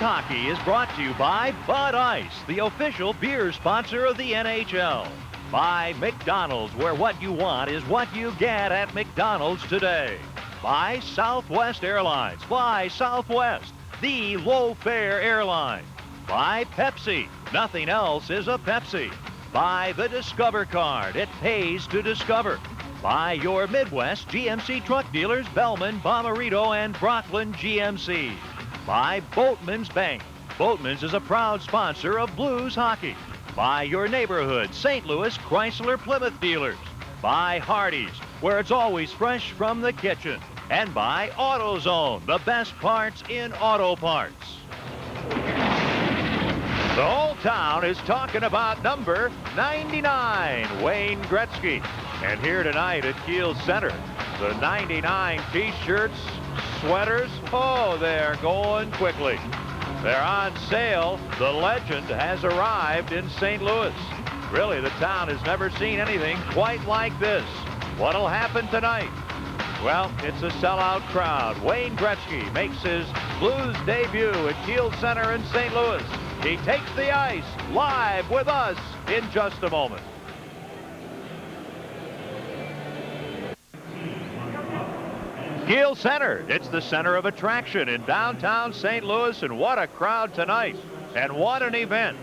Hockey is brought to you by Bud Ice, the official beer sponsor of the NHL. By McDonald's, where what you want is what you get at McDonald's today. By Southwest Airlines. Fly Southwest, the low-fare airline. By Pepsi. Nothing else is a Pepsi. By the Discover card. It pays to discover. By your Midwest GMC truck dealers, Bellman, Bomarito, and Brooklyn GMC. By Boatman's Bank. Boatman's is a proud sponsor of Blues hockey. By your neighborhood St. Louis Chrysler Plymouth dealers. By Hardee's, where it's always fresh from the kitchen. And by AutoZone, the best parts in auto parts. The whole town is talking about number 99, Wayne Gretzky. And here tonight at Kiel Center, the 99 t-shirts, sweaters, oh, they're going quickly. They're on sale. The legend has arrived in St. Louis. Really, the town has never seen anything quite like this. What'll happen tonight? Well, it's a sellout crowd. Wayne Gretzky makes his Blues debut at Kiel Center in St. Louis. He takes the ice live with us in just a moment. Kiel Center, it's the center of attraction in downtown St. Louis, and what a crowd tonight, and what an event.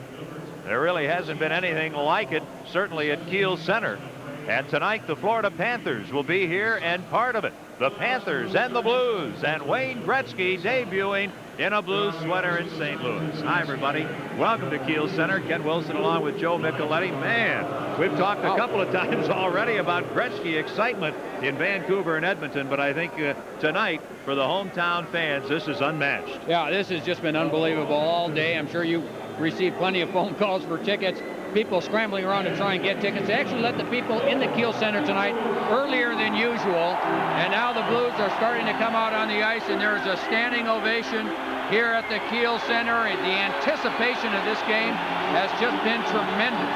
There really hasn't been anything like it, certainly at Kiel Center. And tonight the Florida Panthers will be here and part of it. The Panthers and the Blues, and Wayne Gretzky debuting in a Blues sweater in St. Louis. Hi, everybody. Welcome to Kiel Center. Ken Wilson along with Joe Micheletti. Man, we've talked a couple of times already about Gretzky excitement in Vancouver and Edmonton, but I think tonight, for the hometown fans, this is unmatched. Yeah, this has just been unbelievable all day. I'm sure you received plenty of phone calls for tickets. People scrambling around to try and get tickets. They actually let the people in the Kiel Center tonight earlier than usual, and now the Blues are starting to come out on the ice, and there's a standing ovation here at the Kiel Center. The anticipation of this game has just been tremendous.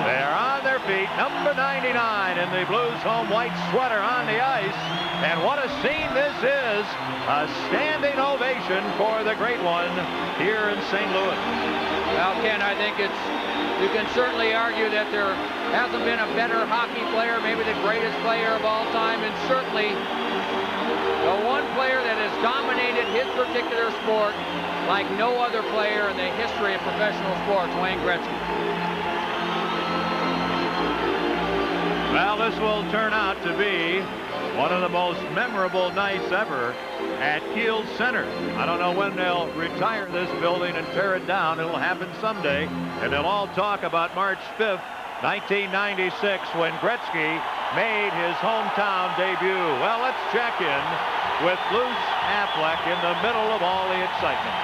They're on their feet, number 99 in the Blues home white sweater on the ice, and what a scene this is. A standing ovation for the great one here in St. Louis. Well, Ken, I think you can certainly argue that there hasn't been a better hockey player, maybe the greatest player of all time, and certainly the one player that has dominated his particular sport like no other player in the history of professional sports, Wayne Gretzky. Well, this will turn out to be one of the most memorable nights ever at Kiel Center. I don't know when they'll retire this building and tear it down. It'll happen someday, and they'll all talk about March 5th, 1996, when Gretzky made his hometown debut. Well, let's check in with Bruce Affleck in the middle of all the excitement.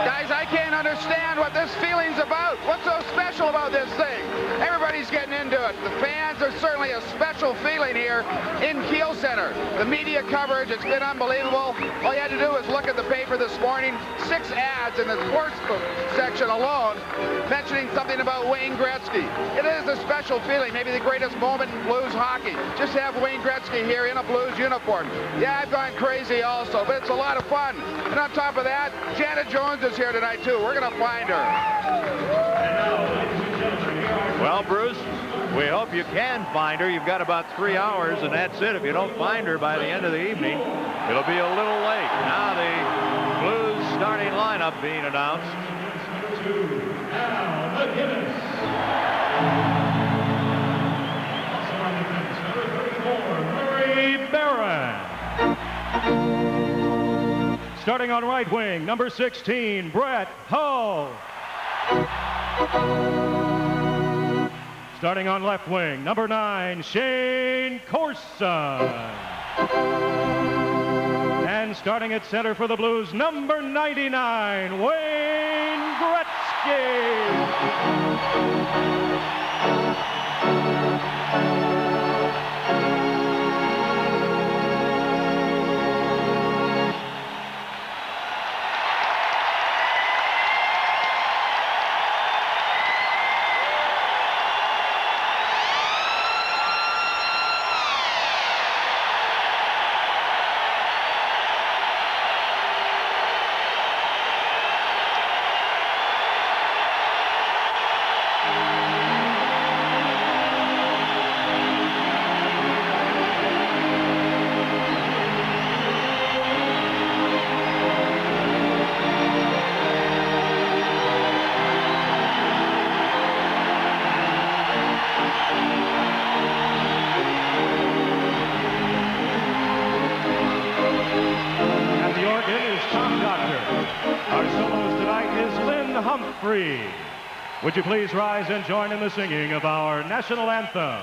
Guys, I can't understand what this feeling's about. What's so special about this thing? Everybody's getting into it. The fans are certainly a special feeling here in Kiel Center. The media coverage, it's been unbelievable. All you had to do was look at the paper this morning. 6 ads in the sports book section alone mentioning something about Wayne Gretzky. It is a special feeling, maybe the greatest moment in Blues hockey. Just to have Wayne Gretzky here in a Blues uniform. Yeah, I've gone crazy also, but it's a lot of fun. And on top of that, Janet Jones is here tonight too. We're going to find her. Well, Bruce, we hope you can find her. You've got about 3 hours, and that's it. If you don't find her by the end of the evening, it'll be a little late. Now the Blues starting lineup being announced. Starting on right wing, number 16, Brett Hull. Starting on left wing, number 9, Shayne Corson. And starting at center for the Blues, number 99, Wayne Gretzky. free. Would you please rise and join in the singing of our national anthem?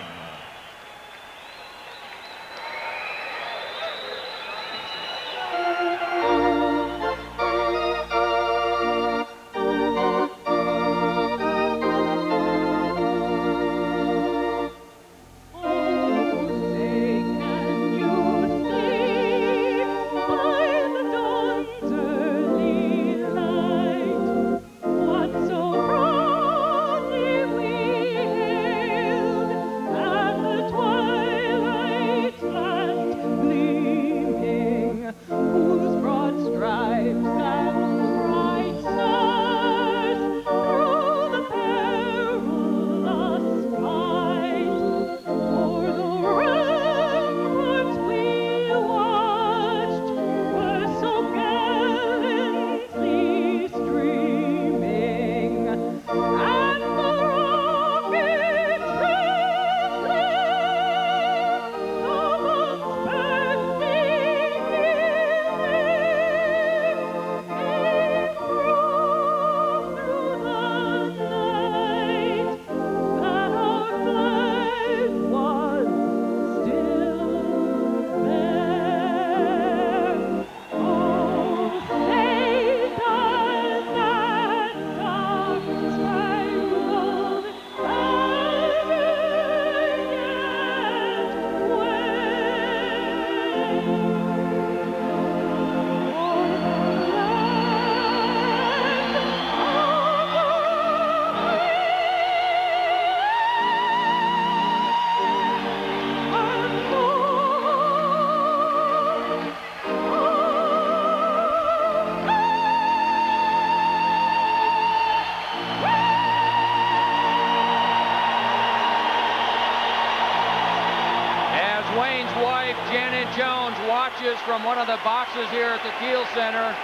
From one of the boxes here at the Kiel Center.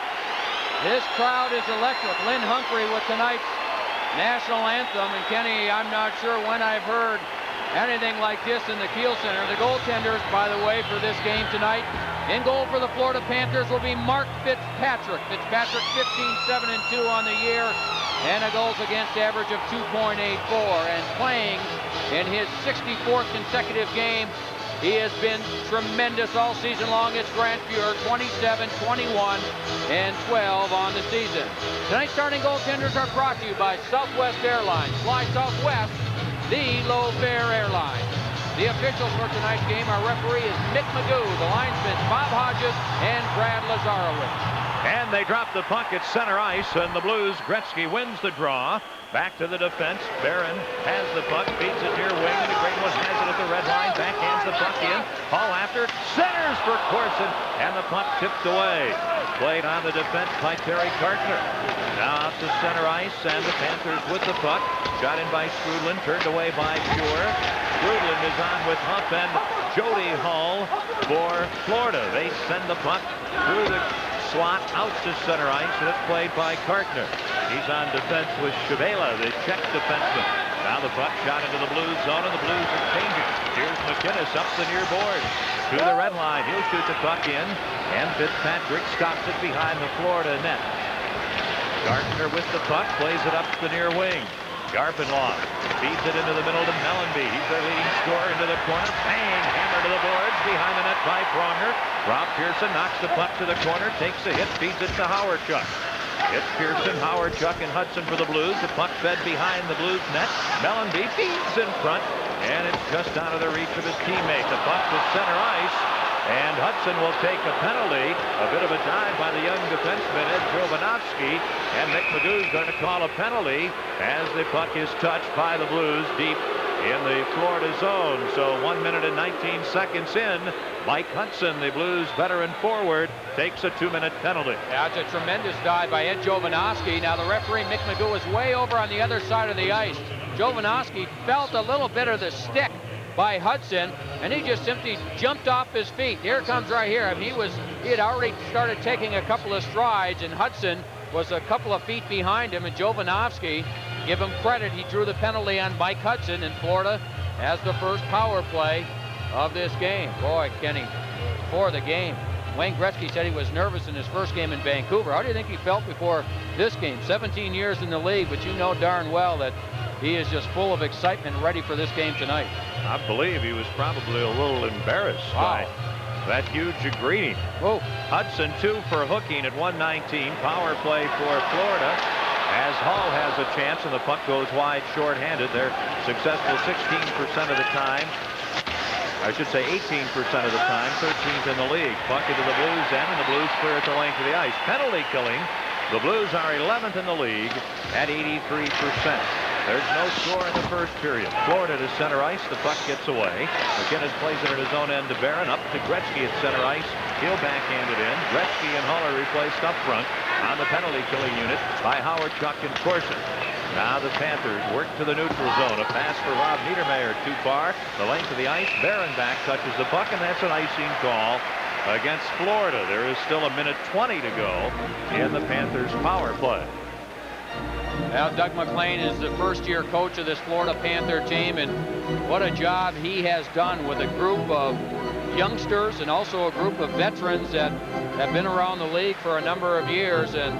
This crowd is electric. Lynn Humphrey with tonight's national anthem. And Kenny, I'm not sure when I've heard anything like this in the Kiel Center. The goaltenders, by the way, for this game tonight, in goal for the Florida Panthers will be Mark Fitzpatrick. Fitzpatrick 15-7-2 on the year and a goals against average of 2.84. And playing in his 64th consecutive game, he has been tremendous all season long. It's Grant Fuhr, 27, 21, and 12 on the season. Tonight's starting goaltenders are brought to you by Southwest Airlines. Fly Southwest, the low-fare airline. The officials for tonight's game, our referee is Mick Magoo, the linesmen Bob Hodges and Brad Lazarowicz. And they drop the puck at center ice, and the Blues, Gretzky wins the draw. Back to the defense. Barron has the puck, feeds it near wing. The great one has it at the red line. Backhands the puck in. Hall after. Centers for Corson. And the puck tipped away. Played on the defense by Terry Cartner. Now out to center ice, and the Panthers with the puck. Shot in by Strudlin. Turned away by Fuhr. Strudlin is on with Huff and Jody Hall for Florida. They send the puck through the slot out to center ice, and it's played by Cartner. He's on defense with Shabela, the Czech defenseman. Now the puck shot into the Blues zone, and the Blues are changing. Here's McInnes up the near board to the red line. He'll shoot the puck in, and Fitzpatrick stops it behind the Florida net. Gardner with the puck, plays it up the near wing. Garpenlaw feeds it into the middle to Mellanby. He's their leading scorer into the corner. Bang! Hammer to the boards. Behind the net by Pronger. Rob Pearson knocks the puck to the corner. Takes a hit. Feeds it to Howard-Chuck. It's Pearson, Howard-Chuck, and Hudson for the Blues. The puck fed behind the Blues net. Mellanby feeds in front. And it's just out of the reach of his teammate. The puck to center ice. And Hudson will take a penalty. A bit of a dive by the young defenseman, Ed Jovanovski. And Mick Magoo's going to call a penalty as the puck is touched by the Blues deep in the Florida zone. So 1 minute and 19 seconds in, Mike Hudson, the Blues veteran forward, takes a 2-minute penalty. Yeah, it's a tremendous dive by Ed Jovanovski. Now the referee, Mick Magoo, is way over on the other side of the ice. Jovanovski felt a little bit of the stick by Hudson, and he just simply jumped off his feet. Here comes right here. I mean, he had already started taking a couple of strides, and Hudson was a couple of feet behind him, and Jovanovski, give him credit, he drew the penalty on Mike Hudson, and Florida has the first power play of this game. Boy, Kenny, for the game. Wayne Gretzky said he was nervous in his first game in Vancouver. How do you think he felt before this game? 17 years in the league, but you know darn well that he is just full of excitement, ready for this game tonight. I believe he was probably a little embarrassed by that huge greeting. Whoa. Hudson 2 for hooking at 119. Power play for Florida as Hall has a chance and the puck goes wide shorthanded. They're successful 16% of the time. I should say 18% of the time, 13th in the league. Puck into the Blues end, and the Blues clear at the length of the ice. Penalty killing. The Blues are 11th in the league at 83%. There's no score in the first period. Florida to center ice. The puck gets away. McInnes plays it at his own end to Barron. Up to Gretzky at center ice. He'll backhand it in. Gretzky and Hull are replaced up front on the penalty killing unit by Howard, Chuck, and Corson. Now the Panthers work to the neutral zone. A pass for Rob Niedermayer too far. The length of the ice. Barron back touches the puck, and that's an icing call against Florida. There is still 1:20 to go in the Panthers power play. Now, Doug MacLean is the first-year coach of this Florida Panther team, and what a job he has done with a group of youngsters and also a group of veterans that have been around the league for a number of years. And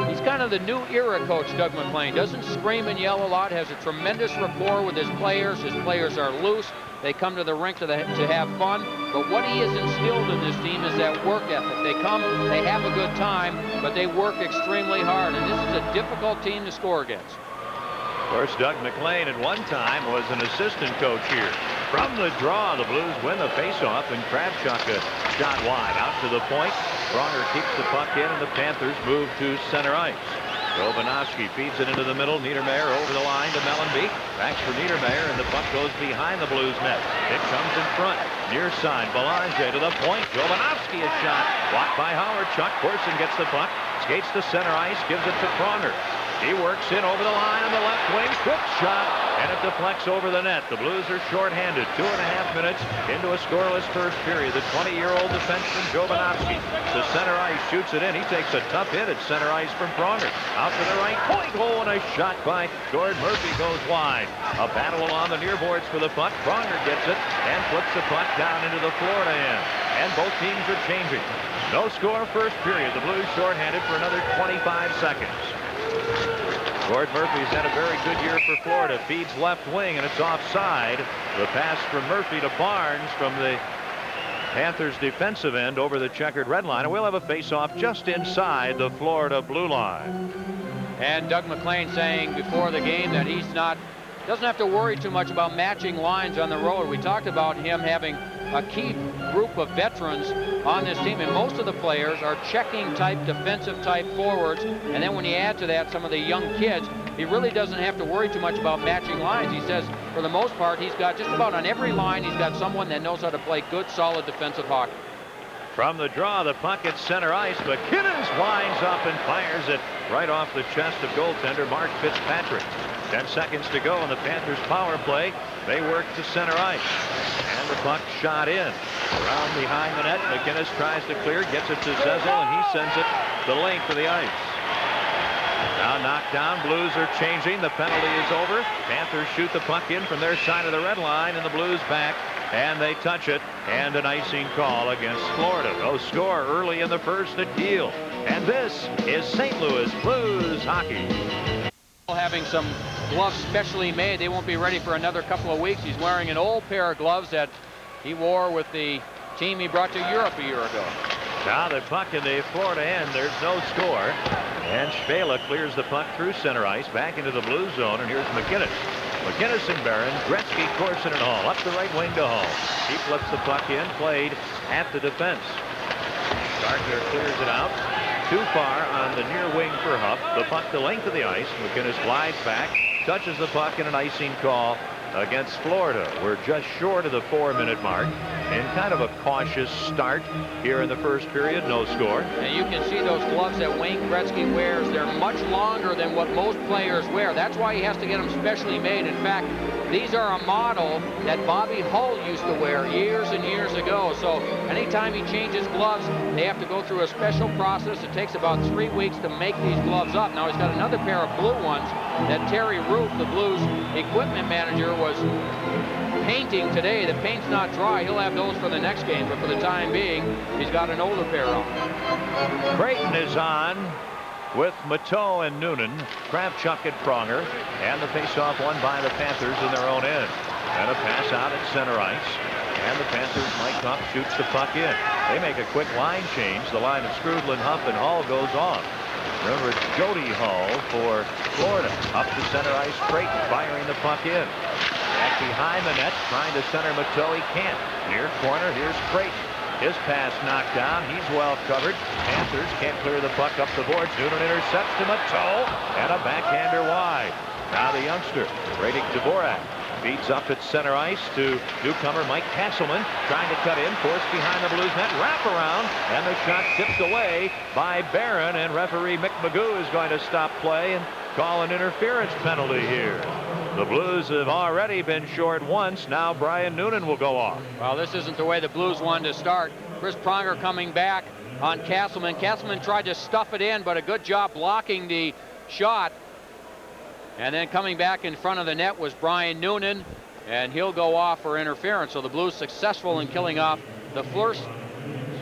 he's kind of the new era coach, Doug MacLean. Doesn't scream and yell a lot, has a tremendous rapport with his players. His players are loose. They come to the rink to have fun. But what he has instilled in this team is that work ethic. They come, they have a good time, but they work extremely hard. And this is a difficult team to score against. Of course, Doug MacLean at one time was an assistant coach here. From the draw, the Blues win the faceoff, and Kravchuk a shot wide out to the point. Pronger keeps the puck in, and the Panthers move to center ice. Jovanovski feeds it into the middle. Niedermayer over the line to Mellanby. Backs for Niedermayer, and the puck goes behind the Blues net. It comes in front. Near side, Belanger to the point. Jovanovski a shot. Blocked by Howard. Chuck Corson gets the puck. Skates to center ice. Gives it to Pronger. He works in over the line on the left wing. Quick shot, and it deflects over the net. The Blues are shorthanded. 2.5 minutes into a scoreless first period. The 20-year-old defenseman Jovanovski to center ice, shoots it in. He takes a tough hit at center ice from Pronger. Out to the right point. Oh, and a shot by Gord Murphy goes wide. A battle along the near boards for the puck. Pronger gets it and flips the puck down into the Florida end. And both teams are changing. No score first period. The Blues shorthanded for another 25 seconds. Gord Murphy's had a very good year for Florida. Feeds left wing, and it's offside. The pass from Murphy to Barnes from the Panthers defensive end over the checkered red line. And we'll have a face-off just inside the Florida blue line. And Doug MacLean saying before the game that he's doesn't have to worry too much about matching lines on the road. We talked about him having a key group of veterans on this team, and most of the players are checking type, defensive type forwards. And then when you add to that some of the young kids, he really doesn't have to worry too much about matching lines. He says for the most part he's got just about on every line he's got someone that knows how to play good, solid defensive hockey. From the draw, the puck at center ice. McInnes winds up and fires it right off the chest of goaltender Mark Fitzpatrick. 10 seconds to go in the Panthers power play. They work to center ice. And the puck shot in. Around behind the net. McInnes tries to clear, gets it to Zezel, and he sends it the length of the ice. Now knocked down. Blues are changing. The penalty is over. Panthers shoot the puck in from their side of the red line, and the Blues back. And they touch it, and an icing call against Florida. No score early in the first at Kiel. And this is St. Louis Blues hockey. Having some gloves specially made. They won't be ready for another couple of weeks. He's wearing an old pair of gloves that he wore with the team he brought to Europe a year ago. Now the puck in the Florida end. There's no score. And Spela clears the puck through center ice back into the blue zone. And here's McInnes. McInnes and Barron, Gretzky, Corson, and Hall. Up the right wing to Hall. He flips the puck in, played at the defense. Gardner clears it out. Too far on the near wing for Huff. The puck the length of the ice. McInnes glides back, touches the puck, and an icing call against Florida. We're just short of the 4-minute mark. And kind of a cautious start here in the first period. No score. And you can see those gloves that Wayne Gretzky wears. They're much longer than what most players wear. That's why he has to get them specially made. In fact, these are a model that Bobby Hull used to wear years and years ago. So anytime he changes gloves, they have to go through a special process. It takes about 3 weeks to make these gloves up. Now he's got another pair of blue ones that Terry Roof, the Blues equipment manager, was painting today. The paint's not dry. He'll have those for the next game, but for the time being, he's got an older pair on. Creighton is on with Mateau and Noonan, Kravchuk and Pronger, and the faceoff won by the Panthers in their own end. And a pass out at center ice, and the Panthers, Mike Huff shoots the puck in. They make a quick line change. The line of Scrudlin, Huff, and Hall goes off. Remember, it's Jody Hall for Florida. Up to center ice, Creighton firing the puck in. Back behind the net, trying to center Mateau. He can't. Near corner, here's Creighton. His pass knocked down. He's well covered. Panthers can't clear the puck up the boards. Noonan intercepts to Mateau, and a backhander wide. Now the youngster, Radek Dvorak, feeds up at center ice to newcomer Mike Castleman, trying to cut in, forced behind the Blues net, wrap around, and the shot tipped away by Barron, and referee Mick Magoo is going to stop play and call an interference penalty here. The Blues have already been short once. Now Brian Noonan will go off. Well, this isn't the way the Blues wanted to start. Chris Pronger coming back on Castleman. Castleman tried to stuff it in, but a good job blocking the shot. And then coming back in front of the net was Brian Noonan, and he'll go off for interference. So the Blues successful in killing off the first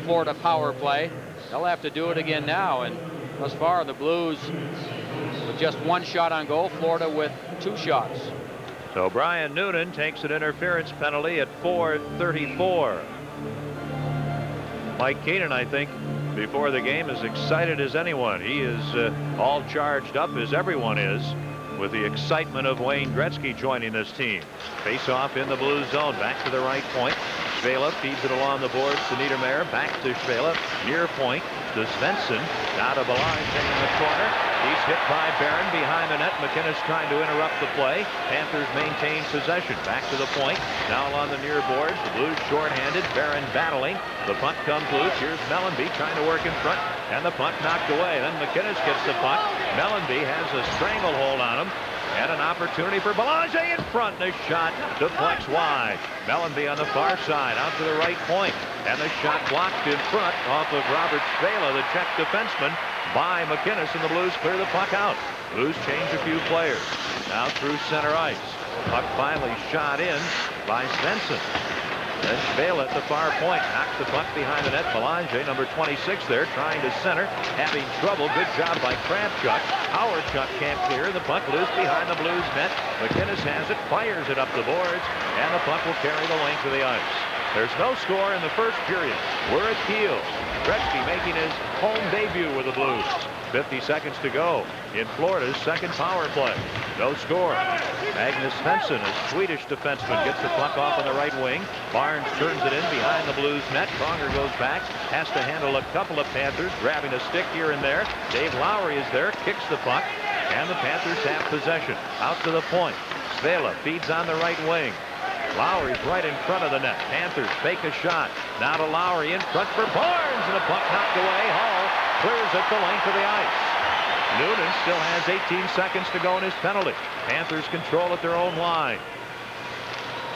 Florida power play. They'll have to do it again now, and thus far the Blues with just one shot on goal, Florida with 2 shots. So Brian Noonan takes an interference penalty at 4:34. Mike Keenan, I think, before the game, as excited as anyone. He is all charged up, as everyone is, with the excitement of Wayne Gretzky joining this team. Face off in the Blues zone, back to the right point. Svela feeds it along the boards to Niedermayer, back to Svela, near point to Svensson, now to Belanger in the corner. He's hit by Barron behind the net. McInnes trying to interrupt the play. Panthers maintain possession, back to the point, now along the near boards. The Blues shorthanded, Barron battling. The puck comes loose. Here's Mellanby trying to work in front, and the puck knocked away. Then McInnes gets the puck. Mellanby has a stranglehold on him, and an opportunity for Belanger in front. The shot deflects wide. Mellanby on the far side, out to the right point, and the shot blocked in front off of Robert Svela, the Czech defenseman, by McInnes, and the Blues clear the puck out. Blues change a few players. Now through center ice. Puck finally shot in by Svensson. Then Svela at the far point knocks the puck behind the net. Belanger, number 26 there, trying to center, having trouble. Good job by Kravchuk. Howardchuk can't clear. The puck loose behind the Blues net. McInnes has it, fires it up the boards, and the puck will carry the length of the ice. There's no score in the first period. We're at Kiel. Gretzky making his home debut with the Blues. 50 seconds to go in Florida's second power play. No score. Magnus Svensson, a Swedish defenseman, gets the puck off on the right wing. Barnes turns it in behind the Blues net. Pronger goes back, has to handle a couple of Panthers, grabbing a stick here and there. Dave Lowry is there, kicks the puck, and the Panthers have possession. Out to the point. Svela feeds on the right wing. Lowry's right in front of the net. Panthers fake a shot. Now to Lowry in front for Barnes, and the puck knocked away. Hall clears it the length of the ice. Noonan still has 18 seconds to go in his penalty. Panthers control at their own line.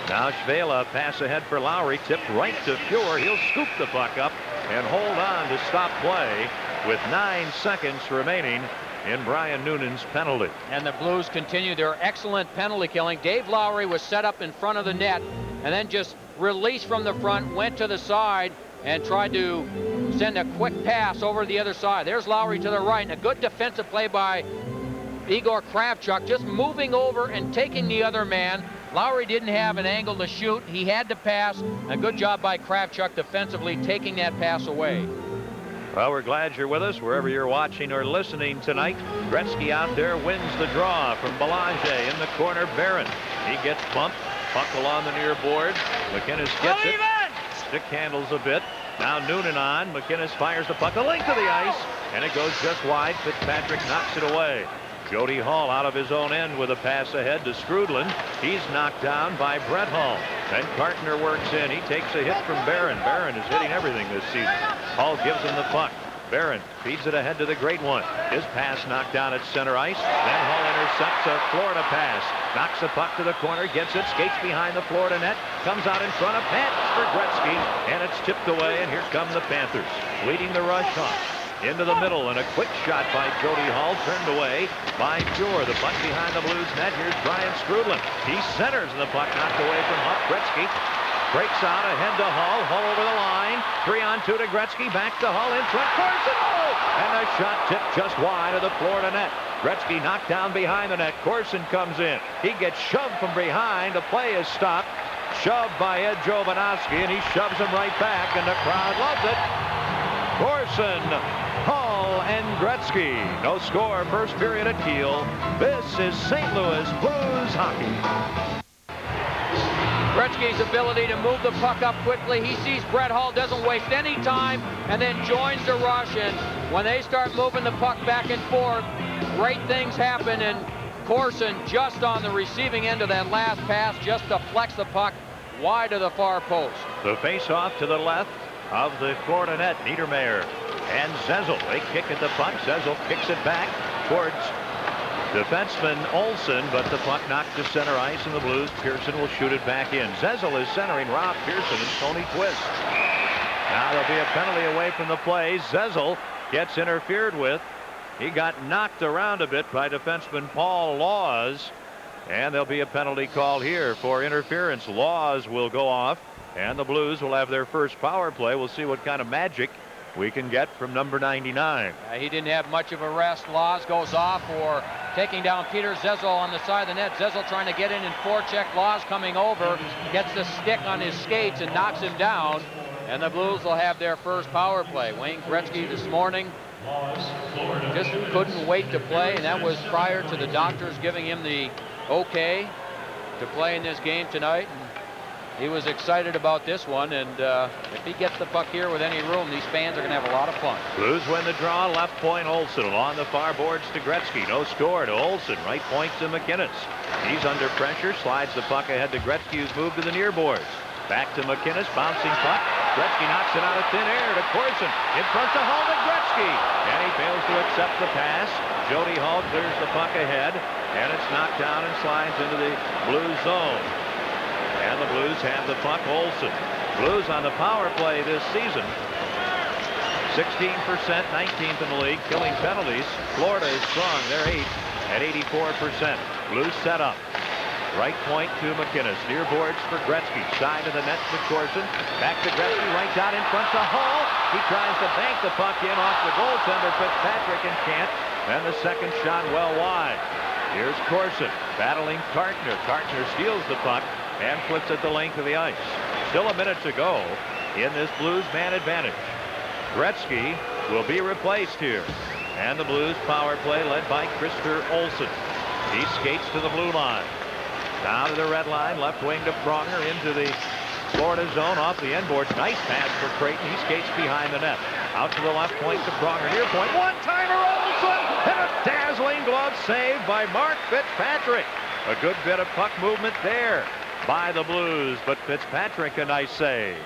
Now Svela, pass ahead for Lowry, tipped right to Fuhr. He'll scoop the puck up and hold on to stop play with 9 seconds remaining in Brian Noonan's penalty. And the Blues continue their excellent penalty killing. Dave Lowry was set up in front of the net and then just released from the front, went to the side, and tried to send a quick pass over the other side. There's Lowry to the right, and a good defensive play by Igor Kravchuk, just moving over and taking the other man. Lowry didn't have an angle to shoot. He had to pass. A good job by Kravchuk defensively, taking that pass away. Well, we're glad you're with us wherever you're watching or listening tonight. Gretzky out there wins the draw from Belanger in the corner. Barron, he gets bumped. Puck along the near board. McInnes gets it. Stick handles a bit. Now Noonan on. McInnes fires the puck the length of the ice, and it goes just wide. Fitzpatrick knocks it away. Jody Hall out of his own end with a pass ahead to Scrudlin. He's knocked down by Brett Hall. Then Cartner works in. He takes a hit from Barron. Barron is hitting everything this season. Hall gives him the puck. Barron feeds it ahead to the great one. His pass knocked down at center ice. Then Hall intercepts a Florida pass. Knocks the puck to the corner, gets it, skates behind the Florida net, comes out in front of Pence for Gretzky, and it's tipped away, and here come the Panthers, leading the rush off. into the middle, and a quick shot by Jody Hall, turned away by Fuhr. The puck behind the Blues net. Here's Brian Strudlin. He centers, and the puck knocked away from Huff. Gretzky breaks out ahead to Hull. Hull over the line. 3-on-2 to Gretzky. Back to Hull in front. Corson! Oh! And the shot tipped just wide of the Florida net. Gretzky knocked down behind the net. Corson comes in. He gets shoved from behind. The play is stopped. Shoved by Ed Jovanovski, and he shoves him right back, and the crowd loves it. Corson, Hull, and Gretzky. No score, first period at Kiel. This is St. Louis Blues hockey. Gretzky's ability to move the puck up quickly. He sees Brett Hull, doesn't waste any time, and then joins the rush. And when they start moving the puck back and forth, great things happen. And Corson just on the receiving end of that last pass, just to flex the puck wide of the far post. The face-off to the left of the Florida net. Niedermayer and Zezel. They kick at the puck. Zezel kicks it back towards defenseman Olsen, but the puck knocked to center ice, and the Blues. Pearson will shoot it back in. Zezel is centering Rob Pearson and Tony Twist. Now there'll be a penalty away from the play. Zezel gets interfered with. He got knocked around a bit by defenseman Paul Laws, and there'll be a penalty called here for interference. Laws will go off, and the Blues will have their first power play. We'll see what kind of magic we can get from number 99. He didn't have much of a rest. Laws goes off for taking down Peter Zezel on the side of the net. Zezel trying to get in and forecheck. Laws coming over, gets the stick on his skates and knocks him down, and the Blues will have their first power play. Wayne Gretzky this morning just couldn't wait to play, and that was prior to the doctors giving him the okay to play in this game tonight. And he was excited about this one, and if he gets the puck here with any room, these fans are going to have a lot of fun. Blues win the draw. Left point Olsen along the far boards to Gretzky. No score to Olsen. Right point to McInnes. He's under pressure. Slides the puck ahead to Gretzky, who's moved to the near boards. Back to McInnes. Bouncing puck. Gretzky knocks it out of thin air to Corson. In front to Hull to Gretzky. And he fails to accept the pass. Jody Hull clears the puck ahead. And it's knocked down and slides into the Blues zone. And the Blues have the puck. Olsen. Blues on the power play this season. 16%, 19th in the league. Killing penalties. Florida is strong. They're 8th at 84%. Blues set up. Right point to McInnes. Near boards for Gretzky. Side of the net to Corson. Back to Gretzky. Right down in front to Hull. He tries to bank the puck in off the goaltender Fitzpatrick and can't. And the second shot well wide. Here's Corson battling Kartner. Kartner steals the puck and flips it the length of the ice. Still a minute to go in this Blues man advantage. Gretzky will be replaced here. And the Blues power play led by Christer Olsen. He skates to the blue line. Down to the red line, left wing to Pronger into the Florida zone off the end boards. Nice pass for Creighton. He skates behind the net. Out to the left point to Pronger. Near point. One-timer Olsen! And a dazzling glove save by Mark Fitzpatrick. A good bit of puck movement there by the Blues, but Fitzpatrick a nice save.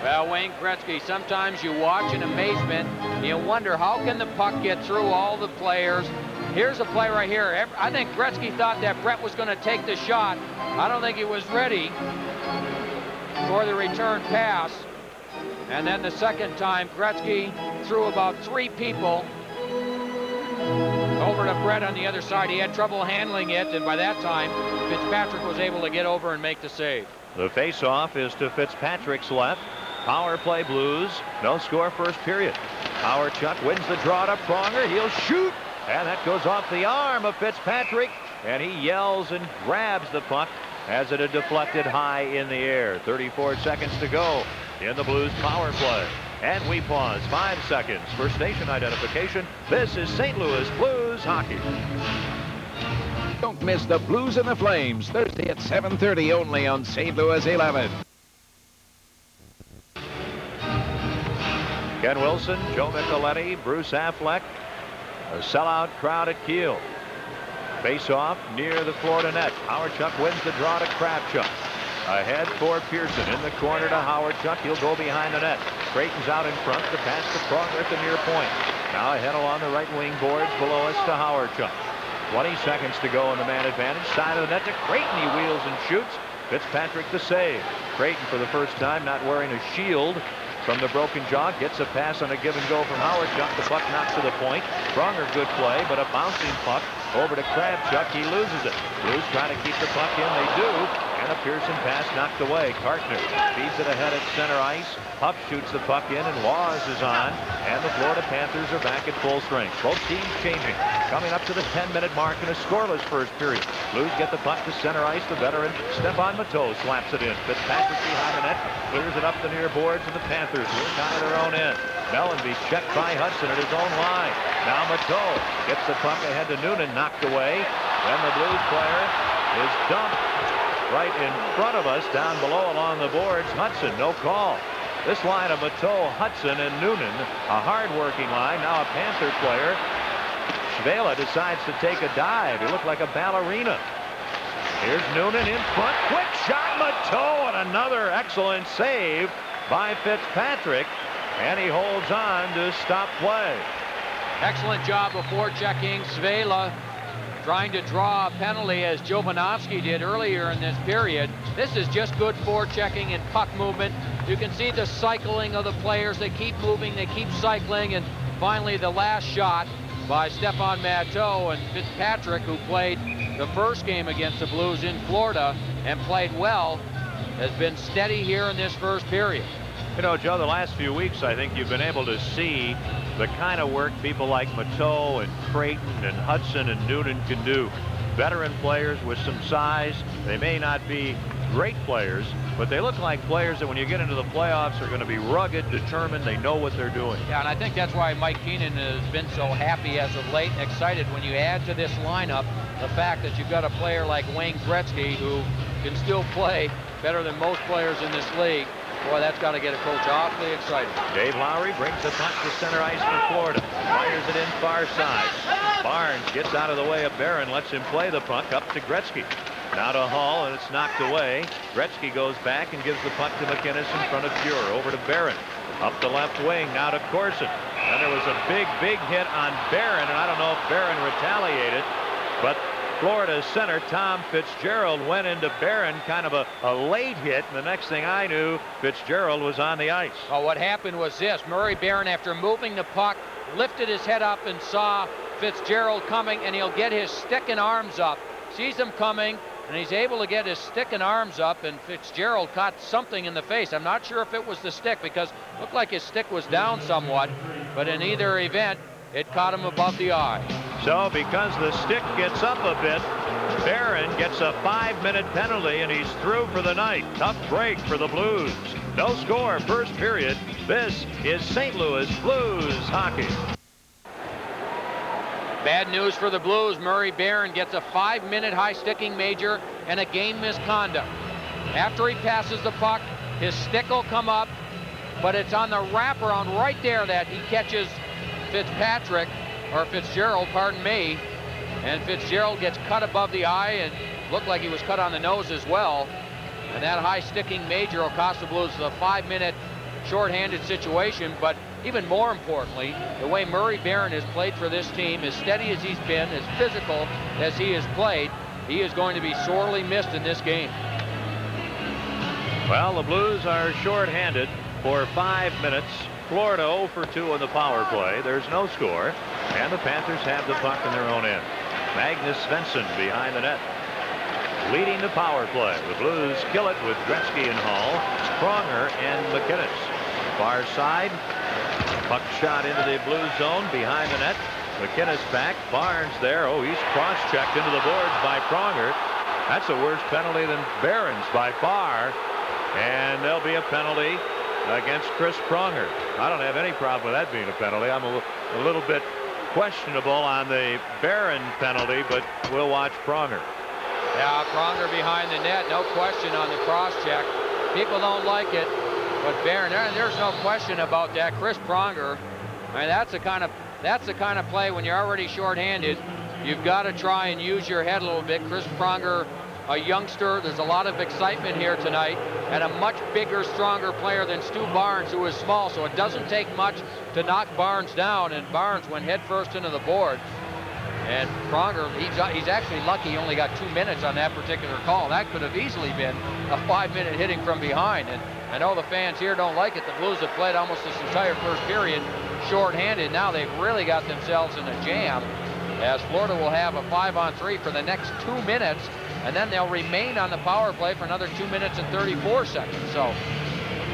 Well, Wayne Gretzky, sometimes you watch in amazement, and you wonder how can the puck get through all the players. Here's a play right here. I think Gretzky thought that Brett was going to take the shot. I don't think he was ready for the return pass. And then the second time, Gretzky threw about 3 people over to Brett on the other side. He had trouble handling it, and by that time, Fitzpatrick was able to get over and make the save. The face-off is to Fitzpatrick's left. Power play Blues. No score first period. Howard-Chuck wins the draw to Pronger. He'll shoot. And that goes off the arm of Fitzpatrick. And he yells and grabs the puck as it had deflected high in the air. 34 seconds to go in the Blues power play. And we pause 5 seconds for station identification. This is St. Louis Blues hockey. Don't miss the Blues and the Flames, Thursday at 7:30 only on St. Louis 11. Ken Wilson, Joe Micheletti, Bruce Affleck. A sellout crowd at Kiel. Face-off near the Florida net. Howard-Chuck wins the draw to Kravchuk. Ahead for Pearson in the corner to Howard-Chuck. He'll go behind the net. Creighton's out in front. The pass to Pronger at the near point. Now ahead along the right wing boards below us to Howard-Chuck. 20 seconds to go in the man advantage. Side of the net to Creighton. He wheels and shoots. Fitzpatrick the save. Creighton for the first time not wearing a shield from the broken jaw, gets a pass on a give and go from Howard. Got the puck knocked to the point. Pronger, good play, but a bouncing puck over to Kravchuk. He loses it. Blues trying to keep the puck in. They do. And a Pearson pass knocked away. Kartner feeds it ahead at center ice. Huff shoots the puck in, and Laws is on. And the Florida Panthers are back at full strength. Both teams changing. Coming up to the 10-minute mark in a scoreless first period. Blues get the puck to center ice. The veteran Stepan Matteau slaps it in. Fitzpatrick behind the net. Clears it up the near boards, and the Panthers work out of their own end. Mellanby checked by Hudson at his own line. Now Matteau gets the puck ahead to Noonan, knocked away. Then the Blues player is dumped right in front of us, down below along the boards. Hudson, no call. This line of Matteau, Hudson, and Noonan, a hard-working line. Now a Panther player, Svela, decides to take a dive. He looked like a ballerina. Here's Noonan in front. Quick shot, Matteau, and another excellent save by Fitzpatrick. And he holds on to stop play. Excellent job before checking. Svela trying to draw a penalty as Jovanovski did earlier in this period. This is just good forechecking and puck movement. You can see the cycling of the players. They keep moving, they keep cycling, and finally the last shot by Stepan Matteau. And Fitzpatrick, who played the first game against the Blues in Florida and played well, has been steady here in this first period. You know, Joe, the last few weeks, I think you've been able to see the kind of work people like Matteau and Creighton and Hudson and Noonan can do. Veteran players with some size. They may not be great players, but they look like players that when you get into the playoffs are going to be rugged, determined. They know what they're doing. Yeah, and I think that's why Mike Keenan has been so happy as of late and excited when you add to this lineup the fact that you've got a player like Wayne Gretzky who can still play better than most players in this league. Boy, that's got to get a coach awfully excited. Dave Lowry brings the puck to center ice for Florida. Fires it in far side. Barnes gets out of the way of Barron, lets him play the puck up to Gretzky. Now to Hall, and it's knocked away. Gretzky goes back and gives the puck to McInnes in front of Fuhr. Over to Barron. Up the left wing, now to Corson. And there was a big hit on Barron, and I don't know if Barron retaliated, but Florida center Tom Fitzgerald went into Barron, kind of a late hit, and the next thing I knew, Fitzgerald was on the ice. Well, what happened was this. Murray Barron, after moving the puck, lifted his head up and saw Fitzgerald coming, and he'll get his stick and arms up. Sees him coming, and he's able to get his stick and arms up, and Fitzgerald caught something in the face. I'm not sure if it was the stick, because it looked like his stick was down somewhat, but in either event, it caught him above the eye. So because the stick gets up a bit, Barron gets a 5-minute penalty, and he's through for the night. Tough break for the Blues. No score, first period. This is St. Louis Blues hockey. Bad news for the Blues. Murray Barron gets a 5-minute high-sticking major and a game misconduct. After he passes the puck, his stick will come up, but it's on the wraparound right there that he catches Fitzgerald, pardon me, and Fitzgerald gets cut above the eye and looked like he was cut on the nose as well. And that high-sticking major will cost the Blues a 5-minute shorthanded situation, but even more importantly, the way Murray Barron has played for this team, as steady as he's been, as physical as he has played, he is going to be sorely missed in this game. Well, the Blues are shorthanded for 5 minutes. Florida 0 for 2 on the power play. There's no score, and the Panthers have the puck in their own end. Magnus Svensson behind the net, leading the power play. The Blues kill it with Gretzky and Hall, Pronger and McInnes. Far side, puck shot into the Blues zone behind the net. McInnes back, Barnes there. Oh, he's cross-checked into the boards by Pronger. That's a worse penalty than Barron's by far, and there'll be a penalty against Chris Pronger. I don't have any problem with that being a penalty. I'm a little bit questionable on the Barron penalty, but we'll watch Pronger. Yeah, Pronger behind the net, no question on the cross-check. People don't like it, but Barron, there's no question about that. Chris Pronger, I mean, that's the kind of play when you're already shorthanded. You've got to try and use your head a little bit. Chris Pronger, a youngster, there's a lot of excitement here tonight, and a much bigger, stronger player than Stu Barnes, who is small, so it doesn't take much to knock Barnes down, and Barnes went headfirst into the board. And Pronger, he's actually lucky he only got 2 minutes on that particular call. That could have easily been a 5-minute hitting from behind. And I know the fans here don't like it. The Blues have played almost this entire first period shorthanded. Now they've really got themselves in a jam, as Florida will have a 5-on-3 for the next 2 minutes, and then they'll remain on the power play for another 2 minutes and 34 seconds. So,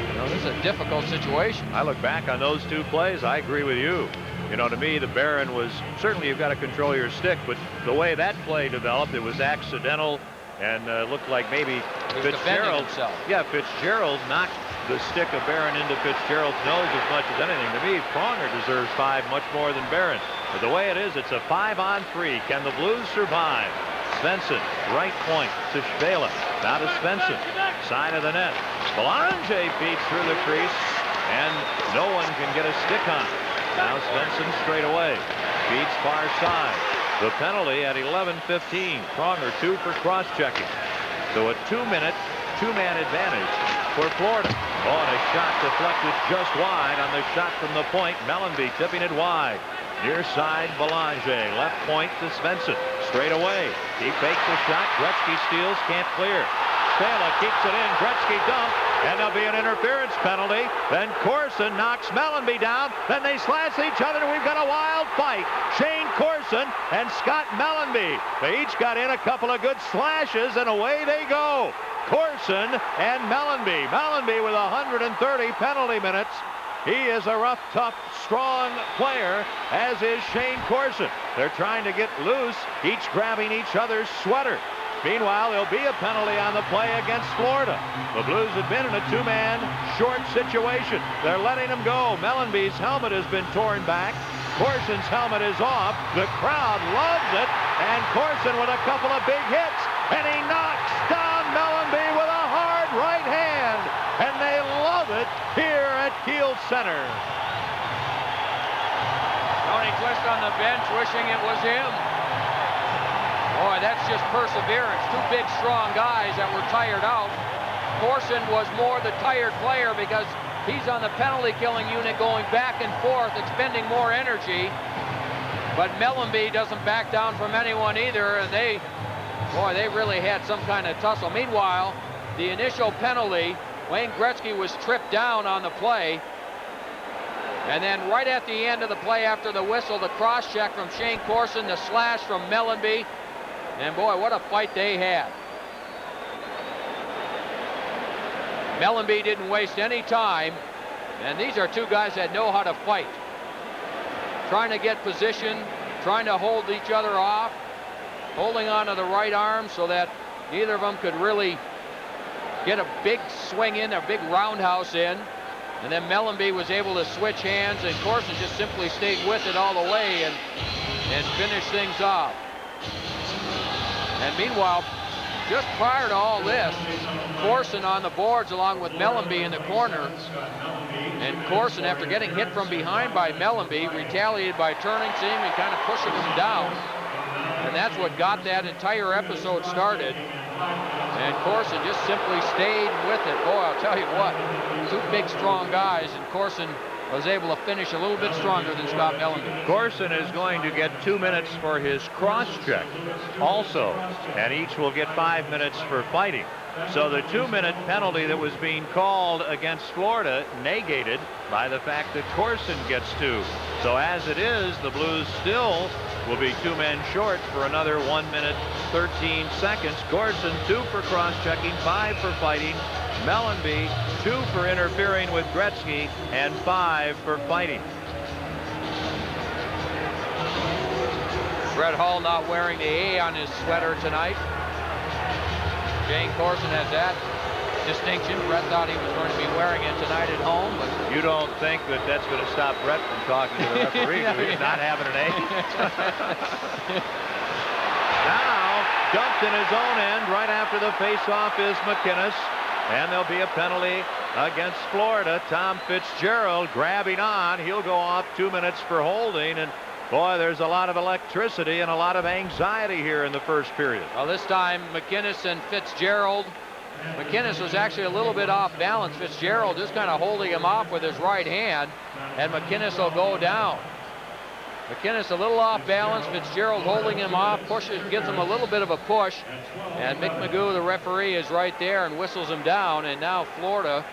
you know, this is a difficult situation. I look back on those 2 plays, I agree with you. You know, to me, the Barron was, certainly you've got to control your stick, but the way that play developed, it was accidental and looked like maybe Fitzgerald. Yeah, Fitzgerald knocked the stick of Barron into Fitzgerald's nose as much as anything. To me, Pronger deserves 5 much more than Barron. But the way it is, it's a 5-on-3. Can the Blues survive? Svensson, right point to Shvela. Now to Svensson, side of the net. Belanger beats through the crease, and no one can get a stick on it. Now Svensson straight away. Beats far side. The penalty at 11:15. Pronger 2 for cross-checking. So a 2-minute, 2-man advantage for Florida. Oh, and a shot deflected just wide on the shot from the point. Mellanby tipping it wide. Near side, Belanger. Left point to Svensson. Straight away. He fakes the shot. Gretzky steals. Can't clear. Shayne keeps it in. Gretzky dump. And there'll be an interference penalty. Then Corson knocks Mellanby down. Then they slash each other, and we've got a wild fight. Shayne Corson and Scott Mellanby. They each got in a couple of good slashes, and away they go. Corson and Mellanby. Mellanby with 130 penalty minutes. He is a rough, tough, strong player, as is Shayne Corson. They're trying to get loose, each grabbing each other's sweater. Meanwhile, there'll be a penalty on the play against Florida. The Blues have been in a 2-man short situation. They're letting him go. Mellanby's helmet has been torn back. Corson's helmet is off. The crowd loves it. And Corson with a couple of big hits. And he knocks down Mellanby with a hard right hand. And they love it here at Kiel Center. Tony Twist on the bench wishing it was him. Boy, that's just perseverance. 2 big, strong guys that were tired out. Corson was more the tired player because he's on the penalty killing unit going back and forth, expending more energy. But Mellanby doesn't back down from anyone either, and they really had some kind of tussle. Meanwhile, the initial penalty, Wayne Gretzky was tripped down on the play. And then right at the end of the play after the whistle, the cross-check from Shayne Corson, the slash from Mellanby. And boy, what a fight they had. Mellanby didn't waste any time. And these are 2 guys that know how to fight. Trying to get position, trying to hold each other off, holding on to the right arm so that neither of them could really get a big swing in, a big roundhouse in. And then Mellanby was able to switch hands, and Corson just simply stayed with it all the way and finished things off. And meanwhile, just prior to all this, Corson on the boards along with Mellanby in the corner. And Corson, after getting hit from behind by Mellanby, retaliated by turning to him and kind of pushing him down. And that's what got that entire episode started. And Corson just simply stayed with it. Boy, I'll tell you what, 2 big, strong guys, and Corson was able to finish a little bit stronger than Scott Mellanby. Corson is going to get 2 minutes for his cross-check also, and each will get 5 minutes for fighting. So the 2-minute penalty that was being called against Florida negated by the fact that Corson gets 2. So as it is, the Blues still will be 2 men short for another 1 minute, 13 seconds. Corson 2 for cross-checking, 5 for fighting. Mellanby 2 for interfering with Gretzky, and 5 for fighting. Brett Hull not wearing the A on his sweater tonight. Shayne Corson has that distinction. Brett thought he was going to be wearing it tonight at home, but you don't think that that's going to stop Brett from talking to the referee? He's not having an A. Now dumped in his own end right after the face-off is McInnes, and there'll be a penalty against Florida. Tom Fitzgerald grabbing on. He'll go off 2 minutes for holding, and boy, there's a lot of electricity and a lot of anxiety here in the first period. Well, this time McInnes and Fitzgerald. McInnes was actually a little bit off balance. Fitzgerald just kind of holding him off with his right hand, and McInnes will go down. McInnes a little off balance. Fitzgerald holding him off, gives him a little bit of a push. And Mick Magoo, the referee, is right there and whistles him down. And now Florida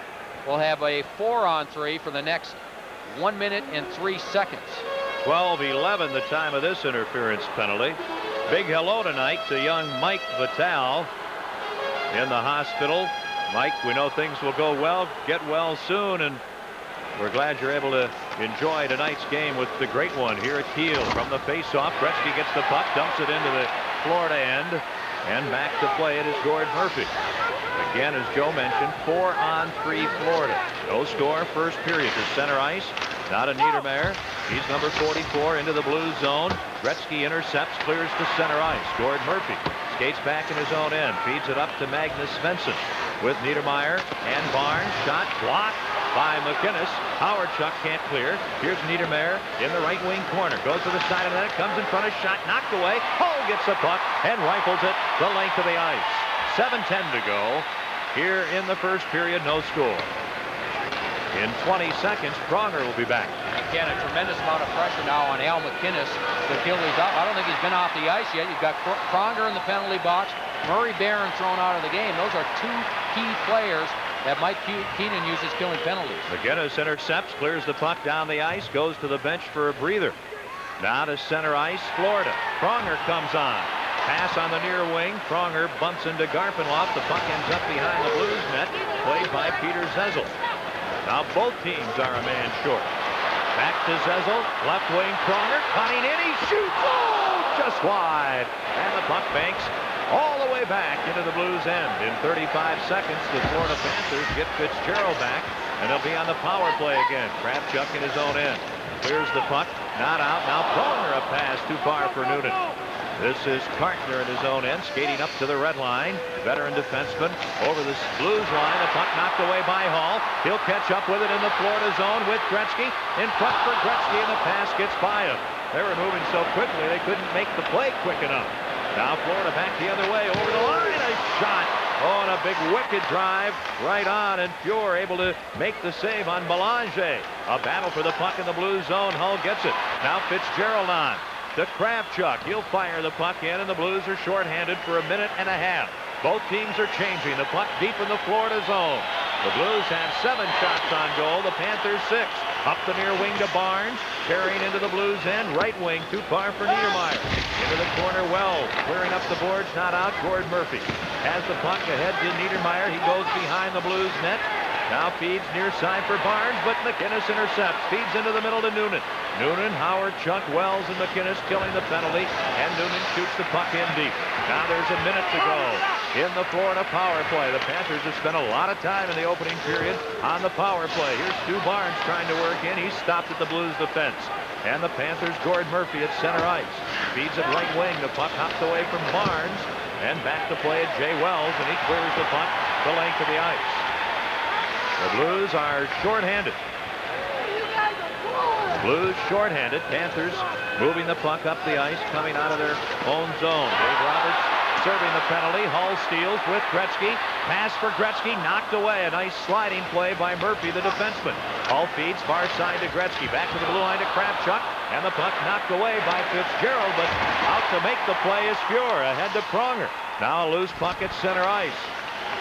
will have a 4-on-3 for the next 1 minute and 3 seconds. 12-11 the time of this interference penalty. Big hello tonight to young Mike Vitale in the hospital. Mike, we know things will go well, get well soon, and we're glad you're able to enjoy tonight's game with the great one here at Kiel. From the face-off, Gretzky gets the puck, dumps it into the Florida end, and back to play it is Gord Murphy. Again, as Joe mentioned, 4-on-3 Florida. No score, first period to center ice. Now to Niedermayer. He's number 44 into the blue zone. Gretzky intercepts, clears to center ice. Gord Murphy skates back in his own end, feeds it up to Magnus Svensson with Niedermayer and Barnes. Shot blocked by McInnes. Howard Chuck can't clear. Here's Niedermayer in the right wing corner. Goes to the side of the net. Comes in front of shot. Knocked away. Hull gets the puck and rifles it the length of the ice. 7:10 to go here in the first period. No score. In 20 seconds, Pronger will be back. Again, a tremendous amount of pressure now on Al McInnes. The Achilles up. I don't think he's been off the ice yet. You've got Pronger in the penalty box. Murray Barron thrown out of the game. Those are two key players that Mike Keenan uses killing penalties. McInnes intercepts, clears the puck down the ice, goes to the bench for a breather. Now to center ice, Florida. Pronger comes on. Pass on the near wing. Pronger bumps into Garpenloff. The puck ends up behind the Blues net, played by Peter Zezel. Now both teams are a man short. Back to Zezel, left wing, Pronger, cutting in, he shoots, oh, just wide. And the puck banks all the way back into the Blues end. In 35 seconds, the Florida Panthers get Fitzgerald back, and they'll be on the power play again. Kravchuk in his own end. Clears the puck, not out. Now Pronger, a pass too far for Noonan. This is Cartner in his own end, skating up to the red line. Veteran defenseman over the Blues line. The puck knocked away by Hall. He'll catch up with it in the Florida zone with Gretzky. In front for Gretzky, and the pass gets by him. They were moving so quickly they couldn't make the play quick enough. Now Florida back the other way, over the line. A shot. Oh, and a big wicked drive right on, and Fuhr able to make the save on Belanger. A battle for the puck in the Blues zone. Hull gets it. Now Fitzgerald on to Kravchuk. He'll fire the puck in, and the Blues are shorthanded for a minute and a half. Both teams are changing. The puck deep in the Florida zone. The Blues have 7 shots on goal. The Panthers 6. Up the near wing to Barnes. Carrying into the Blues end. Right wing too far for Niedermayer. Into the corner, Wells. Clearing up the boards. Not out. Gord Murphy has the puck ahead to Niedermayer. He goes behind the Blues net. Now feeds near side for Barnes, but McInnes intercepts. Feeds into the middle to Noonan. Noonan, Howard, Chuck, Wells, and McInnes killing the penalty, and Noonan shoots the puck in deep. Now there's a minute to go in the Florida power play. The Panthers have spent a lot of time in the opening period on the power play. Here's Stu Barnes trying to work in. He's stopped at the Blues defense. And the Panthers, Gord Murphy at center ice. Feeds it right wing. The puck hops away from Barnes, and back to play at Jay Wells, and he clears the puck the length of the ice. The Blues are shorthanded. Blues shorthanded. Panthers moving the puck up the ice, coming out of their own zone. Dave Roberts serving the penalty. Hull steals with Gretzky. Pass for Gretzky, knocked away. A nice sliding play by Murphy, the defenseman. Hull feeds far side to Gretzky. Back to the blue line to Kravchuk. And the puck knocked away by Fitzgerald, but out to make the play is Fuhr, ahead to Pronger. Now a loose puck at center ice.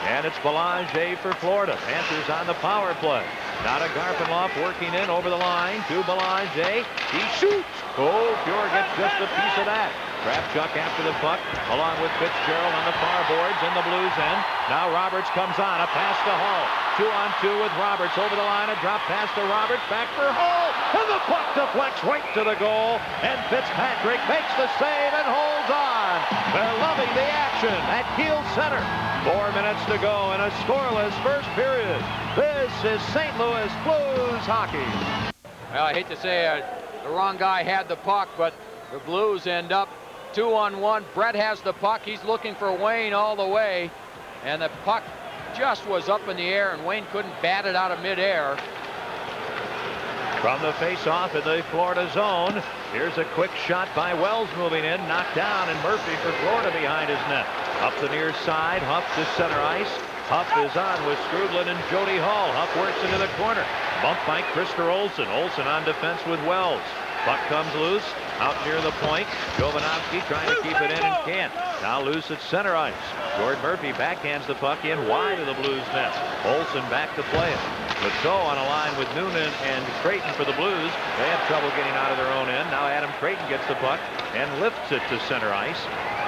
And it's Belanger for Florida. Panthers on the power play. Now to Garpenloff working in over the line to Belanger. He shoots. Oh, Fuhr gets just a piece of that. Kravchuk after the puck, along with Fitzgerald on the far boards in the Blues end. Now Roberts comes on. A pass to Hall. 2-on-2 with Roberts over the line. A drop pass to Roberts. Back for Hall. And the puck deflects right to the goal. And Fitzpatrick makes the save and holds on. They're loving the action at Kiel Center. 4 minutes to go in a scoreless first period. This is St. Louis Blues hockey. Well, I hate to say the wrong guy had the puck, but the Blues end up 2-on-1. Brett has the puck. He's looking for Wayne all the way. And the puck just was up in the air, and Wayne couldn't bat it out of midair. From the face-off in the Florida zone, here's a quick shot by Wells moving in, knocked down, and Murphy for Florida behind his net. Up the near side, Huff to center ice. Huff is on with Skrudlin and Jody Hall. Huff works into the corner. Bumped by Krister Olsson. Olsson on defense with Wells. Puck comes loose out near the point. Jovanovski trying to keep it in and can't. Now loose at center ice. Gord Murphy backhands the puck in wide of the Blues net. Olsen back to play it. Lateau on a line with Noonan and Creighton for the Blues. They have trouble getting out of their own end. Now Adam Creighton gets the puck and lifts it to center ice.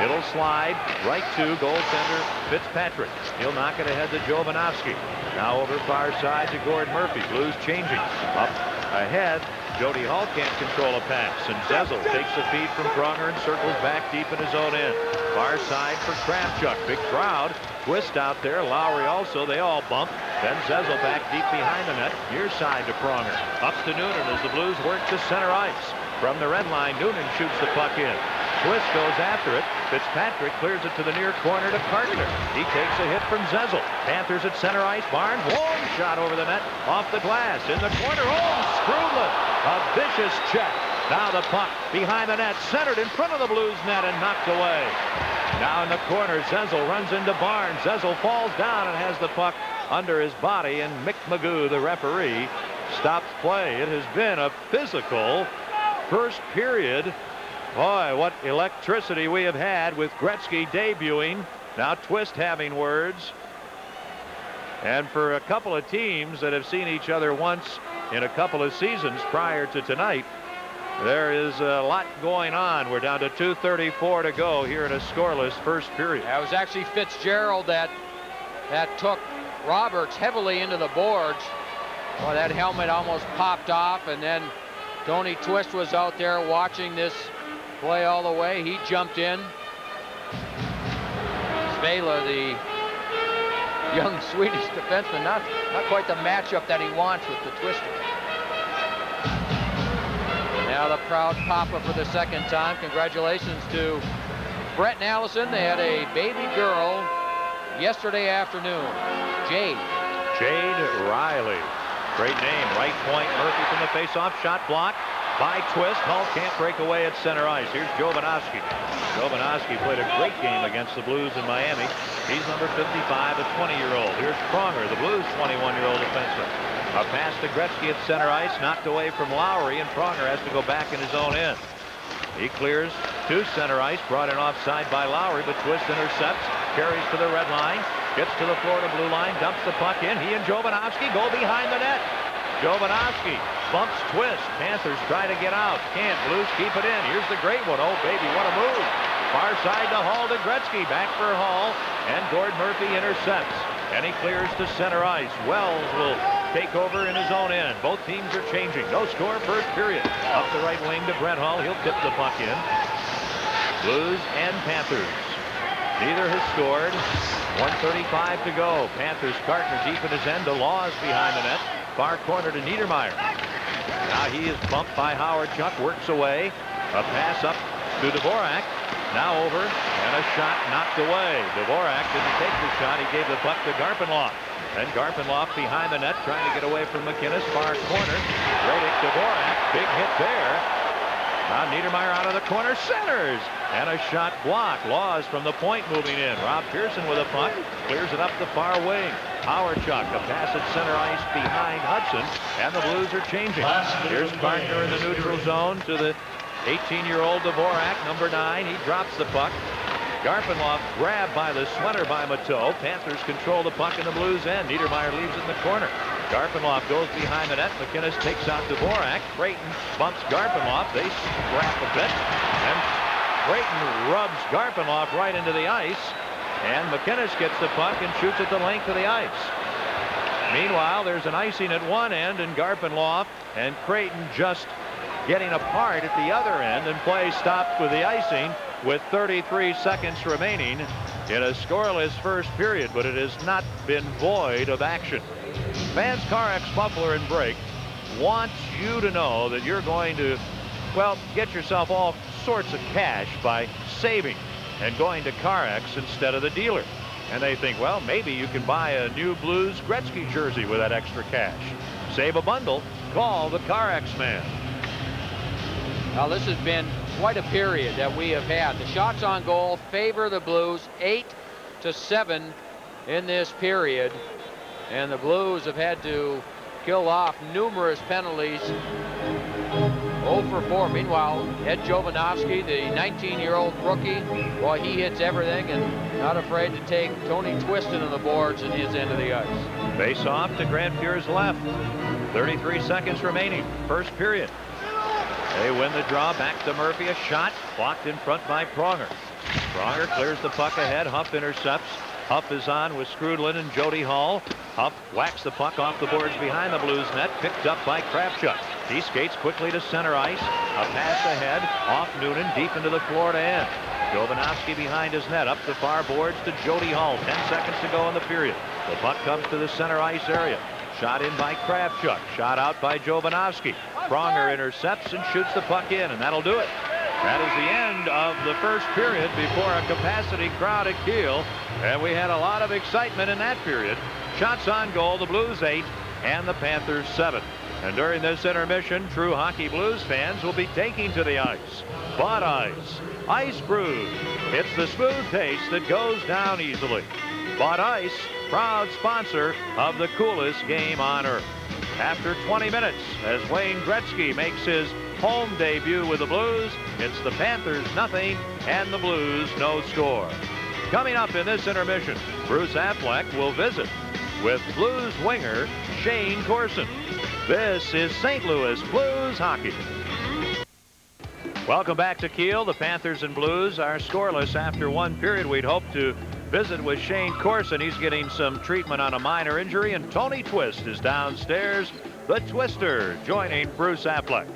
It'll slide right to goaltender Fitzpatrick. He'll knock it ahead to Jovanovski. Now over far side to Gord Murphy. Blues changing. Up ahead. Jody Hall can't control a pass, and Zezel takes the feed from Pronger and circles back deep in his own end. Far side for Kravchuk. Big crowd. Twist out there. Lowry also. They all bump. Then Zezel back deep behind the net. Near side to Pronger. Up to Noonan as the Blues work to center ice. From the red line, Noonan shoots the puck in. Twist goes after it. Fitzpatrick clears it to the near corner to Carter. He takes a hit from Zezel. Panthers at center ice. Barnes, long shot over the net. Off the glass. In the corner. Oh, Skrudland. A vicious check. Now the puck behind the net. Centered in front of the Blues net and knocked away. Now in the corner, Zezel runs into Barnes. Zezel falls down and has the puck under his body. And Mick Magoo, the referee, stops play. It has been a physical first period. Boy, what electricity we have had with Gretzky debuting. Now Twist having words. And for a couple of teams that have seen each other once in a couple of seasons prior to tonight, there is a lot going on. We're down to 2:34 to go here in a scoreless first period. It was actually Fitzgerald that took Roberts heavily into the boards. Well, that helmet almost popped off, and then Tony Twist was out there watching this play all the way. He jumped in. Svela, the young Swedish defenseman, not quite the matchup that he wants with the Twister. Now the proud papa for the second time. Congratulations to Brett and Allison. They had a baby girl yesterday afternoon. Jade Riley. Great name. Right point. Murphy from the faceoff. Shot blocked by Twist. Hull can't break away at center ice. Here's Jovanovski. Jovanovski played a great game against the Blues in Miami. He's number 55, a 20-year-old. Here's Pronger, the Blues' 21-year-old defenseman. A pass to Gretzky at center ice, knocked away from Lowry, and Pronger has to go back in his own end. He clears to center ice, brought in offside by Lowry, but Twist intercepts, carries to the red line, gets to the Florida blue line, dumps the puck in. He and Jovanovski go behind the net. Jovanovski bumps Twist. Panthers try to get out. Can't. Blues keep it in. Here's the great one. Oh, baby, what a move. Far side to Hall to Gretzky. Back for Hall. And Gord Murphy intercepts. And he clears to center ice. Wells will take over in his own end. Both teams are changing. No score first period. Up the right wing to Brett Hull. He'll tip the puck in. Blues and Panthers. Neither has scored. 1:35 to go. Panthers Cartner deep in his end. The Laws behind the net. Far corner to Niedermeyer. Now he is bumped by Howard. Chuck works away. A pass up to Dvorak. Now over, and a shot knocked away. Dvorak didn't take the shot. He gave the puck to Garpenloff. And Garpenloff behind the net, trying to get away from McInnes. Far corner. Radick, Dvorak. Big hit there. Now Niedermeyer out of the corner. Centers. And a shot blocked. Laws from the point moving in. Rob Pearson with a puck. Clears it up the far wing. Howard Chuck, a pass at center ice behind Hudson. And the Blues are changing. Here's Cartner in the neutral zone to the 18-year-old Dvorak, number 9. He drops the puck. Garpenloff grabbed by the sweater by Mateau. Panthers control the puck in the Blues end. Niedermeyer leaves it in the corner. Garpenloff goes behind the net. McInnes takes out Dvorak. Creighton bumps Garpenloff. They scrap a bit. And Creighton rubs Garpenloff right into the ice. And McInnes gets the puck and shoots at the length of the ice. Meanwhile, there's an icing at one end, and Garpenloff and Creighton just getting apart at the other end, and play stopped with the icing with 33 seconds remaining in a scoreless first period, but it has not been void of action. Fans, CarX, Muffler, and Brake wants you to know that you're going to, well, get yourself all sorts of cash by saving and going to CarX instead of the dealer. And they think, well, maybe you can buy a new Blues Gretzky jersey with that extra cash. Save a bundle. Call the CarX man. Now this has been quite a period that we have had. The shots on goal favor the Blues 8-7 in this period. And the Blues have had to kill off numerous penalties. 0 for 4. Meanwhile, Ed Jovanovski, the 19-year-old rookie, boy, he hits everything and not afraid to take Tony Twiston on the boards at his end of the ice. Face off to Grant Fuhr's left. 33 seconds remaining. First period. They win the draw. Back to Murphy. A shot blocked in front by Pronger. Pronger clears the puck ahead. Huff intercepts. Huff is on with Skrudlin and Jody Hall. Huff whacks the puck off the boards behind the Blues net. Picked up by Kravchuk. He skates quickly to center ice. A pass ahead. Off Noonan. Deep into the Florida end. Jovanovski behind his net. Up the far boards to Jody Hall. 10 seconds to go in the period. The puck comes to the center ice area. Shot in by Kravchuk. Shot out by Jovanovski. Pronger intercepts and shoots the puck in, and that'll do it. That is the end of the first period before a capacity crowd at Kiel. And we had a lot of excitement in that period. Shots on goal, the Blues 8 and the Panthers 7. And during this intermission, true hockey Blues fans will be taking to the ice. Bud Ice. Ice Brewed. It's the smooth taste that goes down easily. Bud Ice, proud sponsor of the coolest game on earth. After 20 minutes, as Wayne Gretzky makes his home debut with the Blues, it's the Panthers nothing and the Blues no score. Coming up in this intermission, Bruce Affleck will visit with Blues winger Shayne Corson. This is St. Louis Blues hockey. Welcome back to Kiel. The Panthers and Blues are scoreless after one period. We'd hope to visit with Shayne Corson. He's getting some treatment on a minor injury, and Tony Twist is downstairs. The Twister joining Bruce Affleck.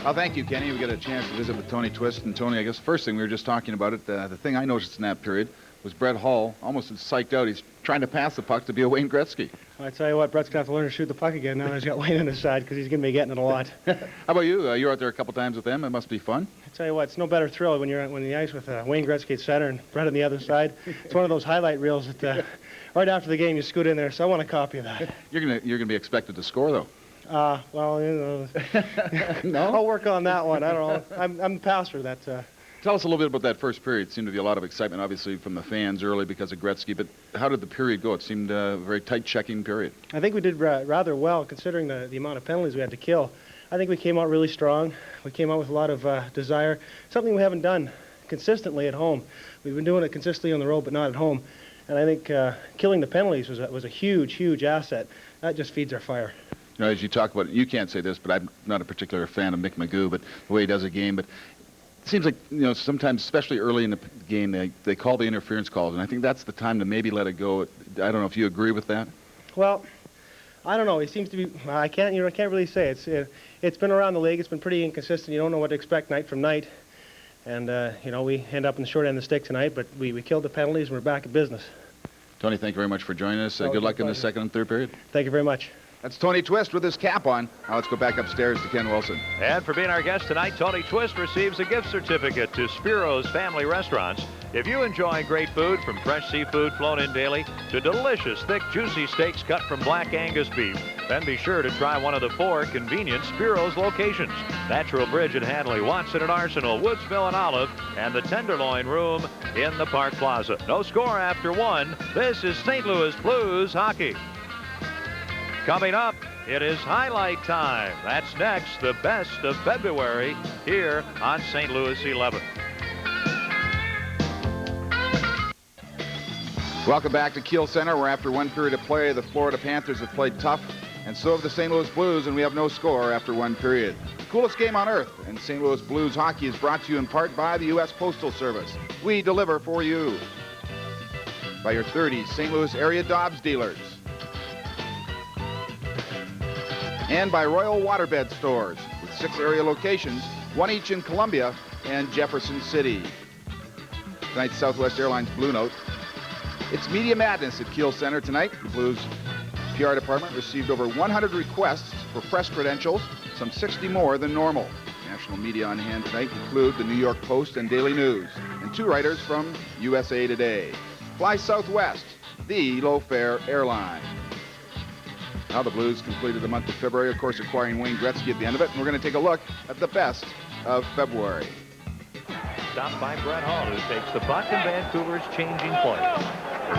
Well, thank you, Kenny. We got a chance to visit with Tony Twist. And Tony, I guess first thing we were just talking about it, the thing I noticed in that period was Brett Hull almost psyched out. He's trying to pass the puck to be a Wayne Gretzky. I tell you what, Brett's going to have to learn to shoot the puck again now that he's got Wayne on his side, because he's going to be getting it a lot. How about you? You're out there a couple times with them. It must be fun. I tell you what, it's no better thrill when you're on the ice with Wayne Gretzky at center and Brett on the other side. It's one of those highlight reels that right after the game you scoot in there, so I want a copy of that. You're gonna be expected to score, though. Well, you know, no? I'll work on that one. I don't know. I'm the pastor. Tell us a little bit about that first period. It seemed to be a lot of excitement, obviously, from the fans early because of Gretzky. But how did the period go? It seemed a very tight checking period. I think we did rather well, considering the amount of penalties we had to kill. I think we came out really strong. We came out with a lot of desire, something we haven't done consistently at home. We've been doing it consistently on the road, but not at home. And I think killing the penalties was a huge, huge asset. That just feeds our fire. You know, as you talk about it, you can't say this, but I'm not a particular fan of Mick Magoo, but the way he does a game. But it seems like, you know, sometimes, especially early in the game, they call the interference calls, and I think that's the time to maybe let it go. I don't know if you agree with that. Well, I don't know. He seems to be. I can't really say. It's been around the league. It's been pretty inconsistent. You don't know what to expect night from night, and you know, we end up in the short end of the stick tonight. But we killed the penalties, and we're back at business. Tony, thank you very much for joining us. Good luck in the second and third period. Thank you very much. That's Tony Twist with his cap on. Now let's go back upstairs to Ken Wilson. And for being our guest tonight, Tony Twist receives a gift certificate to Spiro's Family Restaurants. If you enjoy great food, from fresh seafood flown in daily to delicious, thick, juicy steaks cut from black Angus beef, then be sure to try one of the 4 convenient Spiro's locations: Natural Bridge at Hanley, Watson at Arsenal, Woodsville and Olive, and the Tenderloin Room in the Park Plaza. No score after 1. This is St. Louis Blues hockey. Coming up, it is highlight time. That's next, the best of February here on St. Louis 11. Welcome back to Kiel Center, where after one period of play, the Florida Panthers have played tough, and so have the St. Louis Blues, and we have no score after one period. The coolest game on earth, and St. Louis Blues hockey is brought to you in part by the U.S. Postal Service. We deliver for you. By your 30 St. Louis area Dobbs dealers. And by Royal Waterbed Stores, with 6 area locations, 1 each in Columbia and Jefferson City. Tonight's Southwest Airlines Blue Note. It's Media Madness at Kiel Center tonight. The Blues PR department received over 100 requests for press credentials, some 60 more than normal. National media on hand tonight include the New York Post and Daily News, and 2 writers from USA Today. Fly Southwest, the low-fare airline. Now the Blues completed the month of February, of course, acquiring Wayne Gretzky at the end of it, and we're going to take a look at the best of February. Stopped by Brett Hull, who takes the puck, and Vancouver's changing plays.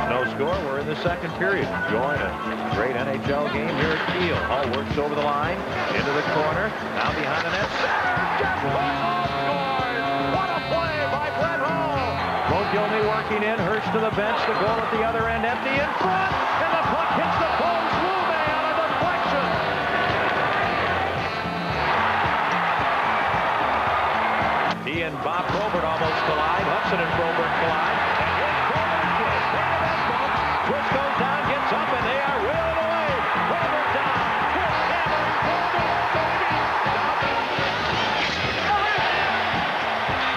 No score. We're in the second period. Enjoying a great NHL game here at Kiel. Hall works over the line, into the corner, now behind the net. Center! Jack Quinn scores! What a play by Brett Hall! Mogilny working in, Hirsch to the bench, the goal at the other end, empty in front, and the puck hits the post. Lube on a deflection. He and Bob Probert almost collide. Hudson and Probert collide. And here's Probert twist. Twist goes down, gets up, and they are reeling away. Probert down. Twist hammering. Probert, baby.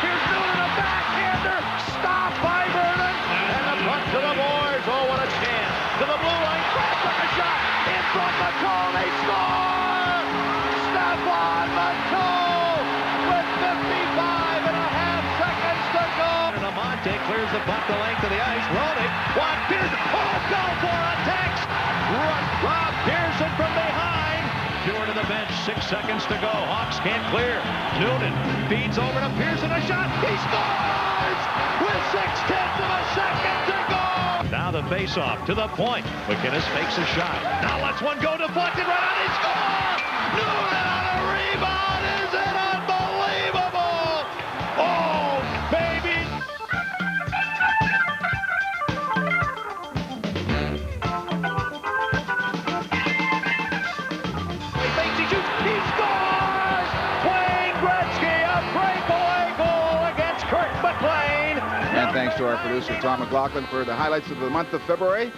Here's Noonan, a backhander. Stopped by Vernon. And the puck to the boards. Oh, what a chance. To the blue line. Craft took a shot. In front of McCall. They score. Stephon McCall with 55.5 seconds to go. And Amante clears the puck the length of the ice. Rolling. Juan Pearson. Oh, go for a text. Rob Pearson from behind. Stewart to the bench. 6 seconds to go. Hawks can't clear. Noonan feeds over to Pearson. A shot. He scores with 6/10 of a second to go. Now the face-off to the point. McInnes makes a shot. Now lets one go deflected right on his score. Noonan on a rebound. Is it unbelievable? Oh, baby. He fakes, he shoots, he scores! Wayne Gretzky, a breakaway goal against Kurt McLean. And thanks to our producer, Tom McLaughlin, for the highlights of the month of February.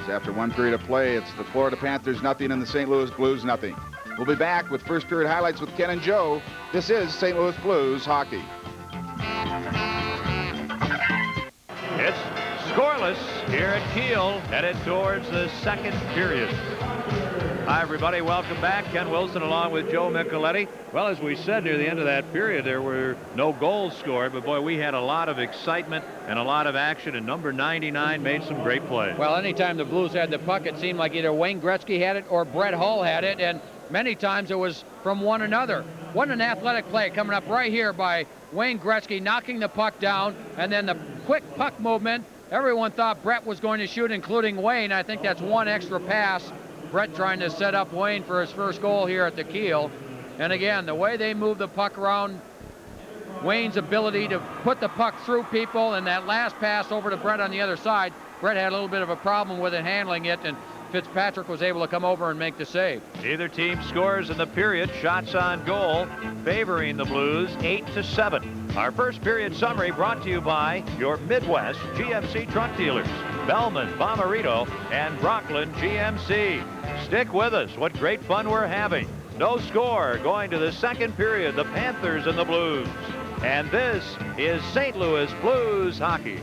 As after one period of play, it's the Florida Panthers nothing and the St. Louis Blues nothing. We'll be back with first period highlights with Ken and Joe. This is St. Louis Blues hockey. It's scoreless here at Kiel, headed towards the second period. Hi, everybody. Welcome back. Ken Wilson along with Joe Micheletti. Well, as we said near the end of that period, there were no goals scored, but boy, we had a lot of excitement and a lot of action, and number 99 made some great plays. Well, anytime the Blues had the puck, it seemed like either Wayne Gretzky had it or Brett Hull had it, and many times it was from one another. What an athletic play coming up right here by Wayne Gretzky, knocking the puck down, and then the quick puck movement. Everyone thought Brett was going to shoot, including Wayne. I think that's one extra pass. Brett trying to set up Wayne for his first goal here at the Kiel. And again, the way they move the puck around, Wayne's ability to put the puck through people, and that last pass over to Brett on the other side, Brett had a little bit of a problem with it, handling it, and Fitzpatrick was able to come over and make the save. Either team scores in the period. Shots on goal favoring the Blues 8-7. Our first period summary brought to you by your Midwest GMC truck dealers, Bellman, Bomarito, and Brooklyn GMC. Stick with us. What great fun we're having. No score going to the second period. The Panthers and the Blues. And this is St. Louis Blues hockey.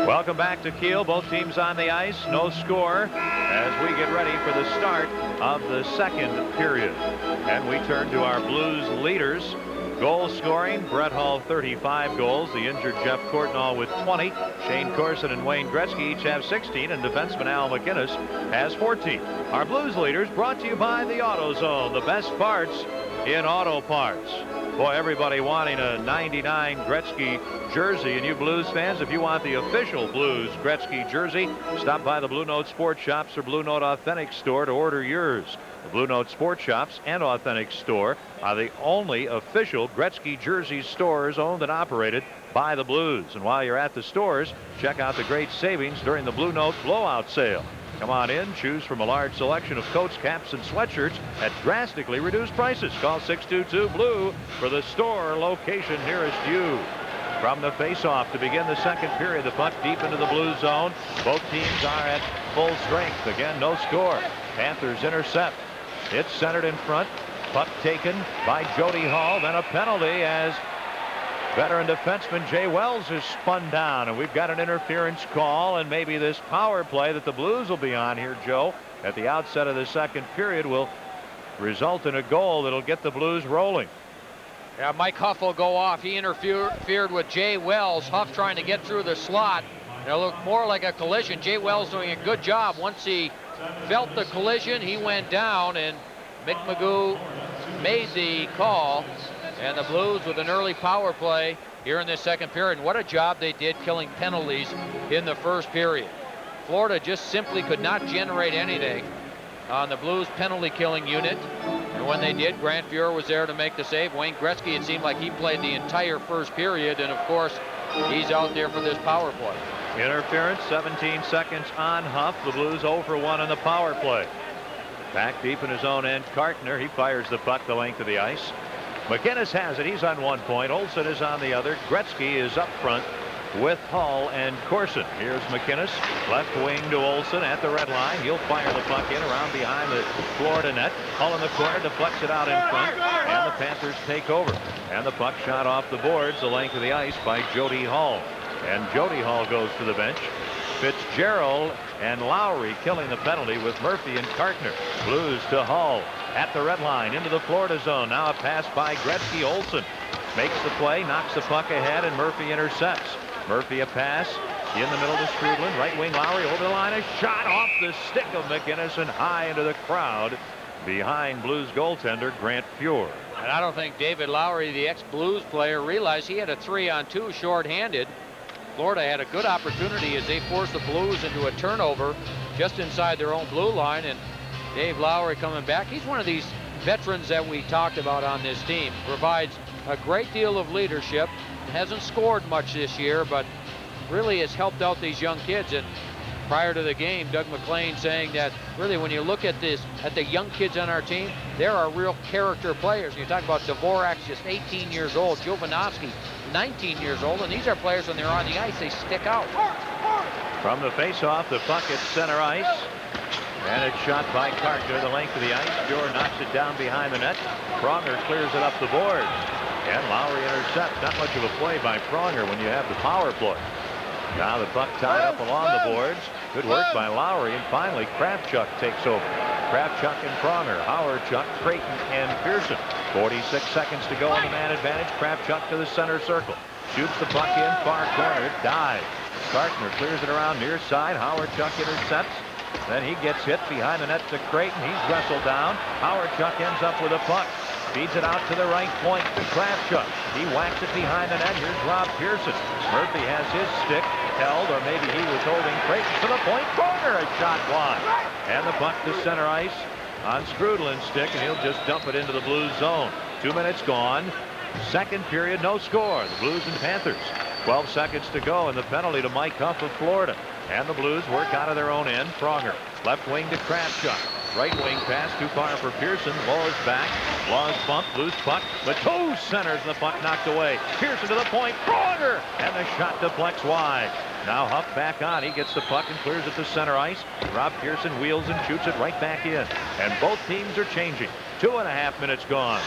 Welcome back to Kiel. Both teams on the ice. No score as we get ready for the start of the second period. And we turn to our Blues leaders. Goal scoring, Brett Hull 35 goals. The injured Jeff Courtnall with 20. Shayne Corson and Wayne Gretzky each have 16, and defenseman Al McInnes has 14. Our Blues leaders brought to you by the AutoZone, the best parts in auto parts. Boy, everybody wanting a 99 Gretzky jersey, and you Blues fans, if you want the official Blues Gretzky jersey, stop by the Blue Note Sports Shops or Blue Note Authentic Store to order yours. The Blue Note Sports Shops and Authentic Store are the only official Gretzky jersey stores owned and operated by the Blues. And while you're at the stores, check out the great savings during the Blue Note blowout sale. Come on in, choose from a large selection of coats, caps, and sweatshirts at drastically reduced prices. Call 622-BLUE for the store location nearest you. From the face-off to begin the second period, the puck deep into the Blues zone. Both teams are at full strength. Again, no score. Panthers intercept. It's centered in front. Puck taken by Jody Hall. Then a penalty as veteran defenseman Jay Wells is spun down, and we've got an interference call, and maybe this power play that the Blues will be on here, Joe, at the outset of the second period will result in a goal that'll get the Blues rolling. Yeah, Mike Huff will go off. He interfered with Jay Wells. Huff trying to get through the slot. It looked more like a collision. Jay Wells doing a good job. Once he felt the collision, he went down, and Mick Magoo made the call. And the Blues with an early power play here in this second period. And what a job they did killing penalties in the first period. Florida just simply could not generate anything on the Blues penalty killing unit. And when they did, Grant Fuhr was there to make the save. Wayne Gretzky, it seemed like he played the entire first period, and of course, he's out there for this power play. Interference, 17 seconds on Huff. The Blues 0 for 1 on the power play. Back deep in his own end, Kartner, he fires the puck the length of the ice. McInnes has it. He's on 1 point. Olsen is on the other. Gretzky is up front with Hull and Corson. Here's McInnes, left wing to Olsen at the red line. He'll fire the puck in around behind the Florida net. Hull in the corner, deflects it out in front, and the Panthers take over. And the puck shot off the boards the length of the ice by Jody Hull. And Jody Hull goes to the bench. Fitzgerald and Lowry killing the penalty with Murphy and Kartner. Blues to Hull at the red line into the Florida zone. Now a pass by Gretzky. Olsen makes the play, knocks the puck ahead, and Murphy intercepts. Murphy a pass in the middle to Strudlin. Right wing Lowry over the line. A shot off the stick of McInnes and high into the crowd behind Blues goaltender Grant Fuhr. And I don't think David Lowry, the ex-Blues player, realized he had a 3-on-2 short-handed. Florida had a good opportunity as they forced the Blues into a turnover just inside their own blue line. And Dave Lowry coming back. He's one of these veterans that we talked about on this team. Provides a great deal of leadership. Hasn't scored much this year, but really has helped out these young kids. And prior to the game, Doug McLean saying that really when you look at this, at the young kids on our team, there are real character players. And you talk about Dvorak's just 18 years old, Jovanovski 19 years old, and these are players when they're on the ice, they stick out. From the face-off, the puck at center ice. And it's shot by Kartner the length of the ice. Fuhr knocks it down behind the net. Pronger clears it up the boards. And Lowry intercepts. Not much of a play by Pronger when you have the power play. Now the puck tied up along the boards. Good work by Lowry. And finally, Kravchuk takes over. Kravchuk and Pronger, Howardchuk, Creighton, and Pearson. 46 seconds to go on the man advantage. Kravchuk to the center circle. Shoots the puck in, far corner, dives. Kartner clears it around near side. Howardchuk intercepts. Then he gets hit behind the net to Creighton. He's wrestled down. Howardchuk ends up with a puck. Feeds it out to the right point to Kravchuk. He whacks it behind the net. Here's Rob Pearson. Murphy has his stick held, or maybe he was holding Creighton to the point corner. A shot wide. And the puck to center ice on Strudlin's stick, and he'll just dump it into the Blues zone. 2 minutes gone. Second period, no score. The Blues and Panthers. 12 seconds to go, and the penalty to Mike Huff of Florida. And the Blues work out of their own end. Pronger, left wing to Kravchuk. Right wing pass too far for Pearson. Law's back. Law's bump. Loose puck. Bateau centers the puck knocked away. Pearson to the point. Pronger! And the shot deflects wide. Now Huff back on. He gets the puck and clears it to center ice. Rob Pearson wheels and shoots it right back in. And both teams are changing. 2.5 minutes gone.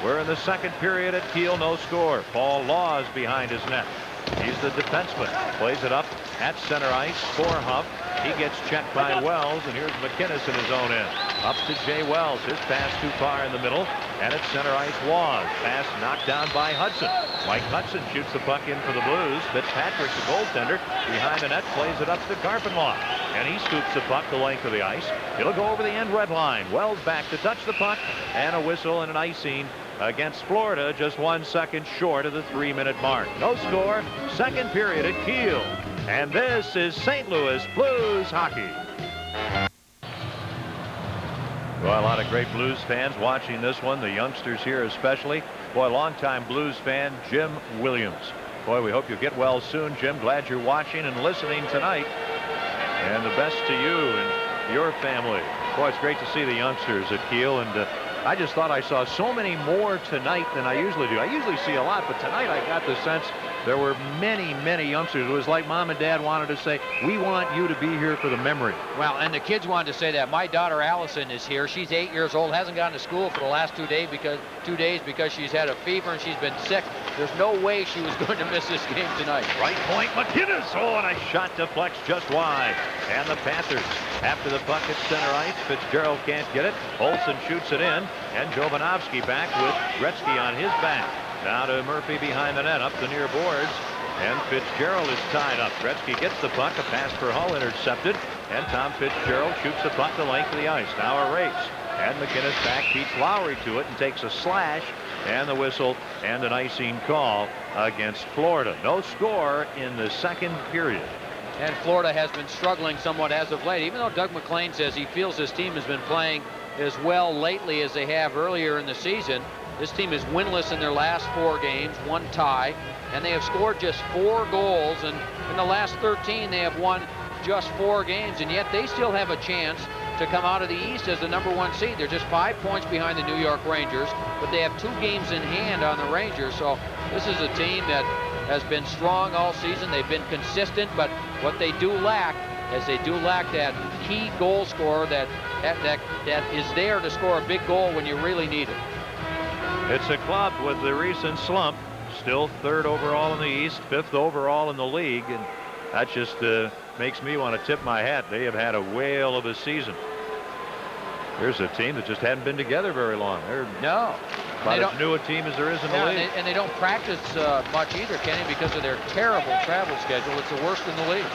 We're in the second period at Kiel. No score. Paul Law is behind his net. He's the defenseman. Plays it up at center ice for Huff. He gets checked by Wells, and here's McInnes in his own end. Up to Jay Wells. His pass too far in the middle, and at center ice Laws. Pass knocked down by Hudson. Mike Hudson shoots the puck in for the Blues. Fitzpatrick, the goaltender, behind the net, plays it up to Garpenlaw. And he scoops the puck the length of the ice. It'll go over the end red line. Wells back to touch the puck, and a whistle and an icing against Florida, just 1 second short of the 3-minute mark. No score, second period at Kiel. And this is St. Louis Blues hockey. Well, a lot of great Blues fans watching this one, the youngsters here especially. Boy, longtime Blues fan Jim Williams. Boy, we hope you get well soon, Jim. Glad you're watching and listening tonight. And the best to you and your family. Boy, it's great to see the youngsters at Kiel, and I just thought I saw so many more tonight than I usually do. I usually see a lot, but tonight I got the sense there were many, many youngsters. It was like Mom and Dad wanted to say, we want you to be here for the memory. Well, and the kids wanted to say that. My daughter Allison is here. She's 8 years old, hasn't gone to school for the last 2 days because she's had a fever and she's been sick. There's no way she was going to miss this game tonight. Right point, McInnes. Oh, and a shot deflects just wide. And the Panthers, after the puck at center ice, Fitzgerald can't get it. Olsen shoots it in, and Jovanovski back with Gretzky on his back. Now to Murphy behind the net, up the near boards, and Fitzgerald is tied up. Gretzky gets the puck, a pass for Hull intercepted, and Tom Fitzgerald shoots the puck the length of the ice. Now a race, and McInnes back beats Lowry to it and takes a slash and the whistle and an icing call against Florida. No score in the second period. And Florida has been struggling somewhat as of late, even though Doug McLean says he feels his team has been playing as well lately as they have earlier in the season. This team is winless in their last 4 games, 1 tie, and they have scored just 4 goals, and in the last 13 they have won just 4 games, and yet they still have a chance to come out of the East as the #1 seed. They're just 5 points behind the New York Rangers, but they have 2 games in hand on the Rangers. So this is a team that has been strong all season. They've been consistent, but what they do lack is they do lack that key goal scorer that is there to score a big goal when you really need it. It's a club with the recent slump, still 3rd overall in the East, 5th overall in the league, and that just makes me want to tip my hat. They have had a whale of a season. Here's a team that just hadn't been together very long. They're about as new a team as there is in the league. And they don't practice much either, Kenny, because of their terrible travel schedule. It's the worst in the league.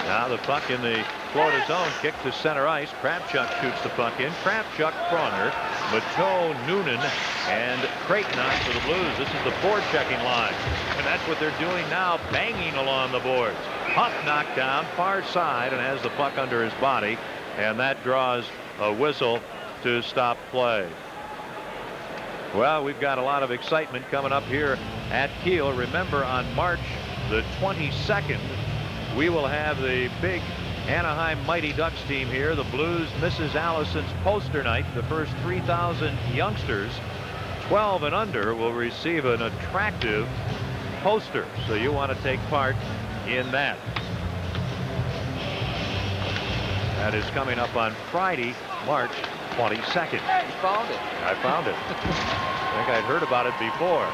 Now the puck in the Florida zone, kick to center ice. Kravchuk shoots the puck in. Kravchuk, Pronger, Mateau, Noonan, and Creighton on for the Blues. This is the forechecking line, and that's what they're doing now, banging along the boards. Huff knocked down far side and has the puck under his body, and that draws a whistle to stop play. Well, we've got a lot of excitement coming up here at Kiel. Remember, on March the 22nd, we will have the big Anaheim Mighty Ducks team here. The Blues Mrs. Allison's poster night. The first 3,000 youngsters 12 and under will receive an attractive poster, so you want to take part in that. That is coming up on Friday, March 22nd. You found it. I found it. I think I'd heard about it before.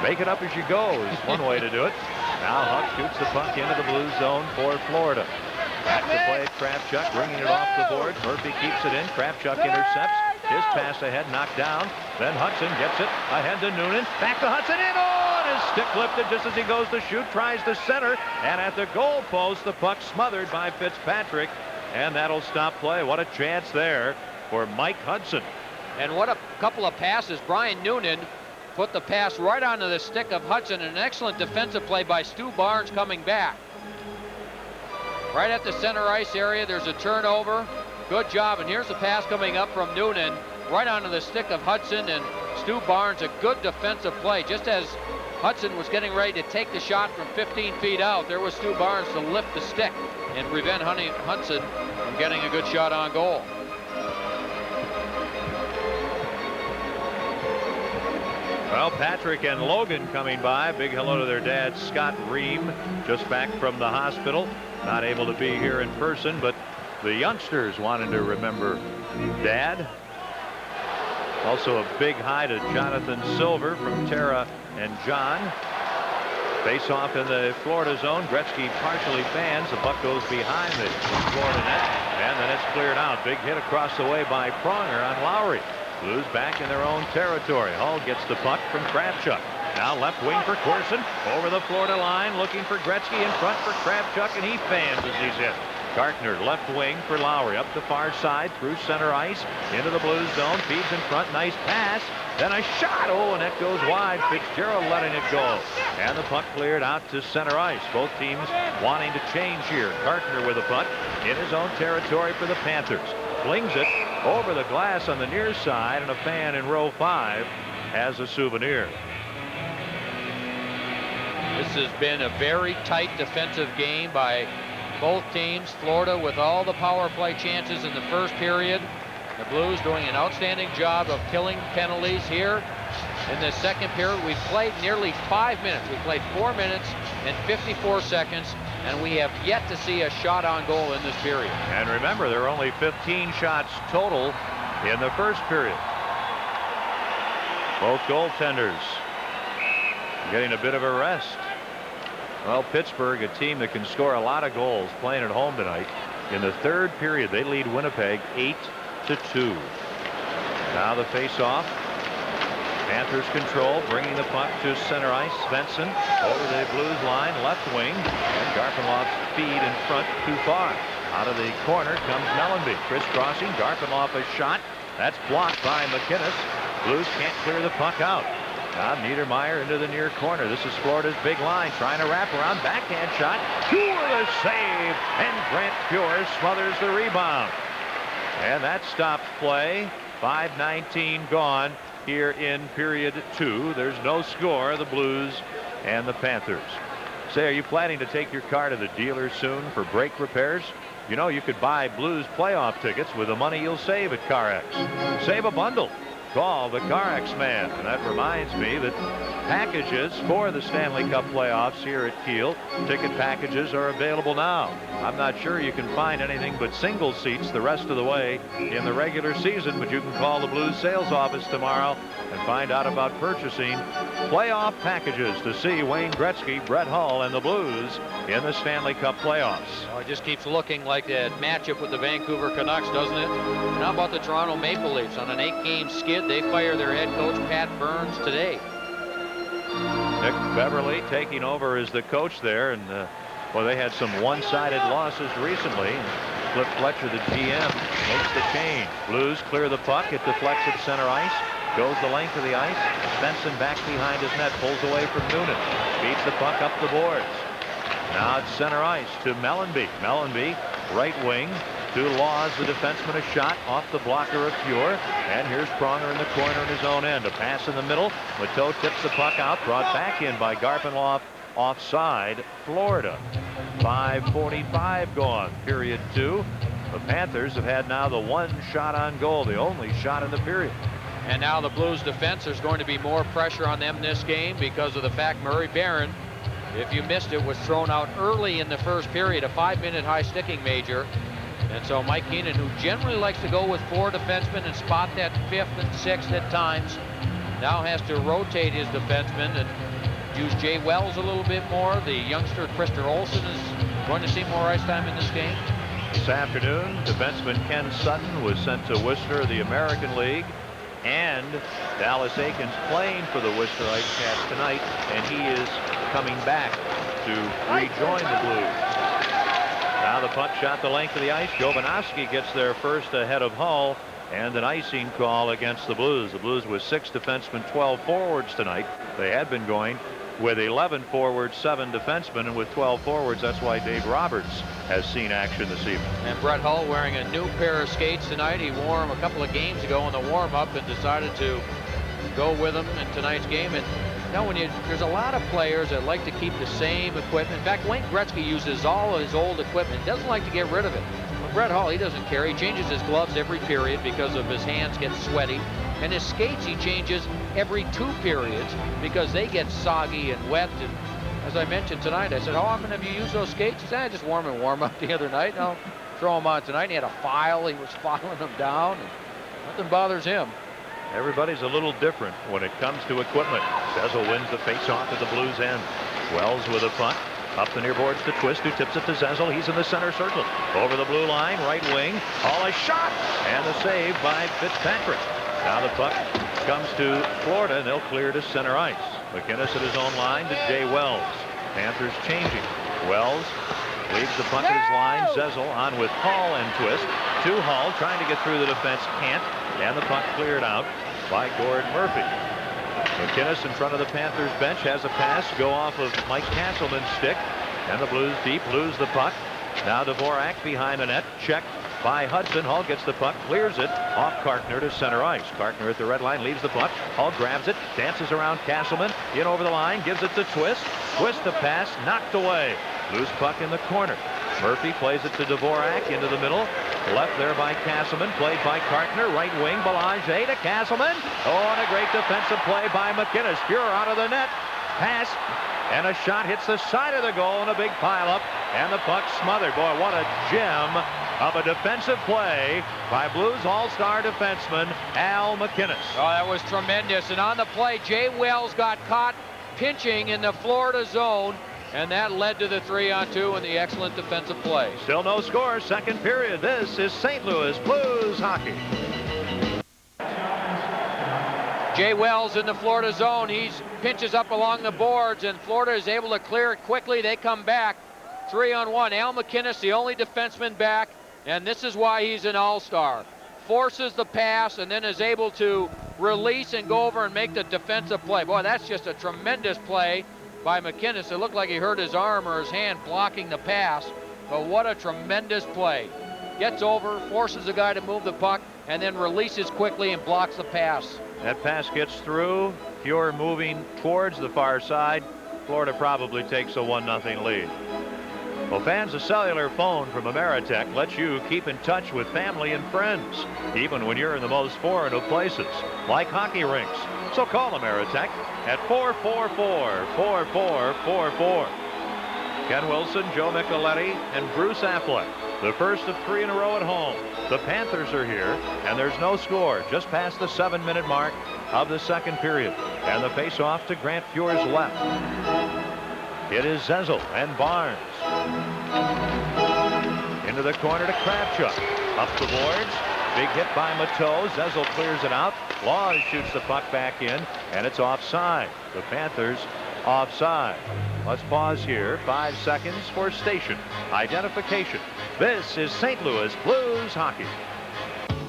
Make it up as you go is one way to do it. Now Huck shoots the puck into the Blues zone for Florida. Back to play at Kravchuk, bringing it off the board. Murphy keeps it in. Kravchuk intercepts. His pass ahead, knocked down. Then Hudson gets it ahead to Noonan. Back to Hudson in. Oh, and his stick lifted just as he goes to shoot. Tries to center. And at the goal post, the puck smothered by Fitzpatrick. And that'll stop play. What a chance there for Mike Hudson. And what a couple of passes. Brian Noonan put the pass right onto the stick of Hudson. An excellent defensive play by Stu Barnes coming back. Right at the center ice area, there's a turnover. Good job. And here's the pass coming up from Noonan right onto the stick of Hudson, and Stu Barnes, a good defensive play. Just as Hudson was getting ready to take the shot from 15 feet out, there was Stu Barnes to lift the stick and prevent Hudson from getting a good shot on goal. Well, Patrick and Logan coming by. Big hello to their dad, Scott Ream, just back from the hospital. Not able to be here in person, but the youngsters wanted to remember Dad. Also a big hi to Jonathan Silver from Tara and John. Face off in the Florida zone. Gretzky partially fans. The puck goes behind the Florida net, and then it's cleared out. Big hit across the way by Pronger on Lowry. Blues back in their own territory. Hull gets the puck from Kravchuk. Now left wing for Corson. Over the Florida line, looking for Gretzky in front for Kravchuk, and he fans as he's hit. Gartner left wing for Lowry. Up the far side through center ice into the Blues zone. Feeds in front. Nice pass. Then a shot. Oh, and that goes wide. Fitzgerald letting it go. And the puck cleared out to center ice. Both teams wanting to change here. Gartner with a puck in his own territory for the Panthers. Flings it over the glass on the near side, and a fan in row 5 has a souvenir. This has been a very tight defensive game by both teams. Florida with all the power play chances in the first period. The Blues doing an outstanding job of killing penalties here. In the second period, we played nearly 5 minutes. We played 4 minutes and 54 seconds, and we have yet to see a shot on goal in this period. And remember, there are only 15 shots total in the first period. Both goaltenders getting a bit of a rest. Well, Pittsburgh, a team that can score a lot of goals, playing at home tonight. In the third period, they lead Winnipeg 8-2. Now the face-off. Panthers control, bringing the puck to center ice. Svensson over the Blues line, left wing, and Garpenloff's feed in front too far. Out of the corner comes Mellanby. Crisscrossing, Garpenloff a shot. That's blocked by McInnes. Blues can't clear the puck out. Now Niedermeyer into the near corner. This is Florida's big line, trying to wrap around. Backhand shot. Fuhr the save, and Grant Fuhr smothers the rebound. And that stops play. 5:19 gone here in period 2. There's no score. The Blues and the Panthers. Say, are you planning to take your car to the dealer soon for brake repairs? You know, you could buy Blues playoff tickets with the money you'll save at CarX. Save a bundle. Call the CarX man. And that reminds me that packages for the Stanley Cup playoffs here at Kiel, ticket packages are available now. I'm not sure you can find anything but single seats the rest of the way in the regular season, but you can call the Blues sales office tomorrow and find out about purchasing playoff packages to see Wayne Gretzky, Brett Hull, and the Blues in the Stanley Cup playoffs. Oh, it just keeps looking like that matchup with the Vancouver Canucks, doesn't it? And how about the Toronto Maple Leafs? On an 8-game skid, they fire their head coach, Pat Burns, today. Nick Beverly taking over as the coach there, and well, they had some one-sided losses recently. Cliff Fletcher, the GM, makes the change. Blues clear the puck. It deflects at center ice. Goes the length of the ice. Benson back behind his net, pulls away from Noonan. Beats the puck up the boards. Now it's center ice to Mellanby. Mellanby, right wing, to Laws, the defenseman, a shot off the blocker of Fuhr. And here's Pronger in the corner in his own end. A pass in the middle. Mateau tips the puck out, brought back in by Garpenloff. Offside, Florida. 5:45 gone, period 2. The Panthers have had now the one shot on goal, the only shot in the period. And now the Blues defense, there's going to be more pressure on them this game because of the fact Murray Barron, if you missed it, was thrown out early in the first period, a 5-minute high sticking major. And so Mike Keenan, who generally likes to go with 4 defensemen and spot that 5th and 6th at times, now has to rotate his defensemen and use Jay Wells a little bit more. The youngster Krister Olsen is going to see more ice time in this game. This afternoon, defenseman Ken Sutton was sent to Worcester, the American League. And Dallas Aikens playing for the Worcester Ice Cats tonight, and he is coming back to rejoin the Blues. Now the puck shot the length of the ice. Jovanovski gets there first ahead of Hull, and an icing call against the Blues. The Blues with 6 defensemen, 12 forwards tonight. They had been going with 11 forwards, 7 defensemen, and with 12 forwards. That's why Dave Roberts has seen action this evening. And Brett Hull wearing a new pair of skates tonight. He wore them a couple of games ago in the warm-up and decided to go with them in tonight's game. And now there's a lot of players that like to keep the same equipment. In fact, Wayne Gretzky uses all of his old equipment. He doesn't like to get rid of it. But Brett Hull, he doesn't care. He changes his gloves every period because of his hands get sweaty. And his skates he changes every 2 periods because they get soggy and wet. And as I mentioned tonight, I said, how often have you used those skates? He said, I just wore them in warm-up the other night. I'll throw them on tonight. And he had a file. He was filing them down. And nothing bothers him. Everybody's a little different when it comes to equipment. Zezel wins the face-off at the Blues end. Wells with a punt. Up the near boards to Twist, who tips it to Zezel. He's in the center circle. Over the blue line, right wing. Hall a shot. And the save by Fitzpatrick. Now the puck comes to Florida, and they'll clear to center ice. McInnes at his own line to Jay Wells. Panthers changing. Wells leaves the puck at his line. Zezel on with Hall and Twist. To Hall, trying to get through the defense, can't. And the puck cleared out by Gord Murphy. McInnes in front of the Panthers bench has a pass go off of Mike Castleman's stick. And the Blues deep lose the puck. Now Dvorak behind the net. Checked by Hudson. Hall gets the puck, clears it off Kartner to center ice. Kartner at the red line leaves the puck. Hall grabs it, dances around Castleman, in over the line, gives it to Twist. Twist the pass, knocked away. Loose puck in the corner. Murphy plays it to Dvorak into the middle. Left there by Castleman, played by Kartner. Right wing, Belanger to Castleman. Oh, and a great defensive play by McInnes. Fuhr out of the net. Pass. And a shot hits the side of the goal and a big pileup. And the puck smothered. Boy, what a gem of a defensive play by Blues all-star defenseman Al McInnes. Oh, that was tremendous. And on the play, Jay Wells got caught pinching in the Florida zone. And that led to the 3-on-2 and the excellent defensive play. Still no score, second period. This is St. Louis Blues hockey. Jay Wells in the Florida zone. He pinches up along the boards, and Florida is able to clear it quickly. They come back 3-on-1. Al McInnes, the only defenseman back, and this is why he's an all-star. forces the pass, and then is able to release and go over and make the defensive play. Boy, that's just a tremendous play by McInnes. It looked like he hurt his arm or his hand blocking the pass, but what a tremendous play. Gets over, forces the guy to move the puck, and then releases quickly and blocks the pass. That pass gets through. Fuhr moving towards the far side. Florida probably takes a 1-0 lead. Well, fans, a cellular phone from Ameritech lets you keep in touch with family and friends, even when you're in the most foreign of places, like hockey rinks. So call Ameritech at 444-4444. Ken Wilson, Joe Micheletti, and Bruce Affleck. The first of 3 in a row at home. The Panthers are here, and there's no score just past the 7-minute mark of the second period. And the face-off to Grant Fuhr's left. It is Zezel and Barnes. Into the corner to Kravchuk. Up the boards. Big hit by Mateau. Zezel clears it out. Laws shoots the puck back in, and it's offside. The Panthers offside. Let's pause here. 5 seconds for station identification. This is St. Louis Blues hockey.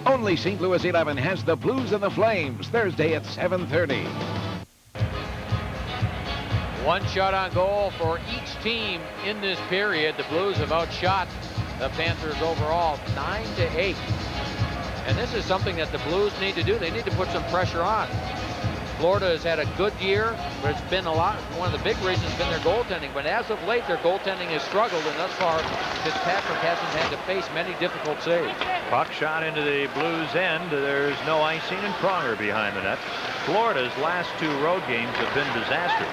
Only St. Louis 11 has the Blues and the Flames Thursday at 7:30. One shot on goal for each team in this period. The Blues have outshot the Panthers overall 9-8. And this is something that the Blues need to do. They need to put some pressure on. Florida has had a good year, but it's been one of the big reasons has been their goaltending. But as of late, their goaltending has struggled, and thus far, Fitzpatrick hasn't had to face many difficult saves. Puck shot into the Blues end. There's no icing, and Pronger behind the net. Florida's last 2 road games have been disasters.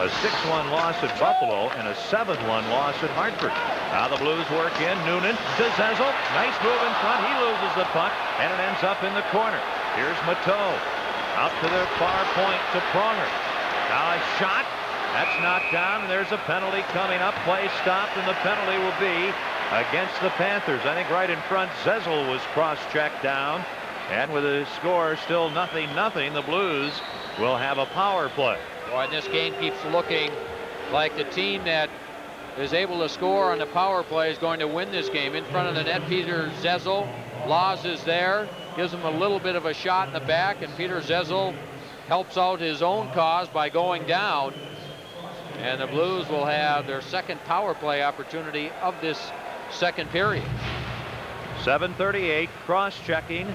A 6-1 loss at Buffalo and a 7-1 loss at Hartford. Now the Blues work in. Noonan to Zezel. Nice move in front. He loses the puck, and it ends up in the corner. Here's Mateau. Out to the far point to Pronger. Now a shot. That's knocked down, and there's a penalty coming up. Play stopped, and the penalty will be against the Panthers. I think right in front, Zezel was cross-checked down. And with the score still 0-0, the Blues will have a power play. Boy, this game keeps looking like the team that is able to score on the power play is going to win this game. In front of the net, Peter Zezel. Laws is there. Gives him a little bit of a shot in the back, and Peter Zezel helps out his own cause by going down. And the Blues will have their second power play opportunity of this second period. 7:38, cross-checking.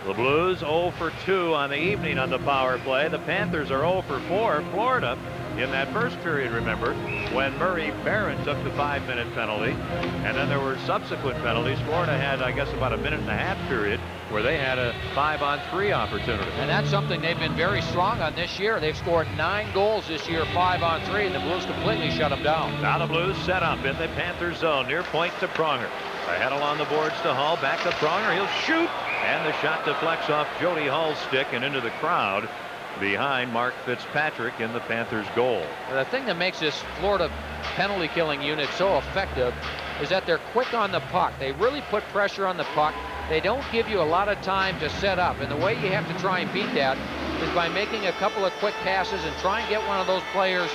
The Blues 0 for 2 on the evening on the power play. The Panthers are 0 for 4. Florida, in that first period, remember, when Murray Barron took the 5-minute penalty, and then there were subsequent penalties. Florida had, I guess, about a 1.5-minute period where they had a 5-on-3 opportunity. And that's something they've been very strong on this year. They've scored 9 goals this year, 5-on-3, and the Blues completely shut them down. Now the Blues set up in the Panthers zone, near point to Pronger. Ahead along the boards to Hull, back to Pronger. He'll shoot, and the shot deflects off Jody Hull's stick and into the crowd behind Mark Fitzpatrick in the Panthers' goal. The thing that makes this Florida penalty killing unit so effective is that they're quick on the puck. They really put pressure on the puck. They don't give you a lot of time to set up, and the way you have to try and beat that is by making a couple of quick passes and try and get one of those players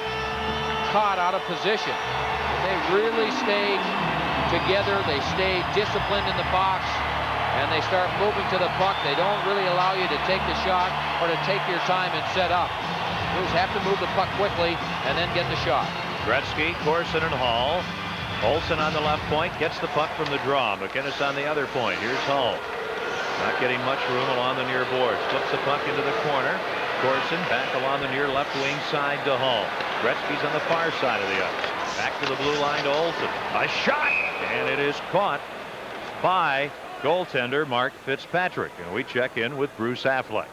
caught out of position. They really stay together. They stay disciplined in the box, and they start moving to the puck. They don't really allow you to take the shot or to take your time and set up. Blues have to move the puck quickly and then get the shot. Gretzky, Corson, and Hall. Olsen on the left point gets the puck from the draw. McInnes on the other point. Here's Hull. Not getting much room along the near boards. Flips the puck into the corner. Corson back along the near left wing side to Hull. Gretzky's on the far side of the ice. Back to the blue line to Olsen. A shot! And it is caught by goaltender Mark Fitzpatrick. And we check in with Bruce Affleck.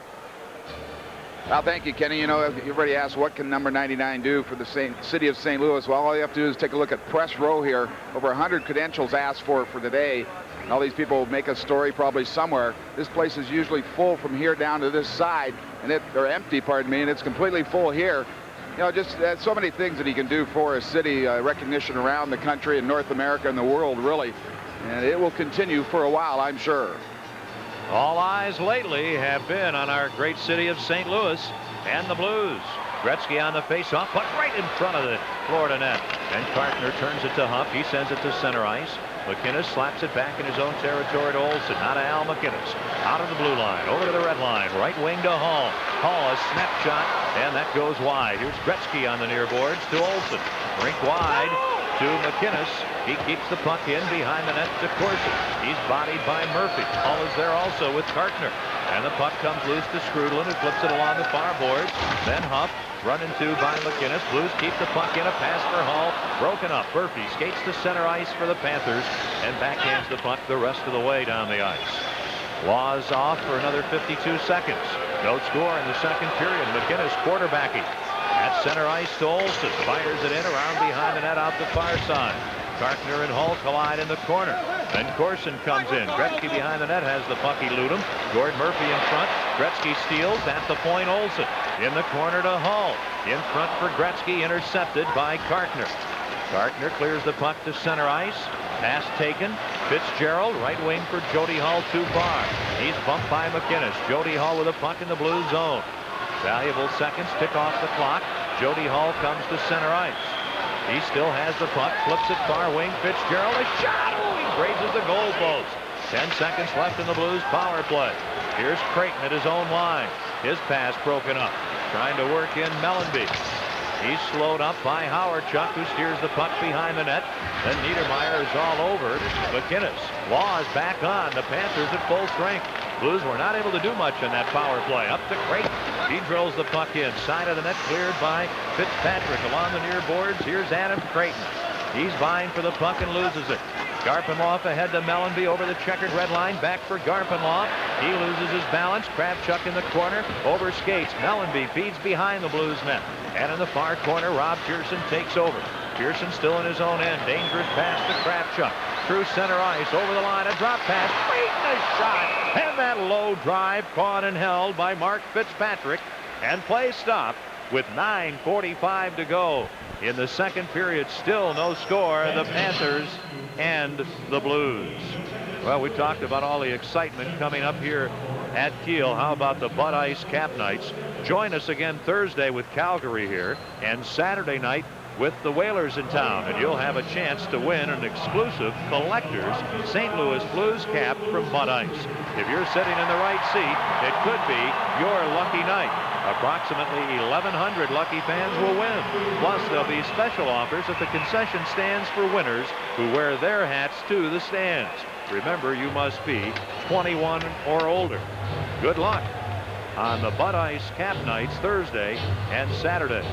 Well, thank you, Kenny. You know, everybody asks what can number 99 do for the city of St. Louis. Well, all you have to do is take a look at press row here. Over 100 credentials asked for today. And all these people make a story probably somewhere. This place is usually full from here down to this side, and or empty, pardon me, and it's completely full here. You know, just so many things that he can do for a city, recognition around the country and North America and the world, really. And it will continue for a while, I'm sure. All eyes lately have been on our great city of St. Louis and the Blues. Gretzky on the face-off, but right in front of the Florida net. And Kartner turns it to Huff. He sends it to center ice. McInnes slaps it back in his own territory to Olsen. Now to Al McInnes. Out of the blue line, over to the red line. Right wing to Hall. Hall, a snap shot, and that goes wide. Here's Gretzky on the near boards to Olsen. Rink wide to McInnes. He keeps the puck in behind the net to Corson. He's bodied by Murphy. Hall is there also with Kartner. And the puck comes loose to Strudlin, who flips it along the far boards. Then Huff, run into by McInnes. Blues keep the puck in. A pass for Hall. Broken up. Murphy skates to center ice for the Panthers and backhands the puck the rest of the way down the ice. Laws off for another 52 seconds. No score in the second period. McInnes quarterbacking. At center ice to Olsen. Fires it in around behind the net out the far side. Kartner and Hull collide in the corner. Then Corson comes in. Gretzky behind the net has the puck. He loot him. Gord Murphy in front. Gretzky steals at the point. Olsen in the corner to Hull. In front for Gretzky, intercepted by Kartner. Kartner clears the puck to center ice. Pass taken. Fitzgerald, right wing for Jody Hull, too far. He's bumped by McInnes. Jody Hull with a puck in the blue zone. Valuable seconds tick off the clock. Jody Hull comes to center ice. He still has the puck, flips it far wing. Fitzgerald, a shot! Oh, he grazes the goal post. 10 seconds left in the Blues power play. Here's Creighton at his own line. His pass broken up. Trying to work in Mellanby. He's slowed up by Howard-Chuck, who steers the puck behind the net. Then Niedermeyer is all over McInnes. Law is back on. The Panthers at full strength. Blues were not able to do much in that power play. Up to Creighton. He drills the puck in. Side of the net cleared by Fitzpatrick. Along the near boards, here's Adam Creighton. He's vying for the puck and loses it. Garpenloff ahead to Mellanby over the checkered red line. Back for Garpenloff. He loses his balance. Kravchuk in the corner. Over skates. Mellanby feeds behind the Blues net. And in the far corner, Rob Pearson takes over. Pearson still in his own end. Dangerous pass to Kravchuk. Through center ice. Over the line. A drop pass. Creighton a shot. And that low drive caught and held by Mark Fitzpatrick. And play stopped with 9:45 to go. In the second period, still no score. The Panthers and the Blues. Well, we talked about all the excitement coming up here at Kiel. How about the Bud Ice Cap Nights? Join us again Thursday with Calgary here, and Saturday night with the Whalers in town, and you'll have a chance to win an exclusive collector's St. Louis Blues cap from Bud Ice. If you're sitting in the right seat, it could be your lucky night. Approximately 1,100 lucky fans will win. Plus, there'll be special offers at the concession stands for winners who wear their hats to the stands. Remember, you must be 21 or older. Good luck on the Bud Ice Cap Nights Thursday and Saturday.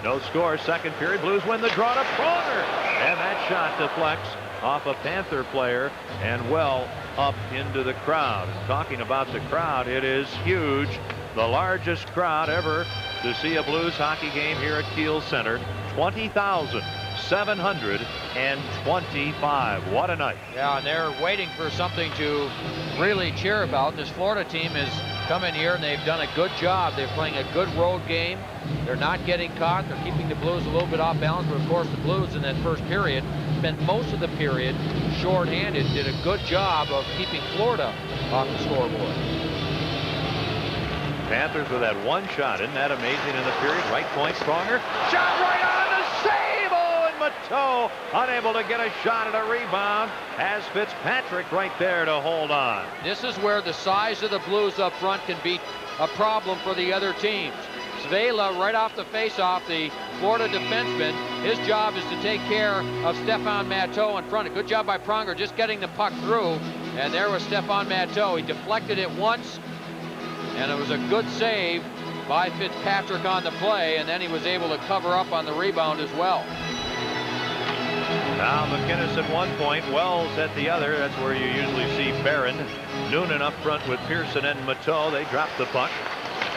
No score, second period. Blues win the draw to Pronger. And that shot deflects off a Panther player and well up into the crowd. And talking about the crowd, it is huge. The largest crowd ever to see a Blues hockey game here at Kiel Center. 20,725. What a night. Yeah, and they're waiting for something to really cheer about. This Florida team is coming here, and they've done a good job. They're playing a good road game. They're not getting caught. They're keeping the Blues a little bit off balance. But, of course, the Blues in that first period spent most of the period short-handed, did a good job of keeping Florida off the scoreboard. Panthers with that one shot. Isn't that amazing in the period? Right point, Pronger. Shot right on the save. Oh, and Mateau unable to get a shot at a rebound. Has Fitzpatrick right there to hold on. This is where the size of the Blues up front can be a problem for the other teams. Svela right off the face-off, the Florida defenseman. His job is to take care of Stefan Mateau in front. A good job by Pronger just getting the puck through. And there was Stefan Mateau. He deflected it once. And it was a good save by Fitzpatrick on the play, and then he was able to cover up on the rebound as well. Now McInnes at one point, Wells at the other. That's where you usually see Barron. Noonan up front with Pearson and Mateau. They drop the puck.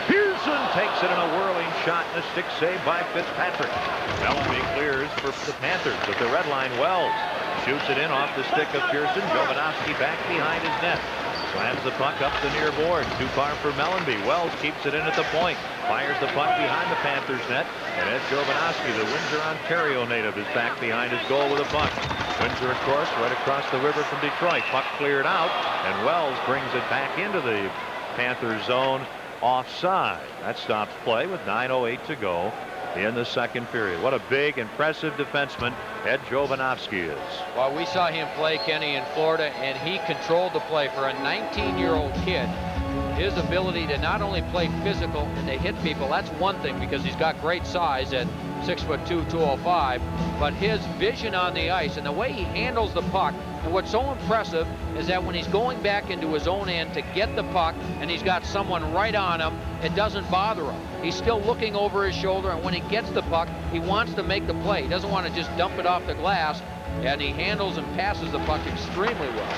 Pearson takes it in a whirling shot and a stick save by Fitzpatrick. Mellanby clears for the Panthers at the red line. Wells shoots it in off the stick of Pearson. Jovanovski back behind his net. Slams the puck up the near board. Too far for Mellanby. Wells keeps it in at the point. Fires the puck behind the Panthers net. And Ed Jovanovski, the Windsor, Ontario native, is back behind his goal with a puck. Windsor, of course, right across the river from Detroit. Puck cleared out. And Wells brings it back into the Panthers zone. offside. That stops play with 9:08 to go in the second period. What a big, impressive defenseman Ed Jovanovski is. Well, we saw him play, Kenny, in Florida, and he controlled the play. For a 19-year-old kid, his ability to not only play physical and to hit people, that's one thing, because he's got great size at 6'2", 205, but his vision on the ice and the way he handles the puck. And what's so impressive is that when he's going back into his own end to get the puck and he's got someone right on him, it doesn't bother him. He's still looking over his shoulder, and when he gets the puck, he wants to make the play. He doesn't want to just dump it off the glass, and he handles and passes the puck extremely well.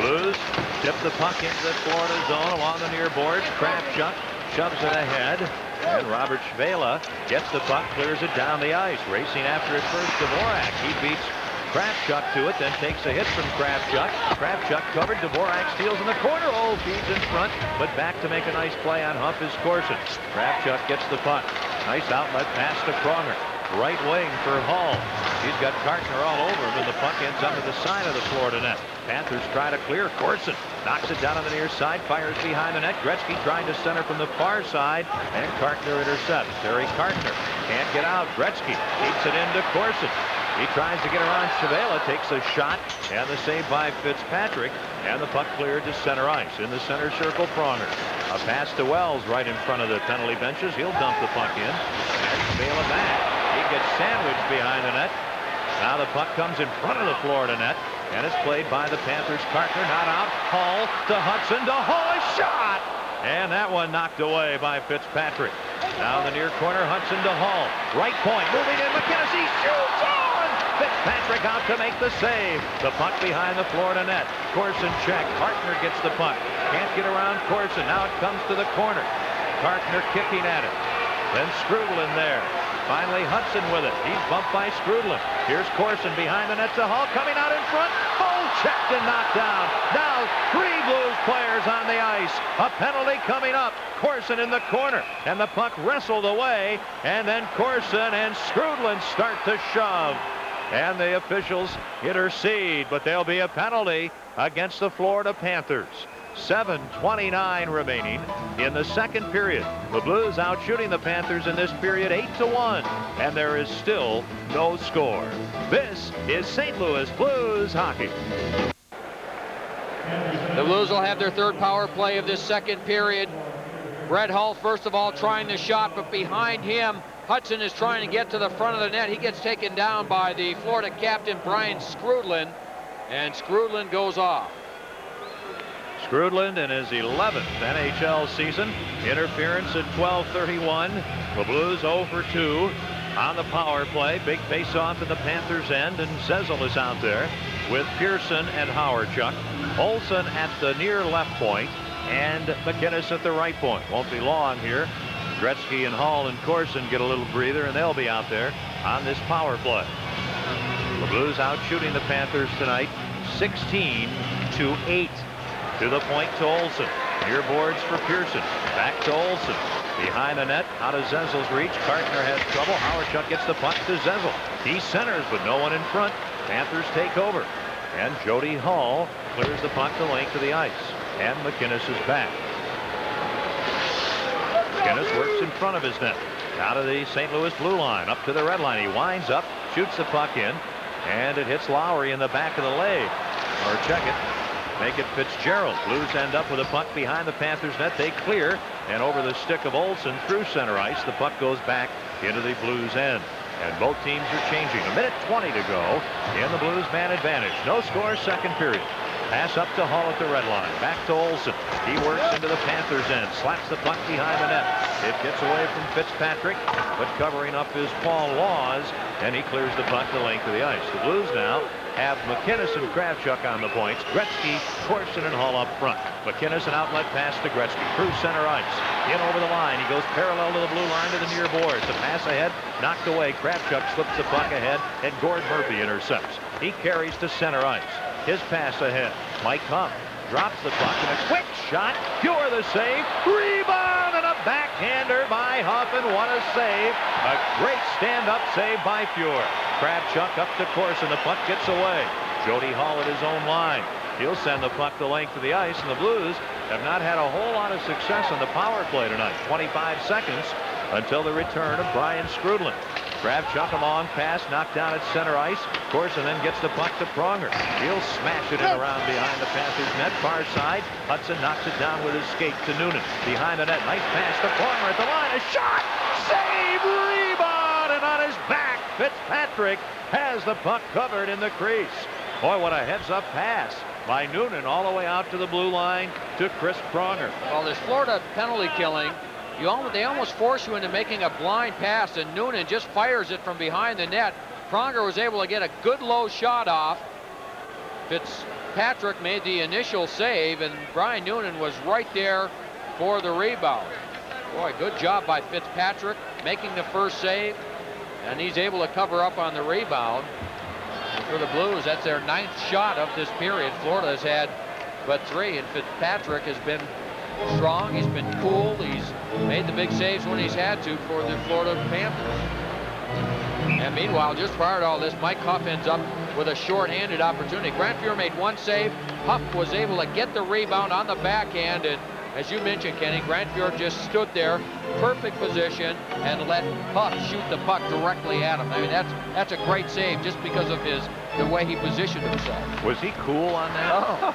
Blues tip the puck into the Florida zone along the near boards. Kravchuk shoves it ahead, and Robert Schwela gets the puck, clears it down the ice. Racing after it first, Dvorak. He beats Kravchuk to it, then takes a hit from Kravchuk. Kravchuk covered. Dvorak steals in the corner. Oh, feeds in front, but back to make a nice play on Huff is Corson. Kravchuk gets the puck. Nice outlet pass to Pronger. Right wing for Hall. He's got Kartner all over him, and the puck ends under the side of the Florida net. Panthers try to clear. Corson knocks it down on the near side, fires behind the net. Gretzky trying to center from the far side, and Kartner intercepts. Terry Kartner can't get out. Gretzky keeps it into Corson. He tries to get around Schwela, takes a shot, and the save by Fitzpatrick, and the puck cleared to center ice. In the center circle, Pronger. A pass to Wells right in front of the penalty benches. He'll dump the puck in, and Schwela back. He gets sandwiched behind the net. Now the puck comes in front of the Florida net, and it's played by the Panthers. Kartner not out. Hall to Hudson, to Hall, a shot! And that one knocked away by Fitzpatrick. Now in the near corner, Hudson to Hall. Right point, moving in, McInnes, he shoots on! Fitzpatrick out to make the save. The puck behind the Florida net. Corson check. Kartner gets the puck. Can't get around Corson. Now it comes to the corner. Kartner kicking at it. Then Strudel in there. Finally Hudson with it. He's bumped by Strudel. Here's Corson behind the net to Hall, coming out in front. Oh, checked and knocked down. Now 3 Blues players on the ice. A penalty coming up. Corson in the corner, and the puck wrestled away, and then Corson and Strudel start to shove. And the officials intercede, but there'll be a penalty against the Florida Panthers. 7:29 remaining in the second period. The Blues out shooting the Panthers in this period 8-1, and there is still no score. This is St. Louis Blues hockey. The Blues will have their third power play of this second period. Brett Hull, first of all, trying the shot, but behind him, Hudson is trying to get to the front of the net. He gets taken down by the Florida captain, Brian Strudel, and Strudel goes off. Strudel in his 11th NHL season. Interference at 12:31. The Blues 0 for 2 on the power play. Big face-off at the Panthers' end, and Zezel is out there with Pearson and Howardchuk. Olsen at the near left point, and McInnes at the right point. Won't be long here. Gretzky and Hall and Corson get a little breather, and they'll be out there on this power play. The Blues out shooting the Panthers tonight 16-8. To the point to Olsen. Near boards for Pearson. Back to Olsen. Behind the net, out of Zezel's reach. Kartner has trouble. Howardchuk gets the puck to Zezel. He centers, but no one in front. Panthers take over. And Jody Hall clears the puck the length of the ice. And McInnes is back. McInnes works in front of his net. Out of the St. Louis blue line, up to the red line. He winds up, shoots the puck in, and it hits Lowry in the back of the leg. Or check it. Make it Fitzgerald. Blues end up with a puck behind the Panthers net. They clear, and over the stick of Olsen through center ice, the puck goes back into the Blues end. And both teams are changing. 1:20 to go in the Blues man advantage. No score, second period. Pass up to Hall at the red line. Back to Olsen. He works into the Panthers end. Slaps the puck behind the net. It gets away from Fitzpatrick, but covering up is Paul Laws, and he clears the puck the length of the ice. The Blues now have McInnes and Kravchuk on the points. Gretzky, Corson, and Hall up front. McInnes, an outlet pass to Gretzky. Through center ice. In over the line. He goes parallel to the blue line to the near boards. The pass ahead, knocked away. Kravchuk slips the puck ahead, and Gord Murphy intercepts. He carries to center ice. His pass ahead. Mike Hudson drops the puck, and a quick shot. Fuhr the save. Rebound, and a backhander by Huff, and what a save. A great stand-up save by Fuhr. Kravchuk up to Corson. The puck gets away. Jody Hall at his own line. He'll send the puck the length of the ice, and the Blues have not had a whole lot of success on the power play tonight. 25 seconds until the return of Brian Skrudlin. Kravchuk, a long pass, knocked down at center ice. Corson then gets the puck to Pronger. He'll smash it in around behind the Panthers net, far side. Hudson knocks it down with his skate to Noonan. Behind the net, nice pass to Pronger at the line. A shot! Save! Rebound! And on his back, Fitzpatrick has the puck covered in the crease. Boy, what a heads-up pass by Noonan all the way out to the blue line to Chris Pronger. Well, this Florida penalty killing, they almost force you into making a blind pass, and Noonan just fires it from behind the net. Pronger was able to get a good low shot off. Fitzpatrick made the initial save, and Brian Noonan was right there for the rebound. Boy, good job by Fitzpatrick making the first save, and he's able to cover up on the rebound. And for the Blues, that's their 9th shot of this period. Florida has had but 3, and Fitzpatrick has been strong. He's been cool. He's made the big saves when he's had to for the Florida Panthers. And meanwhile, just prior to all this, Mike Huff ends up with a short-handed opportunity. Grant Fuhr made 1 save. Huff was able to get the rebound on the backhand, and as you mentioned, Kenny, Grant Fuhr just stood there, perfect position, and let Huff shoot the puck directly at him. I mean, that's a great save just because of the way he positioned himself. Was he cool on that? Oh.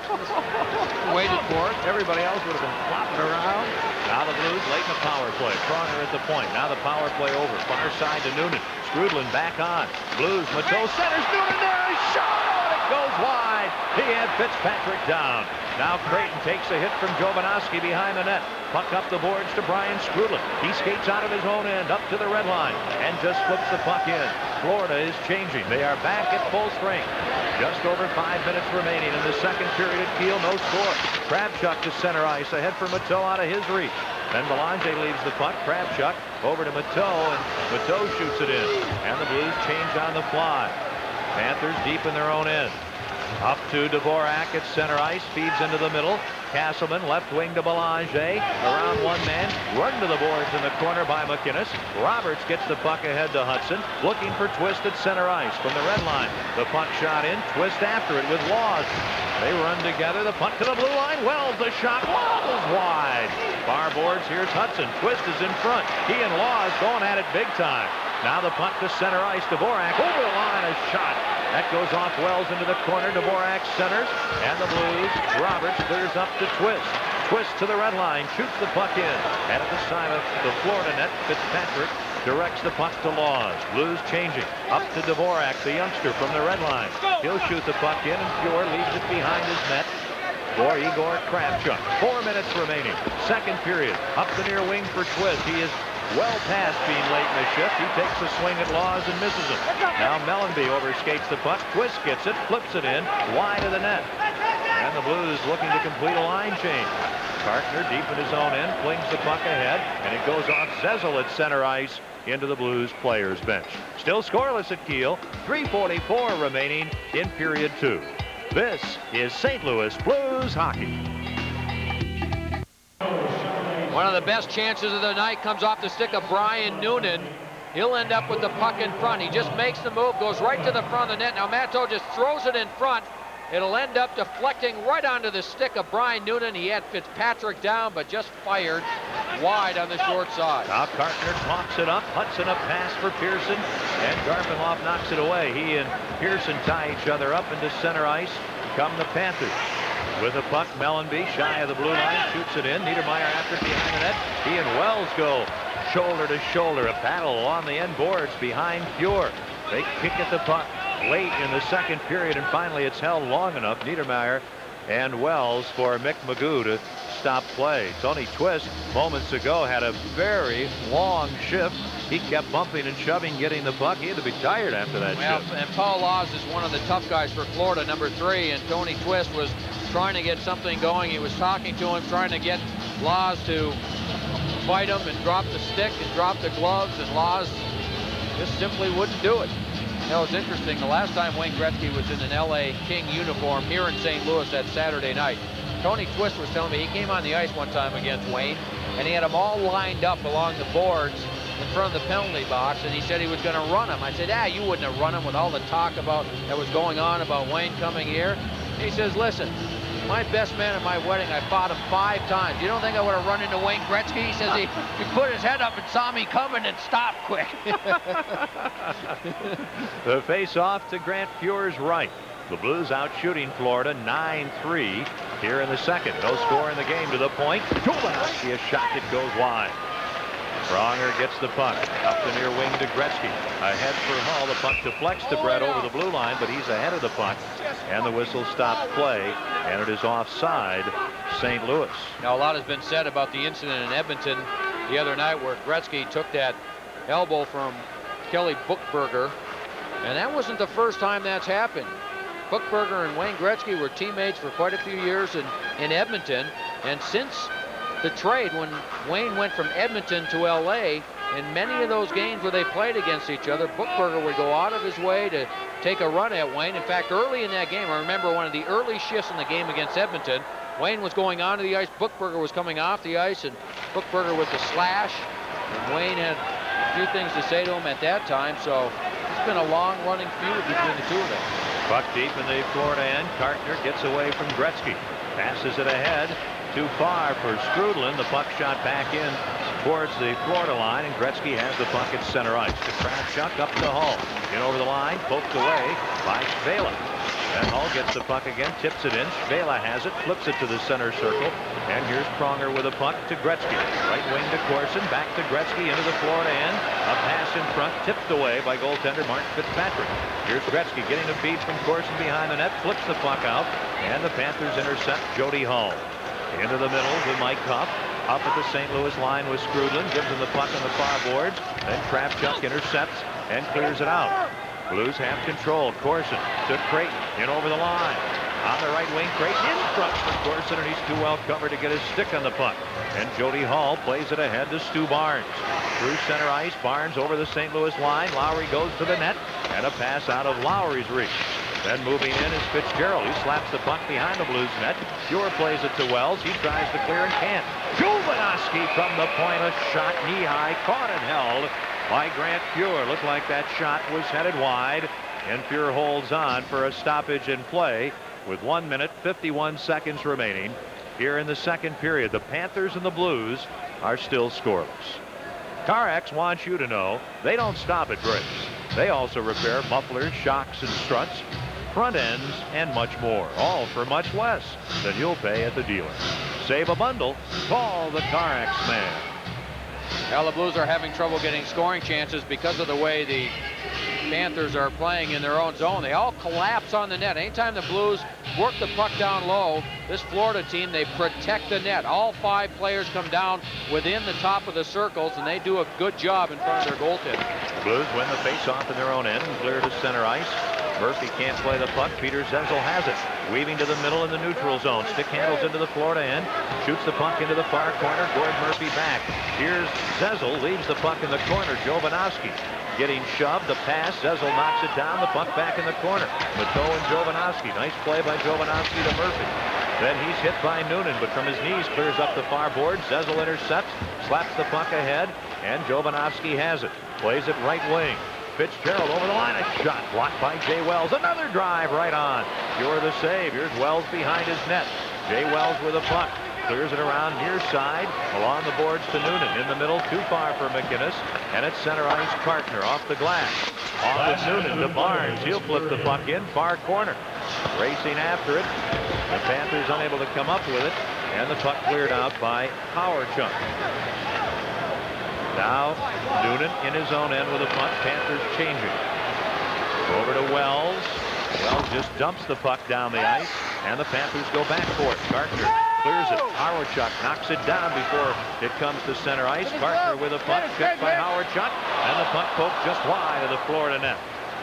Waited for it. Everybody else would have been flopping around. Now the Blues late in the power play. Pronger at the point. Now the power play over. Far side to Noonan. Skrudlin back on. Blues, Mateau centers. Noonan there. A shot. It goes wide. He had Fitzpatrick down. Now Creighton takes a hit from Jovanovski behind the net. Puck up the boards to Brian Skrudlin. He skates out of his own end up to the red line and just flips the puck in. Florida is changing. They are back at full strength. Just over 5 minutes remaining in the second period at Kiel. No score. Kravchuk to center ice. Ahead for Mateau out of his reach. Then Mellanby leaves the puck. Kravchuk over to Mateau, and Mateau shoots it in. And the Blues change on the fly. Panthers deep in their own end. Up to Dvorak at center ice, feeds into the middle. Castleman left wing to Belanger. Around one man, run to the boards in the corner by McInnes. Roberts gets the puck ahead to Hudson, looking for Twist at center ice from the red line. The puck shot in, Twist after it with Laws. They run together, the puck to the blue line. Wells the shot, Wells wide. Far boards, here's Hudson. Twist is in front. He and Laws going at it big time. Now the puck to center ice, Dvorak over the line, a shot. That goes off Wells into the corner. Dvorak centers, and the Blues. Roberts clears up to Twist. Twist to the red line, shoots the puck in. And at the side of the Florida net, Fitzpatrick directs the puck to Laws. Blues changing. Up to Dvorak, the youngster from the red line. He'll shoot the puck in, and Fuhr leaves it behind his net for Igor Kravchuk. 4 minutes remaining. Second period. Up the near wing for Twist. He is well past being late in the shift. He takes a swing at Laws and misses him. Now Mellanby overskates the puck. Twist gets it, flips it in, wide of the net. And the Blues looking to complete a line change. Kartner deep in his own end, flings the puck ahead, and it goes off Zezel at center ice into the Blues players bench. Still scoreless at Kiel. 3:44 remaining in period 2. This is St. Louis Blues hockey. One of the best chances of the night comes off the stick of Brian Noonan. He'll end up with the puck in front. He just makes the move, goes right to the front of the net. Now Mateau just throws it in front. It'll end up deflecting right onto the stick of Brian Noonan. He had Fitzpatrick down, but just fired wide on the short side. Now Kartner talks it up. Hudson a pass for Pearson, and Garfinloff knocks it away. He and Pearson tie each other up into center ice. Come the Panthers. With the puck, Mellanby shy of the blue line, shoots it in. Niedermeyer after it behind the net. He and Wells go shoulder to shoulder. A battle along the end boards behind Fuhr. They kick at the puck late in the second period, and finally it's held long enough. Niedermeyer and Wells for Mick Magoo to stop play. Tony Twist moments ago had a very long shift. He kept bumping and shoving, getting the puck. He had to be tired after that shift. And Paul Laws is one of the tough guys for Florida, number 3, and Tony Twist was trying to get something going. He was talking to him, trying to get Laws to fight him and drop the stick and drop the gloves, and Laws just simply wouldn't do it. You know, it's interesting. The last time Wayne Gretzky was in an LA King uniform here in St. Louis that Saturday night, Tony Twist was telling me he came on the ice one time against Wayne, and he had them all lined up along the boards in front of the penalty box, and he said he was going to run him. I said, you wouldn't have run him with all the talk about that was going on about Wayne coming here. He says, listen, my best man at my wedding, I fought him 5 times. You don't think I would have run into Wayne Gretzky? He says he put his head up and saw me coming and stopped quick. The face-off to Grant Fuhr's right. The Blues out shooting Florida 9-3 here in the second. No score in the game to the point. Jolowski, a shot that goes wide. Pronger gets the puck up the near wing to Gretzky. Ahead for Hull. The puck deflects to Brett over the blue line, but he's ahead of the puck. And the whistle stops play, and it is offside St. Louis. Now, a lot has been said about the incident in Edmonton the other night where Gretzky took that elbow from Kelly Buchberger, and that wasn't the first time that's happened. Buchberger and Wayne Gretzky were teammates for quite a few years in Edmonton, and since the trade, when Wayne went from Edmonton to LA, in many of those games where they played against each other, Buchberger would go out of his way to take a run at Wayne. In fact, early in that game, I remember one of the early shifts in the game against Edmonton, Wayne was going onto the ice, Buchberger was coming off the ice, and Buchberger with the slash, and Wayne had a few things to say to him at that time, so it's been a long-running feud between the two of them. Puck deep in the Florida end. Cartner gets away from Gretzky. Passes it ahead. Too far for Strudlin. The puck shot back in towards the Florida line, and Gretzky has the puck at center ice. The Kravchuk up to Hull. In over the line, poked away by Svela. And Hull gets the puck again, tips it in. Svela has it, flips it to the center circle. And here's Pronger with a puck to Gretzky. Right wing to Corson, back to Gretzky into the Florida end. A pass in front, tipped away by goaltender Mark Fitzpatrick. Here's Gretzky getting a feed from Corson behind the net, flips the puck out, and the Panthers intercept Jody Hull. Into the middle with Mike Huff. Up at the St. Louis line with Strudlin, gives him the puck on the far boards. Then Kravchuk intercepts and clears it out. Blues have control. Corson to Creighton, in over the line. On the right wing, Creighton in front for Corson, and he's too well covered to get his stick on the puck. And Jody Hull plays it ahead to Stu Barnes. Through center ice, Barnes over the St. Louis line. Lowry goes to the net, and a pass out of Lowry's reach. Then moving in is Fitzgerald. He slaps the puck behind the Blues net. Fuhr plays it to Wells. He tries to clear and can't. Jovanovski from the point, a shot knee-high, caught and held by Grant Fuhr. Looked like that shot was headed wide, and Fuhr holds on for a stoppage in play with 1 minute, 51 seconds remaining here in the second period. The Panthers and the Blues are still scoreless. CarX wants you to know they don't stop at brakes. They also repair mufflers, shocks, and struts, front ends, and much more, all for much less than you'll pay at the dealer. Save a bundle. Call the CarX man. Well, the Blues are having trouble getting scoring chances because of the way the Panthers are playing in their own zone. They all collapse on the net. Anytime the Blues work the puck down low, this Florida team, they protect the net. All 5 players come down within the top of the circles, and they do a good job in front of their goaltender. The Blues win the face-off in their own end and clear to center ice. Murphy can't play the puck. Peter Zezel has it. Weaving to the middle in the neutral zone. Stick handles into the Florida end. Shoots the puck into the far corner. Gord Murphy back. Here's Zezel. Leaves the puck in the corner. Jovanovski getting shoved. The pass. Zezel knocks it down. The puck back in the corner. Mateau and Jovanovski. Nice play by Jovanovski to Murphy. Then he's hit by Noonan, but from his knees clears up the far board. Zezel intercepts. Slaps the puck ahead. And Jovanovski has it. Plays it right wing. Fitzgerald over the line, a shot blocked by Jay Wells. Another drive right on. You're the save. Here's Wells behind his net. Jay Wells with a puck. Clears it around near side. Along the boards to Noonan. In the middle, too far for McInnes. And it's center ice, Cartner off the glass. Off of Noonan to Barnes. He'll flip the puck in, far corner. Racing after it. The Panthers unable to come up with it. And the puck cleared out by Howardchuk. Now Noonan in his own end with a puck. Panthers changing. Over to Wells. Wells just dumps the puck down the ice, and the Panthers go back for it. Cartner clears it. Howardchuk knocks it down before it comes to center ice. Cartner with a puck, checked by Howardchuk, and the puck poked just wide of the Florida net.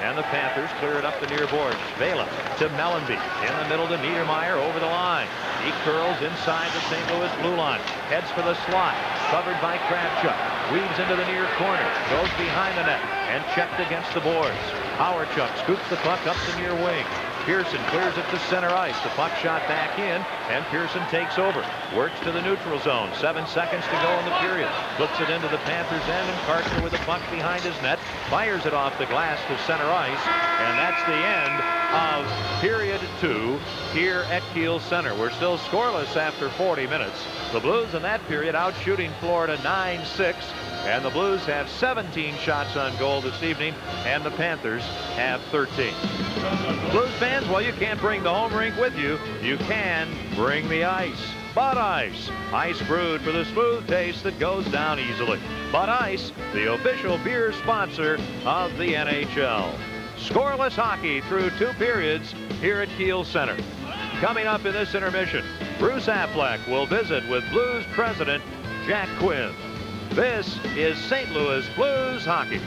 And the Panthers clear it up the near boards. Vela to Mellanby. In the middle to Niedermeyer over the line. He curls inside the St. Louis blue line. Heads for the slot. Covered by Kravchuk. Weaves into the near corner. Goes behind the net. And checked against the boards. Howardchuk scoops the puck up the near wing. Pearson clears it to center ice. The puck shot back in, and Pearson takes over. Works to the neutral zone. 7 seconds to go in the period. Flips it into the Panthers' end, and Carter with the puck behind his net. Fires it off the glass to center ice, and that's the end of period 2 here at Kiel Center. We're still scoreless after 40 minutes. The Blues in that period out shooting Florida 9-6. And the Blues have 17 shots on goal this evening, and the Panthers have 13. Blues fans, well, you can't bring the home rink with you. You can bring the ice. Bud Ice. Ice brewed for the smooth taste that goes down easily. Bud Ice, the official beer sponsor of the NHL. Scoreless hockey through 2 periods here at Kiel Center. Coming up in this intermission, Bruce Affleck will visit with Blues president Jack Quinn. This is St. Louis Blues hockey.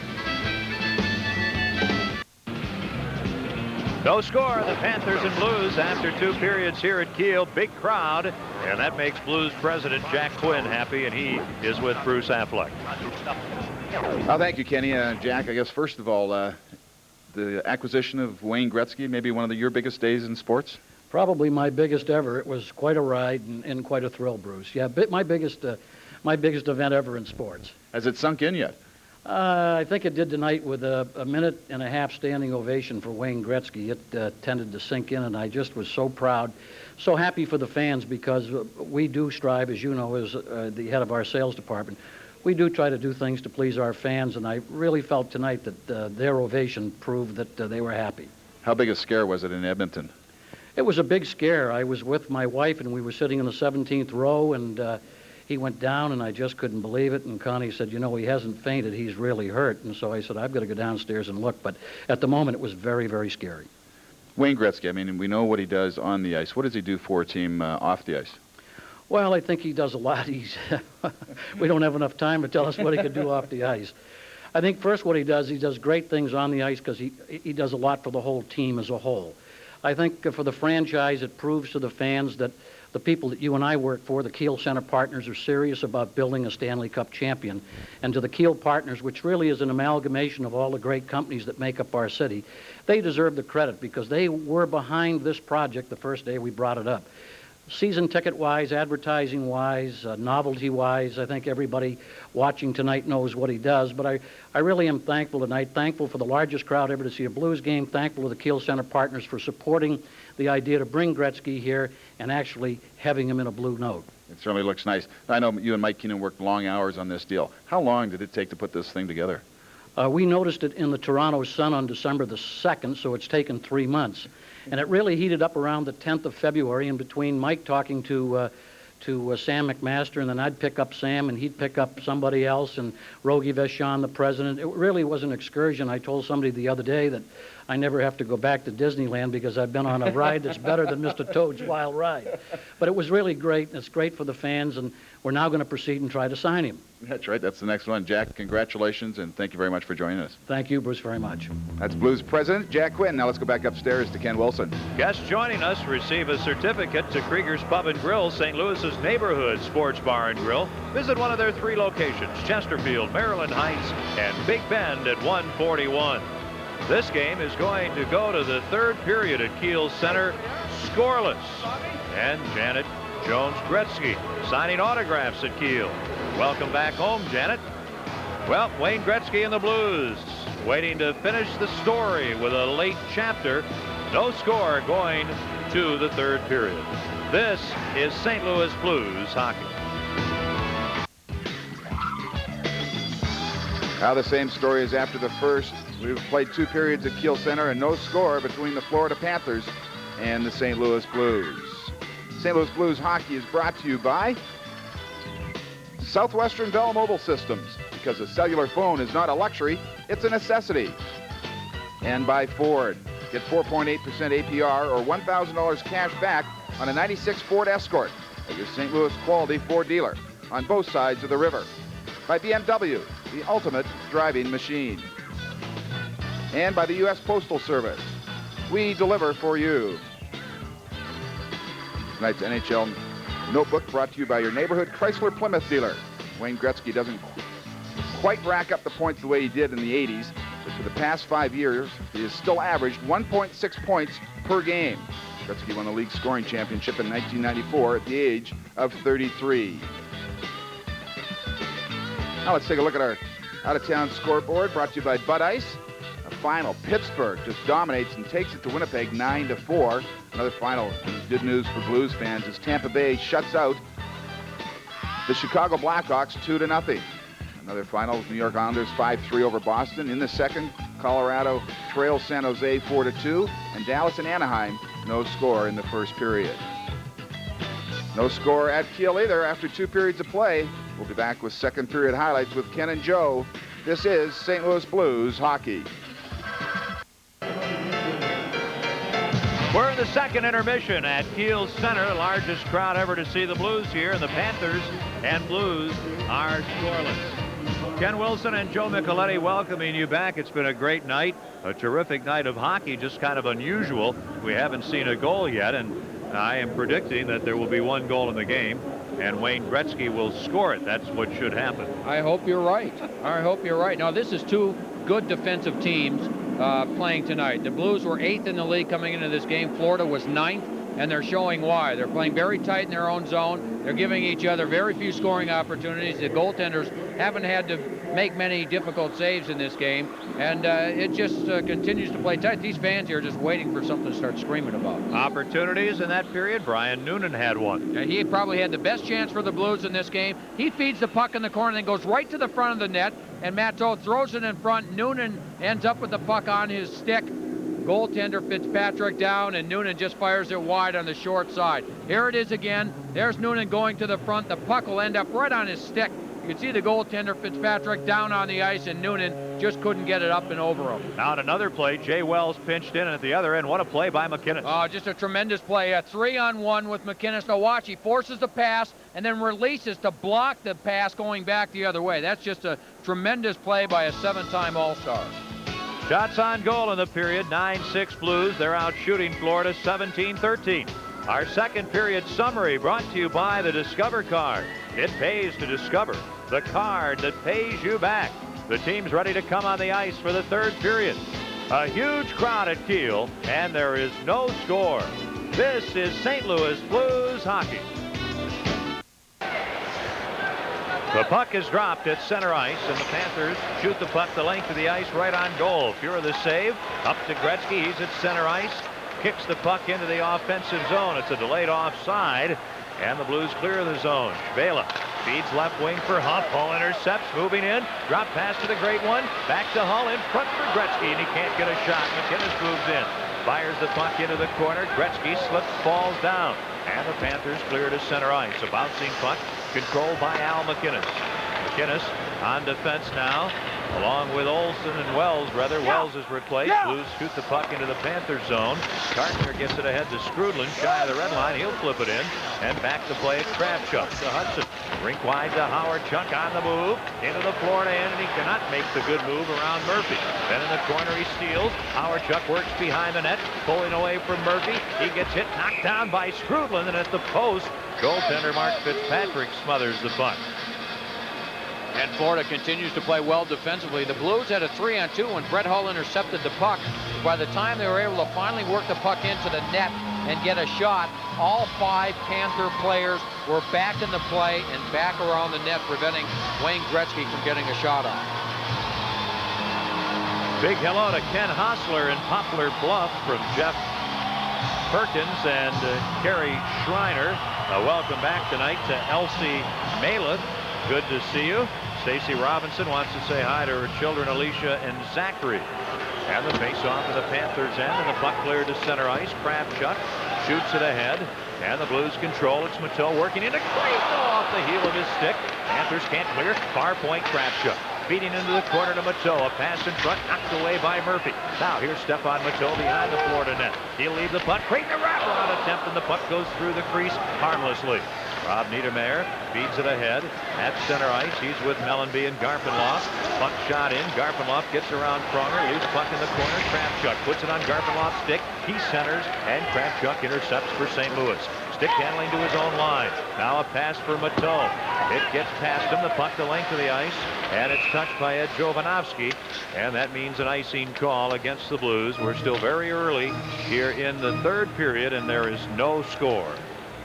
No score, the Panthers and Blues after 2 periods here at Kiel. Big crowd, and that makes Blues president Jack Quinn happy, and he is with Bruce Affleck. Well, thank you, Kenny. Jack, I guess first of all, the acquisition of Wayne Gretzky, maybe one of your biggest days in sports? Probably my biggest ever. It was quite a ride and quite a thrill, Bruce. Yeah, my biggest event ever in sports. Has it sunk in yet? I think it did tonight with a 1.5-minute standing ovation for Wayne Gretzky. It tended to sink in, and I just was so proud, so happy for the fans, because we do strive, as you know, as the head of our sales department, we do try to do things to please our fans, and I really felt tonight that their ovation proved that they were happy. How big a scare was it in Edmonton? It was a big scare. I was with my wife, and we were sitting in the 17th row, and he went down, and I just couldn't believe it. And Connie said, you know, he hasn't fainted. He's really hurt. And so I said, I've got to go downstairs and look. But at the moment, it was very, very scary. Wayne Gretzky, I mean, we know what he does on the ice. What does he do for a team off the ice? Well, I think he does a lot. We don't have enough time to tell us what he could do off the ice. I think first what he does great things on the ice because he does a lot for the whole team as a whole. I think for the franchise, it proves to the fans that the people that you and I work for, the Kiel Center partners, are serious about building a Stanley Cup champion. And to the Kiel partners, which really is an amalgamation of all the great companies that make up our city, they deserve the credit because they were behind this project the first day we brought it up. Season ticket-wise, advertising-wise, novelty-wise, I think everybody watching tonight knows what he does. But I really am thankful tonight, thankful for the largest crowd ever to see a Blues game, thankful to the Kiel Center partners for supporting the idea to bring Gretzky here and actually having him in a blue note. It certainly looks nice. I know you and Mike Keenan worked long hours on this deal. How long did it take to put this thing together? We noticed it in the Toronto Sun on December the 2nd, so it's taken 3 months. And it really heated up around the 10th of February, in between Mike talking to Sam McMaster, and then I'd pick up Sam, and he'd pick up somebody else, and Rogie Vachon, the president. It really was an excursion. I told somebody the other day that I never have to go back to Disneyland because I've been on a ride that's better than Mr. Toad's Wild Ride. But it was really great, and it's great for the fans, and we're now going to proceed and try to sign him. That's right. That's the next one. Jack, congratulations, and thank you very much for joining us. Thank you, Bruce, very much. That's Blues president Jack Quinn. Now let's go back upstairs to Ken Wilson. Guests joining us receive a certificate to Krieger's Pub and Grill, St. Louis's neighborhood sports bar and grill. Visit one of their 3 locations, Chesterfield, Maryland Heights, and Big Bend at 141. This game is going to go to the 3rd period at Kiel Center, scoreless. And Janet Jones-Gretzky signing autographs at Kiel. Welcome back home, Janet. Well, Wayne Gretzky and the Blues waiting to finish the story with a late chapter. No score going to the 3rd period. This is St. Louis Blues hockey. Now the same story as after the first. We've played 2 periods at Kiel Center and no score between the Florida Panthers and the St. Louis Blues. St. Louis Blues hockey is brought to you by Southwestern Bell Mobile Systems, because a cellular phone is not a luxury, it's a necessity. And by Ford. Get 4.8% APR or $1,000 cash back on a 96 Ford Escort at your St. Louis quality Ford dealer on both sides of the river. By BMW, the ultimate driving machine. And by the U.S. Postal Service. We deliver for you. Tonight's NHL Notebook brought to you by your neighborhood Chrysler Plymouth dealer. Wayne Gretzky doesn't quite rack up the points the way he did in the 80s, but for the past 5 years, he has still averaged 1.6 points per game. Gretzky won the league scoring championship in 1994 at the age of 33. Now let's take a look at our out-of-town scoreboard, brought to you by Bud Ice. A final, Pittsburgh just dominates and takes it to Winnipeg 9-4. Another final, good news for Blues fans, as Tampa Bay shuts out the Chicago Blackhawks 2-0. Another final, New York Islanders 5-3 over Boston. In the second, Colorado trails San Jose 4-2, and Dallas and Anaheim, no score in the first period. No score at Kiel either after 2 periods of play. We'll be back with second period highlights with Ken and Joe. This is St. Louis Blues hockey. We're in the second intermission at Kiel Center, largest crowd ever to see the Blues here, and the Panthers and Blues are scoreless. Ken Wilson and Joe Micheletti welcoming you back. It's been a great night, a terrific night of hockey, just kind of unusual. We haven't seen a goal yet, and I am predicting that there will be 1 goal in the game, and Wayne Gretzky will score it. That's what should happen. I hope you're right. I hope you're right. Now, this is 2 good defensive teams playing tonight. The Blues were 8th in the league coming into this game. Florida was 9th, and they're showing why. They're playing very tight in their own zone. They're giving each other very few scoring opportunities. The goaltenders haven't had to make many difficult saves in this game, and it just continues to play tight. These fans here are just waiting for something to start screaming about. Opportunities in that period. Brian Noonan had one. And he probably had the best chance for the Blues in this game. He feeds the puck in the corner and then goes right to the front of the net, and Matteau throws it in front. Noonan ends up with the puck on his stick. Goaltender Fitzpatrick down, and Noonan just fires it wide on the short side. Here it is again. There's Noonan going to the front. The puck will end up right on his stick. You can see the goaltender Fitzpatrick down on the ice, and Noonan just couldn't get it up and over him. Now at another play, Jay Wells pinched in at the other end. What a play by McInnes. Oh, just a tremendous play. A 3-on-1 with McInnes. Now watch, he forces the pass and then releases to block the pass going back the other way. That's just a tremendous play by a 7-time All-Star. Shots on goal in the period, 9-6 Blues. They're out shooting Florida 17-13. Our second period summary brought to you by the Discover card. It pays to discover, the card that pays you back. The team's ready to come on the ice for the third period. A huge crowd at Kiel, and there is no score. This is St. Louis Blues hockey. The puck is dropped at center ice, and the Panthers shoot the puck the length of the ice right on goal. Fuhr the save, up to Gretzky. He's at center ice, kicks the puck into the offensive zone. It's a delayed offside, and the Blues clear the zone. Vela feeds left wing for Huff. Hull intercepts, moving in. Drop pass to the great one. Back to Hull, in front for Gretzky, and he can't get a shot. McInnes moves in, fires the puck into the corner. Gretzky slips, falls down, and the Panthers clear to center ice. A bouncing puck controlled by Al McInnes. McInnes on defense now, along with Olsen and Wells. Wells is replaced. Blues shoot the puck into the Panther zone. Carter gets it ahead to Skrudlin, shy of the red line. He'll flip it in, and back to play at Kravchuk to Hudson. Rink wide to Howard. Chuck on the move into the Florida end, and he cannot make the good move around Murphy. Then in the corner he steals. Howard Chuck works behind the net, pulling away from Murphy. He gets hit, knocked down by Skrudlin, and at the post, goaltender Mark Fitzpatrick smothers the puck. And Florida continues to play well defensively. The Blues had a 3-on-2 when Brett Hull intercepted the puck. By the time they were able to finally work the puck into the net and get a shot, all 5 Panther players were back in the play and back around the net, preventing Wayne Gretzky from getting a shot on. Big hello to Ken Hostler in Poplar Bluff from Jeff Perkins and Kerry Schreiner. Welcome back tonight to Elsie Maleth. Good to see you. Stacy Robinson wants to say hi to her children, Alicia and Zachary. And the face-off of the Panthers end, and the puck cleared to center ice. Kravchuk shoots it ahead, and the Blues control. It's Matteau working into great goal off the heel of his stick. Panthers can't clear. Far point Kravchuk. Feeding into the corner to Matteau. A pass in front, knocked away by Murphy. Now here's Stefan Matteau behind the Florida net. He'll leave the puck, creating a wraparound attempt, and the puck goes through the crease harmlessly. Rob Niedermayer feeds it ahead at center ice. He's with Mellanby and Garpenloff. Puck shot in. Garpenloff gets around Pronger. Loose puck in the corner. Kravchuk puts it on Garpenloff's stick. He centers, and Kravchuk intercepts for St. Louis. Stick handling to his own line. Now a pass for Mateau. It gets past him, the puck the length of the ice, and it's touched by Ed Jovanovski, and that means an icing call against the Blues. We're still very early here in the third period, and there is no score.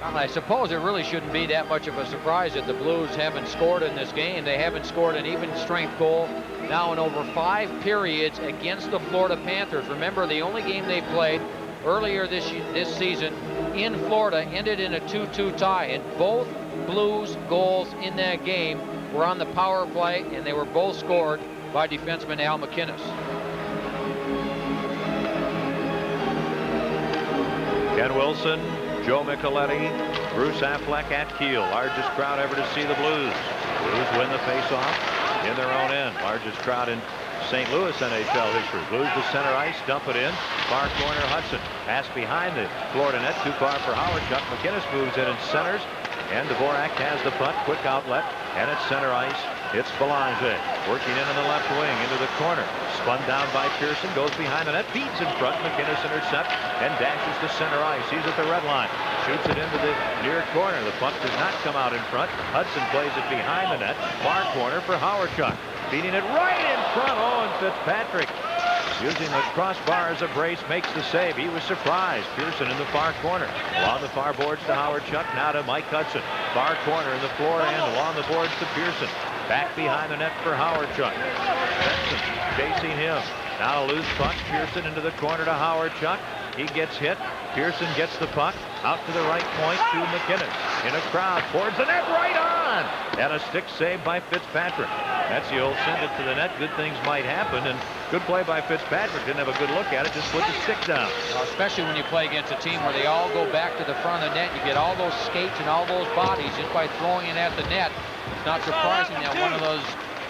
Well, I suppose it really shouldn't be that much of a surprise that the Blues haven't scored in this game. They haven't scored an even strength goal now in over 5 periods against the Florida Panthers. Remember, the only game they played earlier this season in Florida ended in a 2-2 tie, and both Blues goals in that game were on the power play, and they were both scored by defenseman Al McInnes. Ken Wilson, Joe Micheletti, Bruce Affleck at Kiel. Largest crowd ever to see the Blues. Blues win the face-off in their own end. Largest crowd in St. Louis NHL history. Blues to center ice, dump it in. Far corner, Hudson. Pass behind the Florida net, too far for Howard. Chuck McInnes moves in and centers. And Dvorak has the puck, quick outlet, and at center ice, it's Belanger. Working in the left wing, into the corner. Spun down by Pearson, goes behind the net, feeds in front. McInnes intercept and dashes to center ice. He's at the red line. Shoots it into the near corner. The puck does not come out in front. Hudson plays it behind the net. Far corner for Howard-Chuck. Feeding it right in front. Oh, and Fitzpatrick, using the crossbar as a brace, makes the save. He was surprised. Pearson in the far corner. Along the far boards to Howard-Chuck. Now to Mike Hudson. Far corner in the Florida end. Along the boards to Pearson. Back behind the net for Howard-Chuck. Benson chasing him. Now a loose puck. Pearson into the corner to Howard-Chuck. He gets hit. Pearson gets the puck out to the right point to McInnes. In a crowd towards the net, right on. And a stick save by Fitzpatrick. That's the old send it to the net. Good things might happen. And good play by Fitzpatrick. Didn't have a good look at it. Just put the stick down. Well, especially when you play against a team where they all go back to the front of the net. You get all those skates and all those bodies just by throwing it at the net. It's not surprising that one of those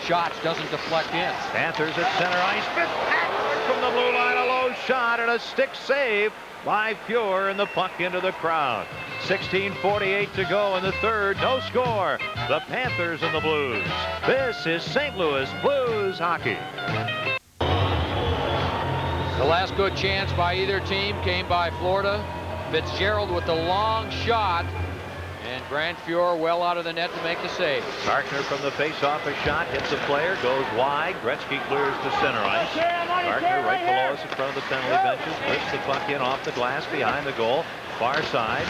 shots doesn't deflect in. Panthers at center ice. Fitzpatrick from the blue line. A low shot and a stick save by Fuhr, and the puck into the crowd. 16:48 to go in the third. No score. The Panthers and the Blues. This is St. Louis Blues hockey. The last good chance by either team came by Florida. Fitzgerald with the long shot, and Grant Fuhr well out of the net to make the save. Gartner from the face-off, a shot, hits a player, goes wide. Gretzky clears to center ice. Gartner right below us in front of the penalty benches. Lifts the puck in off the glass behind the goal. Far side.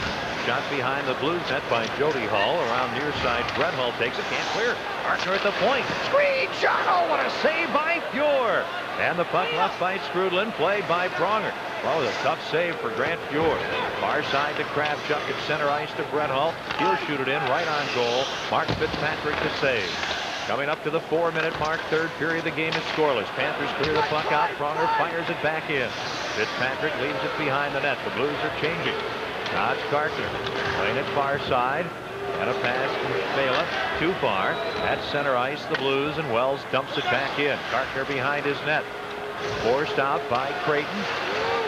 Shot behind the Blues net by Jody Hull. Around near side, Brett Hull takes it, can't clear. Gartner at the point. Screen shot. Oh, what a save by Fuhr. And the puck left by Strudlin, played by Pronger. Well, a tough save for Grant Fuhr. Far side to Kravchuk at center ice to Brett Hull. He'll shoot it in right on goal. Mark Fitzpatrick to save. Coming up to the 4-minute mark, third period, the game is scoreless. Panthers clear the puck out. Pronger fires it back in. Fitzpatrick leaves it behind the net. The Blues are changing. Now it's Gartner playing it far side. And a pass from Schmela, too far. At center ice, the Blues, and Wells dumps it back in. Gartner behind his net. Forced out by Creighton.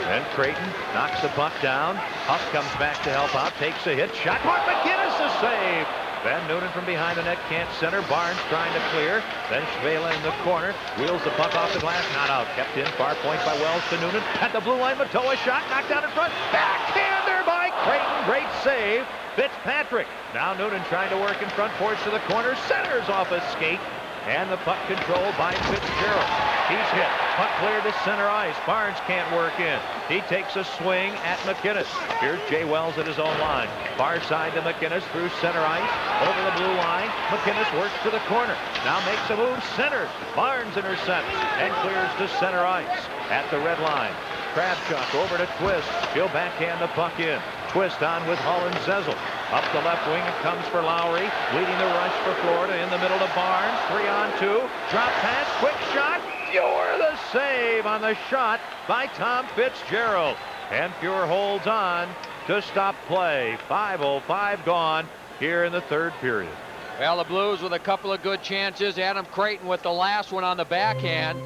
Then Creighton knocks the puck down. Huff comes back to help out, takes a hit. Shot. Mark McInnes a save. Van Noonan from behind the net can't center. Barnes trying to clear. Then Schmela in the corner. Wheels the puck off the glass. Not out. Kept in. Far point by Wells to Noonan. At the blue line, Mateau a shot. Knocked down in front. Backhander by Creighton. Great save. Fitzpatrick. Now Noonan trying to work in front. Force to the corner. Centers off a skate. And the puck controlled by Fitzgerald. He's hit. Puck cleared to center ice. Barnes can't work in. He takes a swing at McInnes. Here's Jay Wells at his own line. Far side to McInnes through center ice. Over the blue line. McInnes works to the corner. Now makes a move. Centers. Barnes intercepts and clears to center ice. At the red line. Kravchuk over to Twist. He'll backhand the puck in. Twist on with Hull and Zezel. Up the left wing, it comes for Lowry. Leading the rush for Florida in the middle to Barnes. 3-on-2. Drop pass, quick shot. Fuhr the save on the shot by Tom Fitzgerald. And Fuhr holds on to stop play. 5:05 gone here in the third period. Well, the Blues with a couple of good chances. Adam Creighton with the last one on the backhand.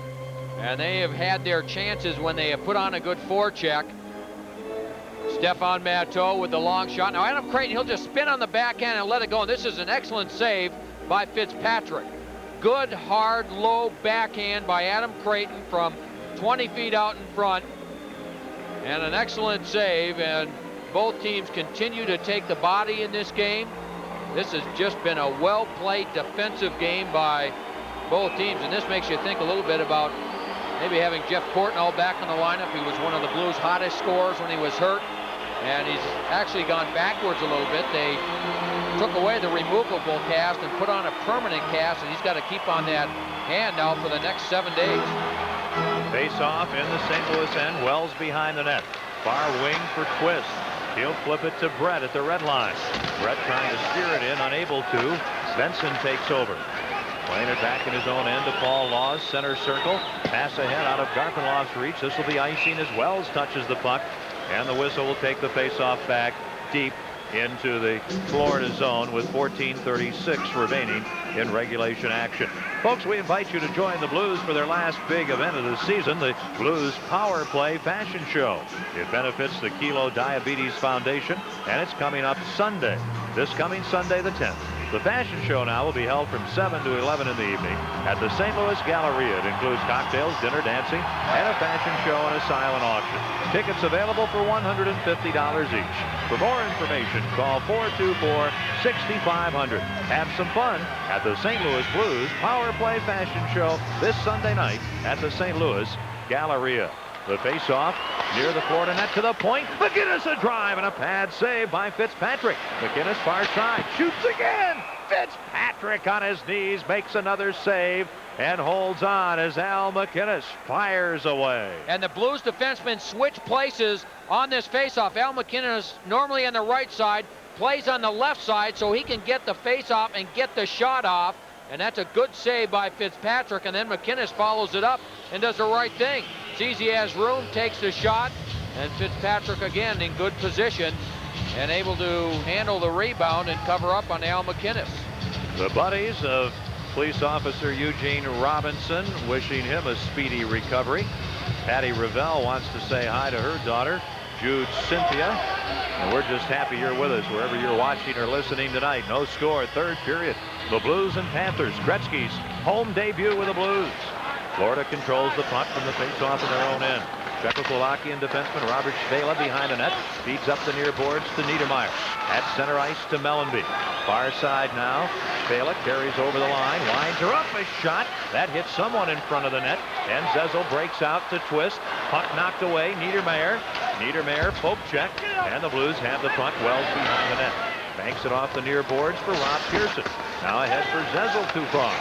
And they have had their chances when they have put on a good forecheck. Stefan Mateau with the long shot. Now Adam Creighton, he'll just spin on the backhand and let it go. And this is an excellent save by Fitzpatrick. Good, hard, low backhand by Adam Creighton from 20 feet out in front. And an excellent save. And both teams continue to take the body in this game. This has just been a well-played defensive game by both teams, and this makes you think a little bit about maybe having Jeff Courtnall back in the lineup. He was one of the Blues' hottest scorers when he was hurt, and he's actually gone backwards a little bit. They took away the removable cast and put on a permanent cast, and he's got to keep on that hand now for the next 7 days. Face-off in the St. Louis end. Wells behind the net. Far wing for Twist. He'll flip it to Brett at the red line. Brett trying to steer it in, unable to. Svensson takes over. Playing it back in his own end to Paul Laws, center circle. Pass ahead out of Garpenloff's reach. This will be icing as Wells touches the puck. And the whistle will take the face-off back deep into the Florida zone with 14:36 remaining in regulation action. Folks, we invite you to join the Blues for their last big event of the season, the Blues Power Play Fashion Show. It benefits the Kilo Diabetes Foundation, and it's coming up Sunday, this coming Sunday the 10th. The fashion show now will be held from 7 to 11 in the evening at the St. Louis Galleria. It includes cocktails, dinner, dancing, and a fashion show and a silent auction. Tickets available for $150 each. For more information, call 424-6500. Have some fun at the St. Louis Blues Power Play Fashion Show this Sunday night at the St. Louis Galleria. The face-off near the Florida net to the point. McInnes a drive and a pad save by Fitzpatrick. McInnes far side shoots again. Fitzpatrick on his knees makes another save and holds on as Al McInnes fires away. And the Blues defensemen switch places on this face-off. Al McInnes normally on the right side, plays on the left side so he can get the face-off and get the shot off. And that's a good save by Fitzpatrick, and then McInnes follows it up and does the right thing. Sees he has room, takes the shot, and Fitzpatrick again in good position and able to handle the rebound and cover up on Al McInnes. The buddies of police officer Eugene Robinson wishing him a speedy recovery. Patty Revelle wants to say hi to her daughter, Jude Cynthia. And we're just happy you're with us wherever you're watching or listening tonight. No score, third period. The Blues and Panthers. Gretzky's home debut with the Blues. Florida controls the puck from the face-off in their own end. Czechoslovakian defenseman Robert Švejla behind the net. Feeds up the near boards to Niedermeyer. At center ice to Mellanby. Far side now. Švejla carries over the line. Lines are up. A shot. That hits someone in front of the net. And Zezel breaks out to Twist. Puck knocked away. Niedermeyer. Niedermeyer poke check. And the Blues have the puck. Wells behind the net. Banks it off the near boards for Rob Pearson. Now ahead for Zezel too far.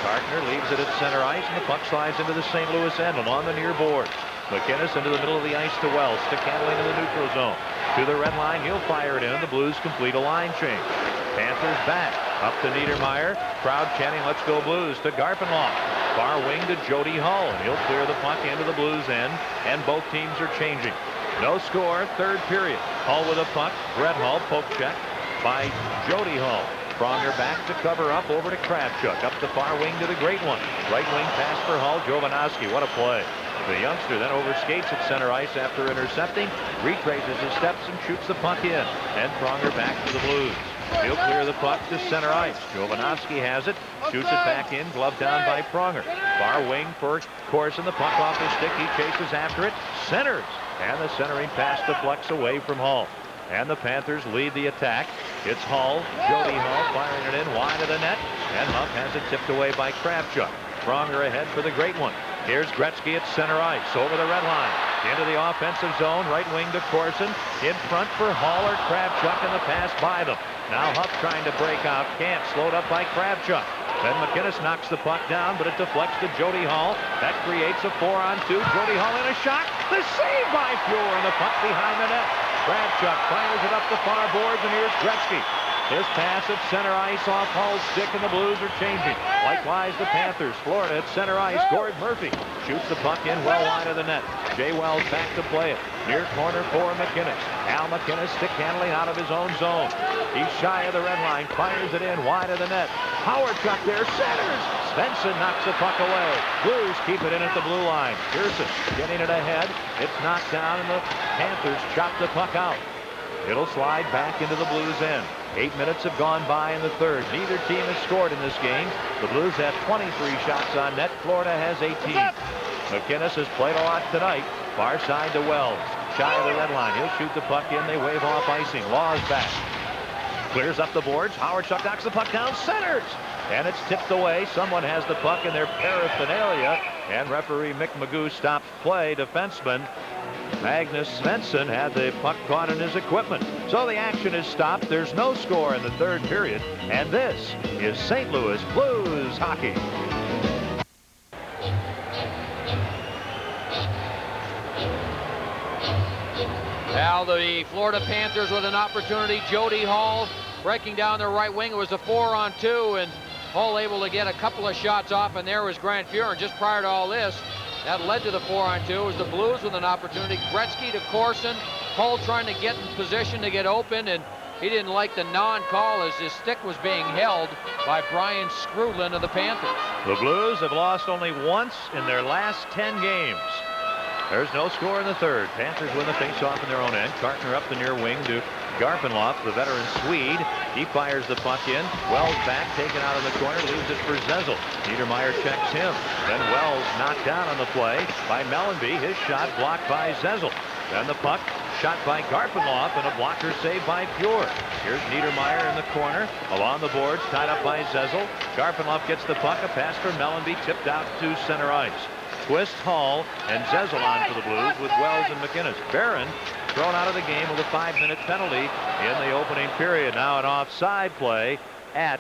Gardner leaves it at center ice, and the puck slides into the St. Louis end along the near boards. McInnes into the middle of the ice to Wells. To Candling in the neutral zone. To the red line, he'll fire it in. The Blues complete a line change. Panthers back. Up to Niedermeyer. Crowd chanting, "Let's go Blues," to Garpenloff. Far wing to Jody Hull, and he'll clear the puck into the Blues end, and both teams are changing. No score, third period. Hull with a puck. Brett Hull, poke check by Jody Hull. Pronger back to cover up over to Kravchuk. Up the far wing to the great one. Right wing pass for Hull. Jovanovski, what a play. The youngster then overskates at center ice after intercepting, retraces his steps and shoots the puck in. And Pronger back to the Blues. He'll clear the puck to center ice. Jovanovski has it, shoots it back in, gloved down by Pronger. Far wing for Corson, the puck off his stick, he chases after it, centers. And the centering pass deflects away from Hull. And the Panthers lead the attack. It's Hull, Jody Hull firing it in wide of the net. And Huff has it tipped away by Kravchuk. Pronger ahead for the great one. Here's Gretzky at center ice, over the red line. Into the offensive zone, right wing to Corson. In front for Hull or Kravchuk, and the pass by them. Now Huff trying to break out, can't, slowed up by Kravchuk. Then McInnes knocks the puck down, but it deflects to Jody Hull. That creates a 4-on-2. Jody Hull in a shot. The save by Fuhr, and the puck behind the net. Kravchuk fires it up the far boards, and here's Gretzky. His pass at center ice off Hull's stick, and the Blues are changing. Likewise, the Panthers. Florida at center ice. Gord Murphy shoots the puck in well wide of the net. Jay Wells back to play it. Near corner for McInnes. Al McInnes stick handling out of his own zone. He's shy of the red line. Fires it in wide of the net. Howard truck there. Centers. Svensson knocks the puck away. Blues keep it in at the blue line. Pearson getting it ahead. It's knocked down, and the Panthers chop the puck out. It'll slide back into the Blues end. 8 minutes have gone by in the third. Neither team has scored in this game. The Blues have 23 shots on net. Florida has 18. McInnes has played a lot tonight. Far side to Wells. shy of the red line. He'll shoot the puck in. They wave off icing. Law's back. Clears up the boards. Howard-Chuck knocks the puck down. Centers. And it's tipped away. Someone has the puck in their paraphernalia. And referee Mick Magoo stops play. Defenseman Magnus Svensson had the puck caught in his equipment. So the action is stopped. There's no score in the third period. And this is St. Louis Blues hockey. Now the Florida Panthers with an opportunity. Jody Hall breaking down their right wing. It was a 4-on-2, and Hall able to get a couple of shots off, and there was Grant Fuhr. And just prior to all this, that led to the 4-on-2. It was the Blues with an opportunity. Gretzky to Corson. Hall trying to get in position to get open, and he didn't like the non-call as his stick was being held by Brian Skrudlin of the Panthers. The Blues have lost only once in their last 10 games. There's no score in the third. Panthers win the face-off in their own end. Kartner up the near wing to Garpenloff, the veteran Swede. He fires the puck in. Wells back, taken out in the corner, leaves it for Zezel. Niedermeyer checks him. Then Wells knocked down on the play by Mellanby. His shot blocked by Zezel. Then the puck shot by Garpenloff and a blocker save by Fuhr. Here's Niedermeyer in the corner. Along the boards, tied up by Zezel. Garpenloff gets the puck. A pass for Mellanby, tipped out to center ice. Twist, Hall, and Zezel on for the Blues with Wells and McInnes. Barron thrown out of the game with a 5-minute penalty in the opening period. Now an offside play at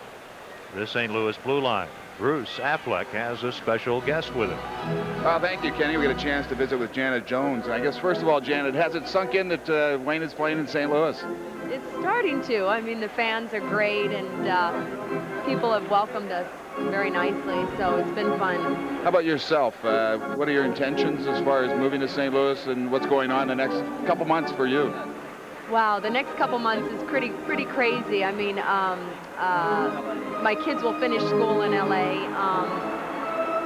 the St. Louis blue line. Bruce Affleck has a special guest with him. Thank you, Kenny. We get a chance to visit with Janet Jones. I guess, first of all, Janet, has it sunk in that Wayne is playing in St. Louis? It's starting to. I mean, the fans are great, and people have welcomed us very nicely, so it's been fun. How about yourself? What are your intentions as far as moving to St. Louis and what's going on the next couple months for you? Wow, the next couple months is pretty crazy. I mean, my kids will finish school in LA.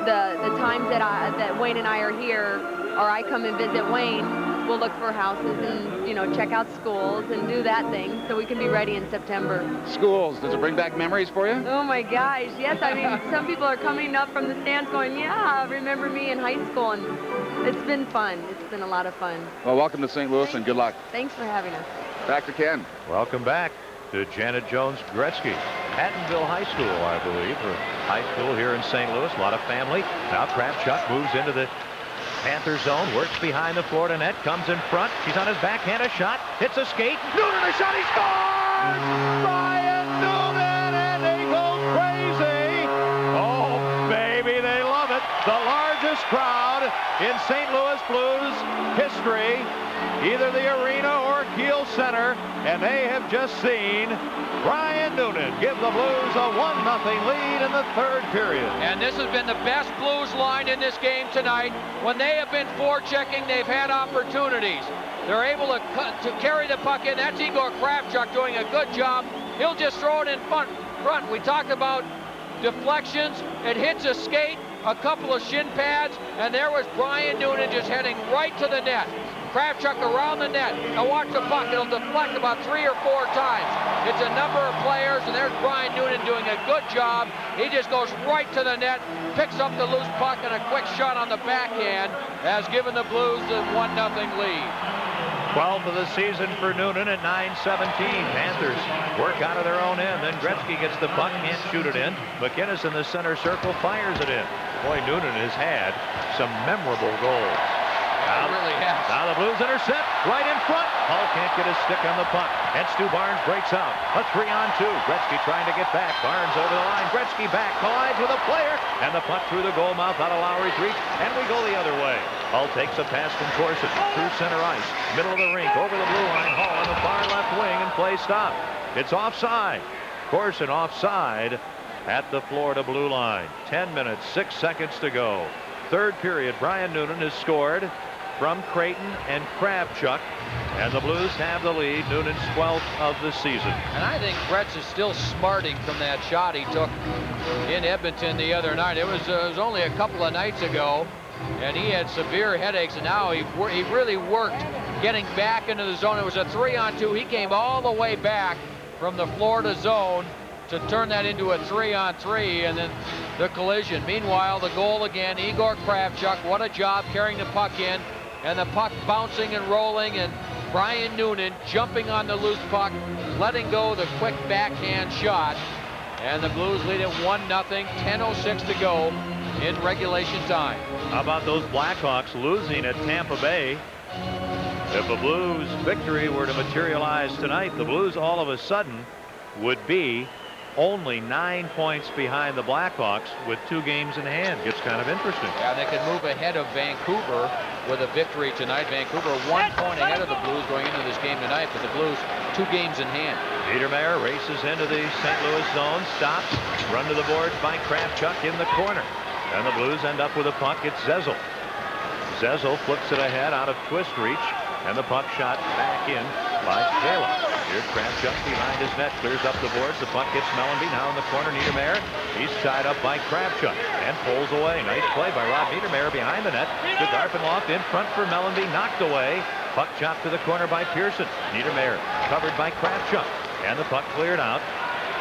The times that Wayne and I are here, or I come and visit Wayne, we'll look for houses and, you know, check out schools and do that thing so we can be ready in September. Schools, does it bring back memories for you? Oh my gosh, yes. I mean, some people are coming up from the stands going, yeah, remember me in high school, and it's been fun. It's been a lot of fun. Well, welcome to St. Louis and good luck. Thanks for having us. Back to Ken. Welcome back to Janet Jones Gretzky. Hattonville High School, I believe, or high school here in St. Louis. A lot of family. Now Kravchuk moves into the Panther zone, works behind the Florida net, comes in front. She's on his backhand, a shot, hits a skate. Noonan, a shot, he scores! Brian Noonan, and they go crazy. Oh, baby, they love it. The largest crowd in St. Louis Blues history, either the arena or Kiel Center, and they have just seen Brian Noonan give the Blues a 1-0 lead in the third period. And this has been the best Blues line in this game tonight. When they have been forechecking, they've had opportunities. They're able to carry the puck in. That's Igor Kravchuk doing a good job. He'll just throw it in front. We talked about deflections. It hits a skate, a couple of shin pads, and there was Brian Noonan just heading right to the net. Kravchuk around the net. Now watch the puck. It'll deflect about 3 or 4 times. It's a number of players, and there's Brian Noonan doing a good job. He just goes right to the net, picks up the loose puck, and a quick shot on the backhand has given the Blues the 1-0 lead. 12th of the season for Noonan at 9:17. Panthers work out of their own end. Then Gretzky gets the puck, can't shoot it in. McInnes in the center circle fires it in. Boy, Noonan has had some memorable goals. Now the Blues intercept right in front. Hall can't get his stick on the puck. And Stu Barnes breaks out. A 3-on-2. Gretzky trying to get back. Barnes over the line. Gretzky back. Collides with a player. And the puck through the goal mouth out of Lowry's reach. And we go the other way. Hall takes a pass from Corson through center ice. Middle of the rink. Over the blue line. Hall on the far left wing and play stop. It's offside. Corson offside at the Florida blue line. 10 minutes, 6 seconds to go. Third period. Brian Noonan has scored from Creighton and Kravchuk, and the Blues have the lead. Noonan's 12th of the season. And I think Gretz is still smarting from that shot he took in Edmonton the other night. It was only a couple of nights ago, and he had severe headaches, and now he really worked getting back into the zone. It was a 3-on-2. He came all the way back from the Florida zone to turn that into a 3-on-3, and then the collision. Meanwhile, the goal again, Igor Kravchuk. What a job carrying the puck in. and the puck bouncing and rolling, and Brian Noonan jumping on the loose puck, letting go the quick backhand shot, and the Blues lead it 1-0, 10:06 to go in regulation time. How about those Blackhawks losing at Tampa Bay? If a Blues victory were to materialize tonight, the Blues all of a sudden would be only 9 points behind the Blackhawks with 2 games in hand. Gets kind of interesting. Yeah, they could move ahead of Vancouver with a victory tonight. Vancouver 1 point ahead of the Blues going into this game tonight, but the Blues 2 games in hand. Niedermayer races into the St. Louis zone, stops, run to the boards by Kravchuk in the corner. And the Blues end up with a puck. It's Zezel. Zezel flips it ahead out of twist reach, and the puck shot back in by Shayne. Here's Kravchuk behind his net, clears up the boards. The puck hits Mellanby now in the corner. Niedermayer, he's tied up by Kravchuk and pulls away. Nice play by Rob Niedermayer behind the net. To Garpenloft in front for Mellanby, knocked away. Puck chopped to the corner by Pearson. Niedermayer covered by Kravchuk, and the puck cleared out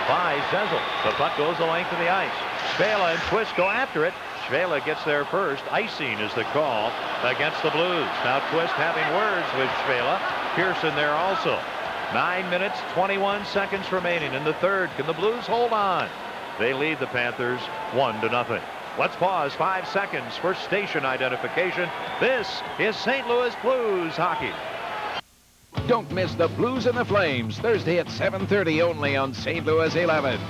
by Zezel. The puck goes the length of the ice. Shayne and Twist go after it. Shayne gets there first. Icing is the call against the Blues. Now Twist having words with Shayne. Pearson there also. 9 minutes, 21 seconds remaining in the third. Can the Blues hold on? They lead the Panthers 1-0. Let's pause 5 seconds for station identification. This is St. Louis Blues hockey. Don't miss the Blues and the Flames, Thursday at 7:30 only on St. Louis 11.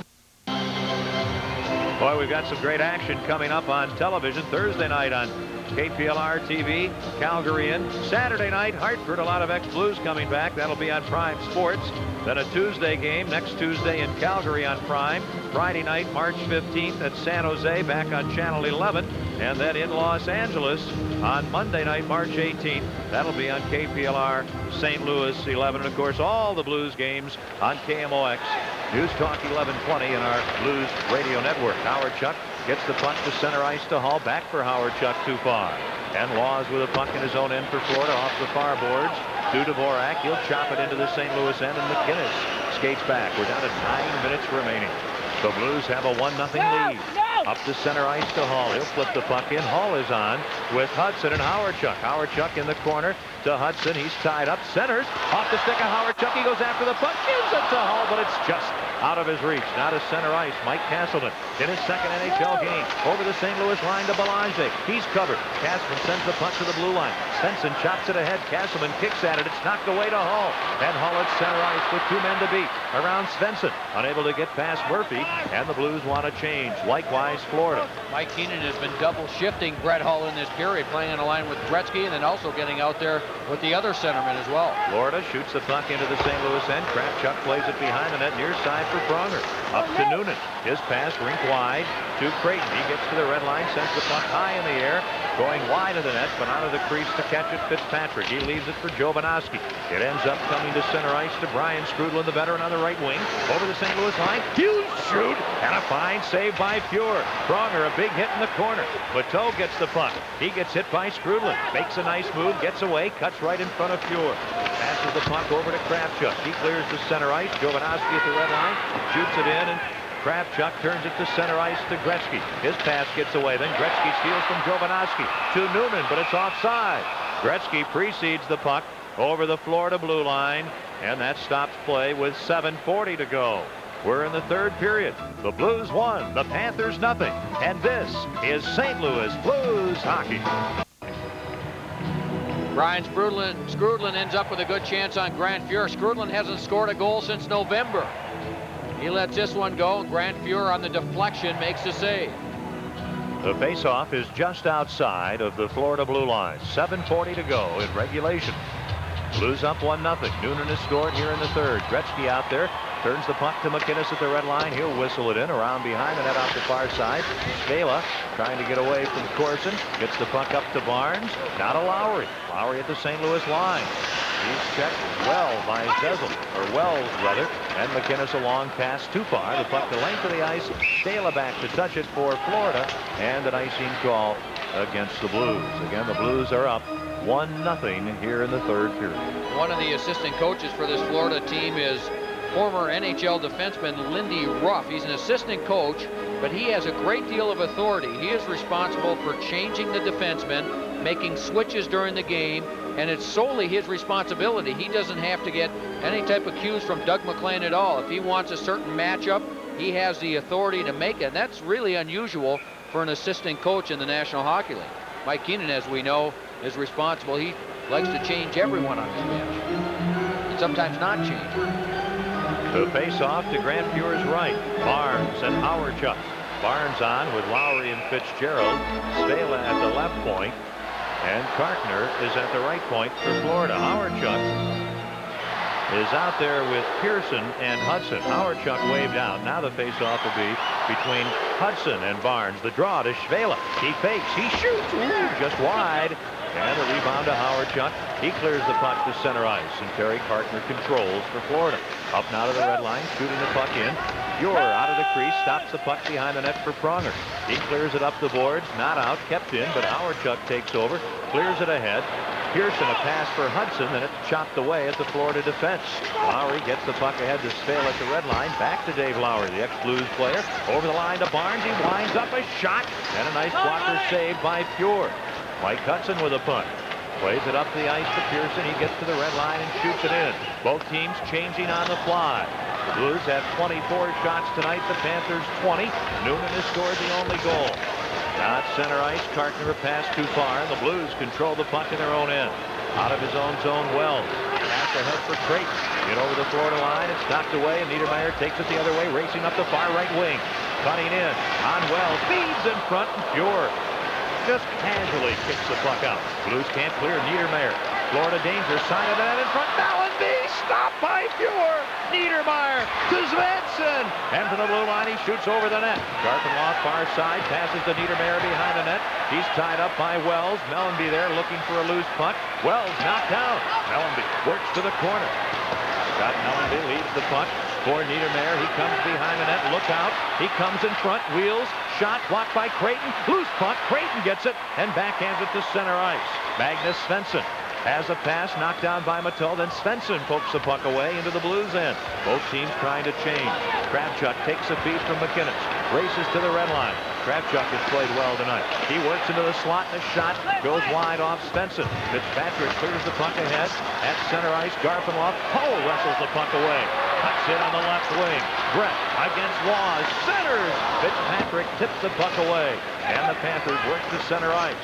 Boy, we've got some great action coming up on television. Thursday night on KPLR TV, Calgary in. Saturday night, Hartford, a lot of ex-Blues coming back. That'll be on Prime Sports. Then a Tuesday game next Tuesday in Calgary on Prime. Friday night, March 15th at San Jose, back on Channel 11. And then in Los Angeles on Monday night, March 18th. That'll be on KPLR St. Louis 11. And, of course, all the Blues games on KMOX. News Talk 1120 in our Blues radio network. Howard Chuck gets the puck to center ice to Hall. Back for Howard Chuck too far. And Laws with a puck in his own end for Florida off the far boards. To Dvorak. He'll chop it into the St. Louis end, and McInnes skates back. We're down to 9 minutes remaining. The Blues have a 1-0 lead. Up the center ice to Hall. He'll flip the puck in. Hall is on with Hudson and Howard Chuck. Howard Chuck in the corner to Hudson. He's tied up. Centers. Off the stick of Howard Chuck. He goes after the puck. Gives it to Hall, but it's just out of his reach. Now to center ice. Mike Castleman in his second NHL game. Over the St. Louis line to Belanger. He's covered. Castleman sends the puck to the blue line. Svensson chops it ahead. Castleman kicks at it. It's knocked away to Hall. And Hall at center ice with 2 men to beat. Around Svensson. Unable to get past Murphy. And the Blues want to change. Likewise, Florida. Mike Keenan has been double shifting Brett Hull in this period, playing on a line with Gretzky and then also getting out there with the other centerman as well. Florida shoots the puck into the St. Louis end. Kravchuk plays it behind the net, near side for Pronger. Up to Noonan. His pass rink wide to Creighton. He gets to the red line, sends the puck high in the air, going wide of the net, but out of the crease to catch it, Fitzpatrick. He leaves it for Jovanovski. It ends up coming to center ice to Brian Skrudlin, the veteran on the right wing. Over the St. Louis line. Huge shoot, and a fine save by Fuhr. Pronger, a big hit in the corner. Bateau gets the puck. He gets hit by Skrudlin. Makes a nice move, gets away, cuts right in front of Fuhr. Passes the puck over to Kravchuk. He clears the center ice. Jovanovski at the red line. Shoots it in, and Kravchuk turns it to center ice to Gretzky. His pass gets away. Then Gretzky steals from Jovanovski to Noonan, but it's offside. Gretzky precedes the puck over the Florida blue line, and that stops play with 7:40 to go. We're in the third period. The Blues won, the Panthers nothing. And this is St. Louis Blues hockey. Brian Skrudlin ends up with a good chance on Grant Fuhr. Skrudlin hasn't scored a goal since November. He lets this one go. Grant Fuhr on the deflection makes the save. The faceoff is just outside of the Florida blue line. 7:40 to go in regulation. Blues up 1-0. Noonan has scored here in the third. Gretzky out there. Turns the puck to McInnes at the red line. He'll whistle it in around behind the net off the far side. Shayne trying to get away from Corson. Gets the puck up to Barnes. Now to Lowry. Lowry at the St. Louis line. He's checked well by Zezel, or Wells rather. And McInnes a long pass too far. The puck the length of the ice. Shayne back to touch it for Florida. And an icing call against the Blues. Again, the Blues are up 1-0 here in the third period. One of the assistant coaches for this Florida team is former NHL defenseman Lindy Ruff. He's an assistant coach, but he has a great deal of authority. He is responsible for changing the defensemen, making switches during the game, and it's solely his responsibility. He doesn't have to get any type of cues from Doug McClain at all. If he wants a certain matchup, he has the authority to make it, and that's really unusual for an assistant coach in the National Hockey League. Mike Keenan, as we know, is responsible. He likes to change everyone on his bench, and sometimes not change. The face-off to Grant Fuhr's right. Barnes and Howardchuk. Barnes on with Lowry and Fitzgerald. Svela at the left point. And Kartner is at the right point for Florida. Howardchuk is out there with Pearson and Hudson. Howardchuk waved out. Now the face-off will be between Hudson and Barnes. The draw to Svela. He fakes. He shoots. Ooh, just wide. And the rebound to Howardchuk. He clears the puck to center ice. And Terry Kartner controls for Florida. Up now to the red line, shooting the puck in. Fuhr out of the crease, stops the puck behind the net for Pronger. He clears it up the boards, not out, kept in, but Howardchuk takes over, clears it ahead. Pearson a pass for Hudson, and it's chopped away at the Florida defense. Lowry gets the puck ahead to Svale at the red line. Back to Dave Lowry, the ex-Blues player. Over the line to Barnes. He winds up a shot, and a nice blocker saved by Fuhr. Mike Hudson with a punt. Plays it up the ice to Pearson. He gets to the red line and shoots it in. Both teams changing on the fly. The Blues have 24 shots tonight. The Panthers 20. Noonan has scored the only goal. Now at center ice, Kartner a pass too far. The Blues control the puck in their own end. Out of his own zone, Wells. Pass ahead for Creighton. Get over the Florida line. It's knocked away, and Niedermeyer takes it the other way, racing up the far right wing. Cutting in on Wells. Feeds in front, and Fuhr just casually kicks the puck out. Blues can't clear Niedermeyer. Florida danger, side of the net in front. Mellanby stopped by Fuhr. Niedermeyer to Svensson. And from the blue line, he shoots over the net. Garpenloff far side, passes to Niedermeyer behind the net. He's tied up by Wells. Mellanby there looking for a loose puck. Wells knocked down. Mellanby works to the corner. Got Mellanby, leaves the puck for Niedermeyer. He comes behind the net. Look out. He comes in front. Wheels. Shot blocked by Creighton. Loose puck. Creighton gets it and backhands it to center ice. Magnus Svensson has a pass knocked down by Mattel. Then Svensson pokes the puck away into the Blues end. Both teams trying to change. Kravchuk takes a feed from McInnes. Races to the red line. Kravchuk has played well tonight. He works into the slot, and a shot goes wide off Svensson. Fitzpatrick clears the puck ahead. At center ice, Garpenloff. Wrestles the puck away. Cuts in on the left wing. Brett against Laws. Centers. Fitzpatrick tips the puck away. And the Panthers work to center ice.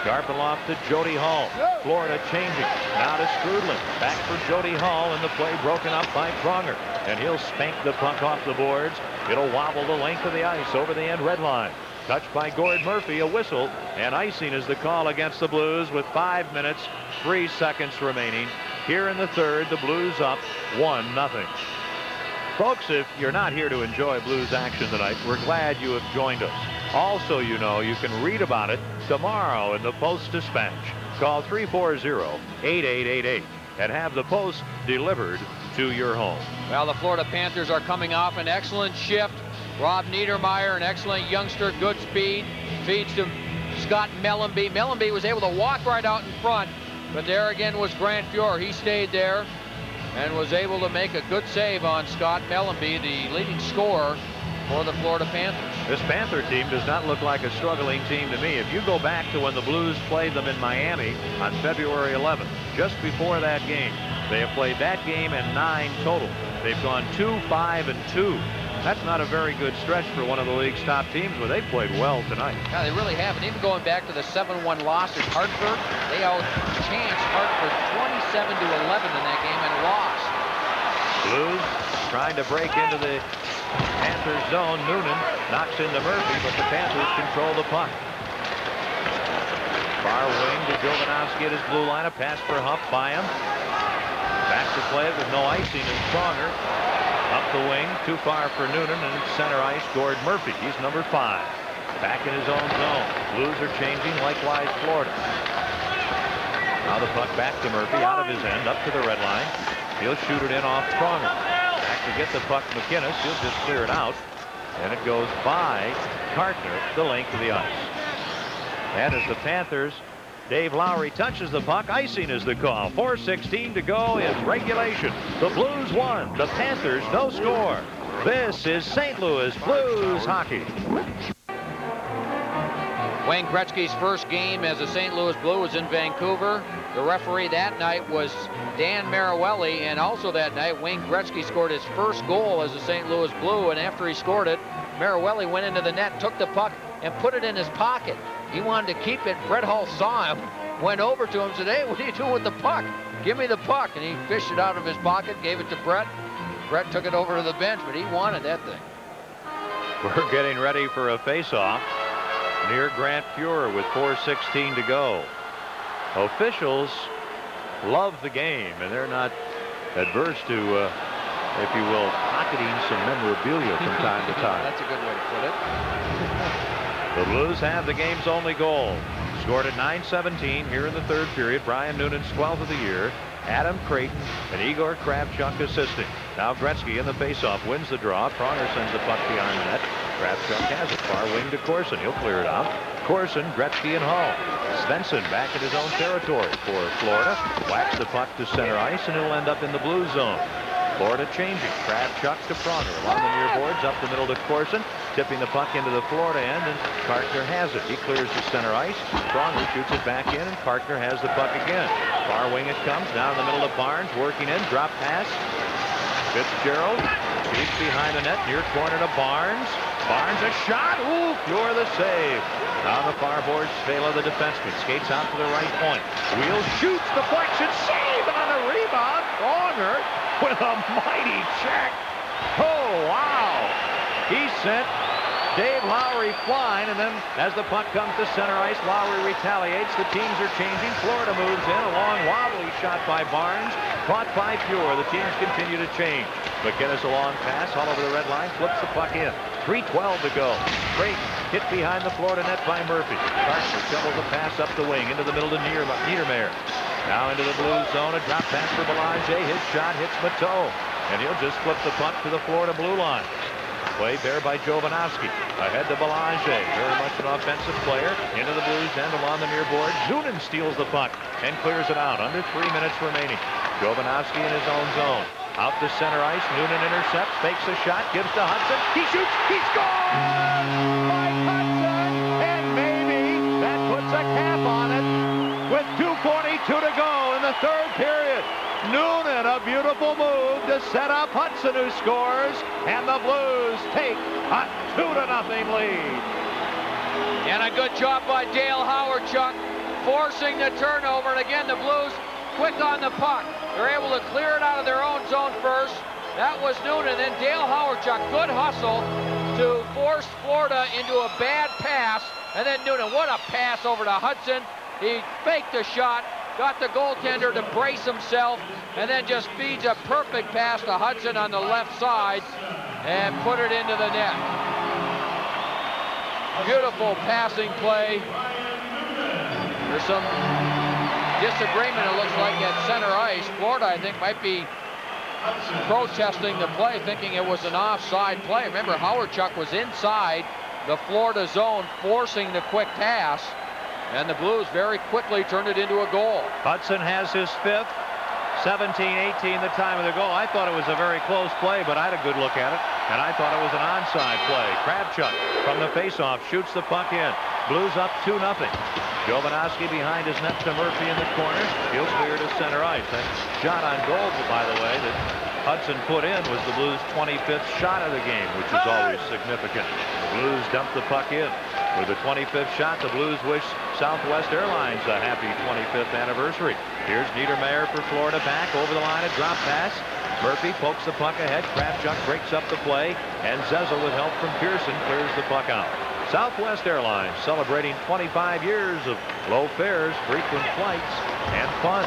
Garpenloff to Jody Hall. Florida changing. Now to Strudlin. Back for Jody Hall, and the play broken up by Pronger. And he'll spank the puck off the boards. It'll wobble the length of the ice over the end red line. Touched by Gord Murphy, a whistle, and icing is the call against the Blues with 5 minutes, 3 seconds remaining. Here in the third, the Blues up 1-0. Folks, if you're not here to enjoy Blues action tonight, we're glad you have joined us. Also, you know, you can read about it tomorrow in the Post-Dispatch. Call 340-8888 and have the Post delivered to your home. Well, the Florida Panthers are coming off an excellent shift. Rob Niedermeyer, an excellent youngster, good speed, feeds to Scott Mellanby. Mellanby was able to walk right out in front, but there again was Grant Fuhr. He stayed there and was able to make a good save on Scott Mellanby, the leading scorer for the Florida Panthers. This Panther team does not look like a struggling team to me. If you go back to when the Blues played them in Miami on February 11th, just before that game, they have played that game and 9 total. They've gone 2-5-2. That's not a very good stretch for one of the league's top teams, but they've played well tonight. Yeah, they really have. And even going back to the 7-1 loss at Hartford, they outchanced Hartford 27-11 in that game and lost. Blues trying to break into the Panthers zone. Noonan knocks into Murphy, but the Panthers control the puck. Far wing to Jovanovski at his blue line. A pass for Huff by him. Back to play it with no icing and Pronger. Up the wing, too far for Noonan, and it's center ice, Gord Murphy. He's number 5. Back in his own zone. Blues are changing, likewise Florida. Now the puck back to Murphy, out of his end, up to the red line. He'll shoot it in off Pronger. Back to get the puck, McInnes. He'll just clear it out. And it goes by Kartner, the length of the ice. And as the Panthers, Dave Lowry touches the puck. Icing is the call. 4:16 to go in regulation. The Blues won. The Panthers no score. This is St. Louis Blues hockey. Wayne Gretzky's first game as a St. Louis Blue was in Vancouver. The referee that night was Dan Marawelli, and also that night Wayne Gretzky scored his first goal as a St. Louis Blue, and after he scored it, Marawelli went into the net, took the puck, and put it in his pocket. He wanted to keep it. Brett Hull saw him, went over to him, said, "Hey, what are you doing with the puck? Give me the puck." And he fished it out of his pocket, gave it to Brett. Brett took it over to the bench, but he wanted that thing. We're getting ready for a face-off near Grant Fuhr with 4:16 to go. Officials love the game, and they're not adverse to, if you will, pocketing some memorabilia from time to time. That's a good way to put it. The Blues have the game's only goal. Scored at 9:17 here in the third period. Brian Noonan's 12th of the year. Adam Creighton and Igor Kravchuk assisting. Now Gretzky in the faceoff wins the draw. Pronger sends the puck behind the net. Kravchuk has it. Far wing to Corson. He'll clear it out. Corson, Gretzky, and Hull. Svensson back in his own territory for Florida. Whacks the puck to center ice, and it'll end up in the blue zone. Florida changing. Kravchuk to Pronger. Along the near boards, up the middle to Corson. Tipping the puck into the Florida end, and Kartner has it. He clears the center ice. Pronger shoots it back in, and Kartner has the puck again. Far wing it comes. Down the middle to Barnes. Working in. Drop pass. Fitzgerald. Deep behind the net. Near corner to Barnes. Barnes a shot. Ooh, Fuhr the save. On the far boards, Svela the defenseman. Skates out to the right point. Wheel shoots. Deflection. Save on the rebound. Pronger with a mighty check. Oh, wow. He sent Dave Lowry flying, and then as the puck comes to center ice, Lowry retaliates. The teams are changing. Florida moves in. A long wobbly shot by Barnes. Caught by Fuhr. The teams continue to change. McKinnis a long pass. All over the red line. Flips the puck in. 3:12 to go. Creighton hit behind the Florida net by Murphy. Kartner shovels the pass up the wing into the middle to Niedermayer. Now into the blue zone. A drop pass for Belanger. His shot hits Mateau. And he'll just flip the puck to the Florida blue line. Played there by Jovanovski. Ahead to Belanger. Very much an offensive player. Into the Blues end along the near board. Noonan steals the puck and clears it out. Under 3 minutes remaining. Jovanovski in his own zone. Out to center ice. Noonan intercepts. Fakes a shot. Gives to Hudson. He shoots. He scores! Mike Hudson. And maybe that puts a cap on it. With 2:42 to go in the third period. Noonan, a beautiful move to set up Hudson, who scores, and the Blues take a 2-0 lead. And a good job by Dale Hawerchuk, forcing the turnover. And again, the Blues quick on the puck. They're able to clear it out of their own zone first. That was Noonan. Then Dale Hawerchuk, good hustle to force Florida into a bad pass. And then Noonan, what a pass over to Hudson. He faked the shot. Got the goaltender to brace himself, and then just feeds a perfect pass to Hudson on the left side and put it into the net. Beautiful passing play. There's some disagreement, it looks like, at center ice. Florida, I think, might be protesting the play, thinking it was an offside play. Remember, Hawerchuk was inside the Florida zone, forcing the quick pass. And the Blues very quickly turned it into a goal. Hudson has his fifth. 17-18 the time of the goal. I thought it was a very close play, but I had a good look at it, and I thought it was an onside play. Kravchuk from the faceoff shoots the puck in. Blues up 2-0. Jovanovski behind his net to Murphy in the corner. He'll clear to center ice. That shot on goal, by the way, that Hudson put in was the Blues' 25th shot of the game, which is always significant. The Blues dump the puck in. With the 25th shot, the Blues wish Southwest Airlines a happy 25th anniversary. Here's Niedermayer for Florida back over the line, a drop pass. Murphy pokes the puck ahead. Kravchuk breaks up the play, and Zezel, with help from Pearson, clears the puck out. Southwest Airlines celebrating 25 years of low fares, frequent flights, and fun.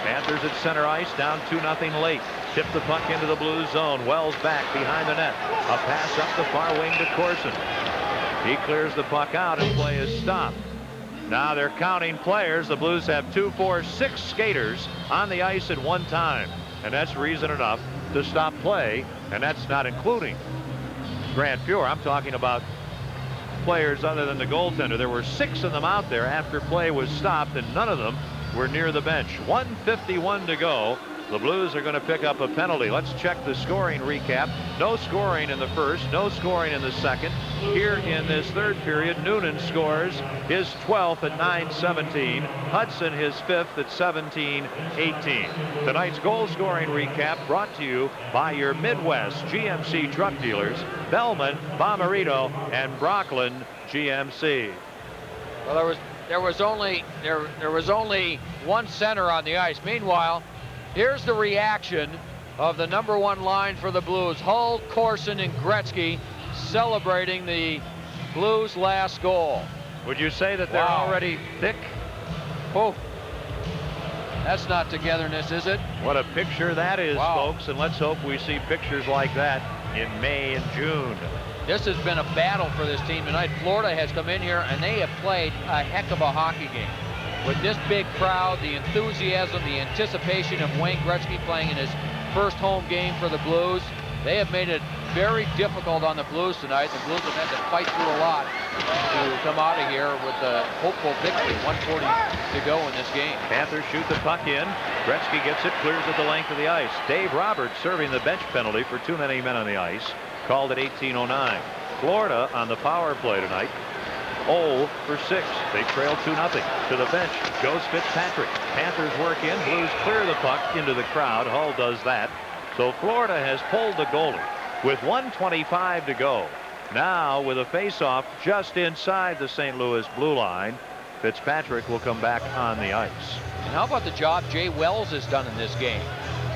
Panthers at center ice, down 2-0 late. Tip the puck into the blue zone. Wells back behind the net. A pass up the far wing to Corson. He clears the puck out, and play is stopped. Now they're counting players. The Blues have 2, 4, 6 skaters on the ice at one time, and that's reason enough to stop play, and that's not including Grant Fuhr. I'm talking about players other than the goaltender. There were 6 of them out there after play was stopped, and none of them were near the bench. 1:51 to go. The Blues are going to pick up a penalty. Let's check the scoring recap. No scoring in the first, no scoring in the second. here in this third period. Noonan scores his 12th at 9:17. Hudson his 5th at 17:18. Tonight's goal scoring recap brought to you by your Midwest GMC truck dealers, Bellman, Bomarito, and Brocklin GMC. Well, there was only one center on the ice. Meanwhile, here's the reaction of the number 1 line for the Blues. Hull, Corson, and Gretzky celebrating the Blues' last goal. Would you say that they're already thick? Oh, that's not togetherness, is it? What a picture that is, folks, and let's hope we see pictures like that in May and June. This has been a battle for this team tonight. Florida has come in here and they have played a heck of a hockey game. With this big crowd, the enthusiasm, the anticipation of Wayne Gretzky playing in his first home game for the Blues, they have made it very difficult on the Blues tonight. The Blues have had to fight through a lot to come out of here with a hopeful victory. 1:40 to go in this game. Panthers shoot the puck in. Gretzky gets it, clears at the length of the ice. Dave Roberts serving the bench penalty for too many men on the ice. Called at 18:09. Florida on the power play tonight. 0 for 6. They trail 2-0. To the bench goes Fitzpatrick. Panthers work in. Blues clear the puck into the crowd. Hull does that. So Florida has pulled the goalie with 1:25 to go. Now with a face-off just inside the St. Louis blue line, Fitzpatrick will come back on the ice. And how about the job Jay Wells has done in this game?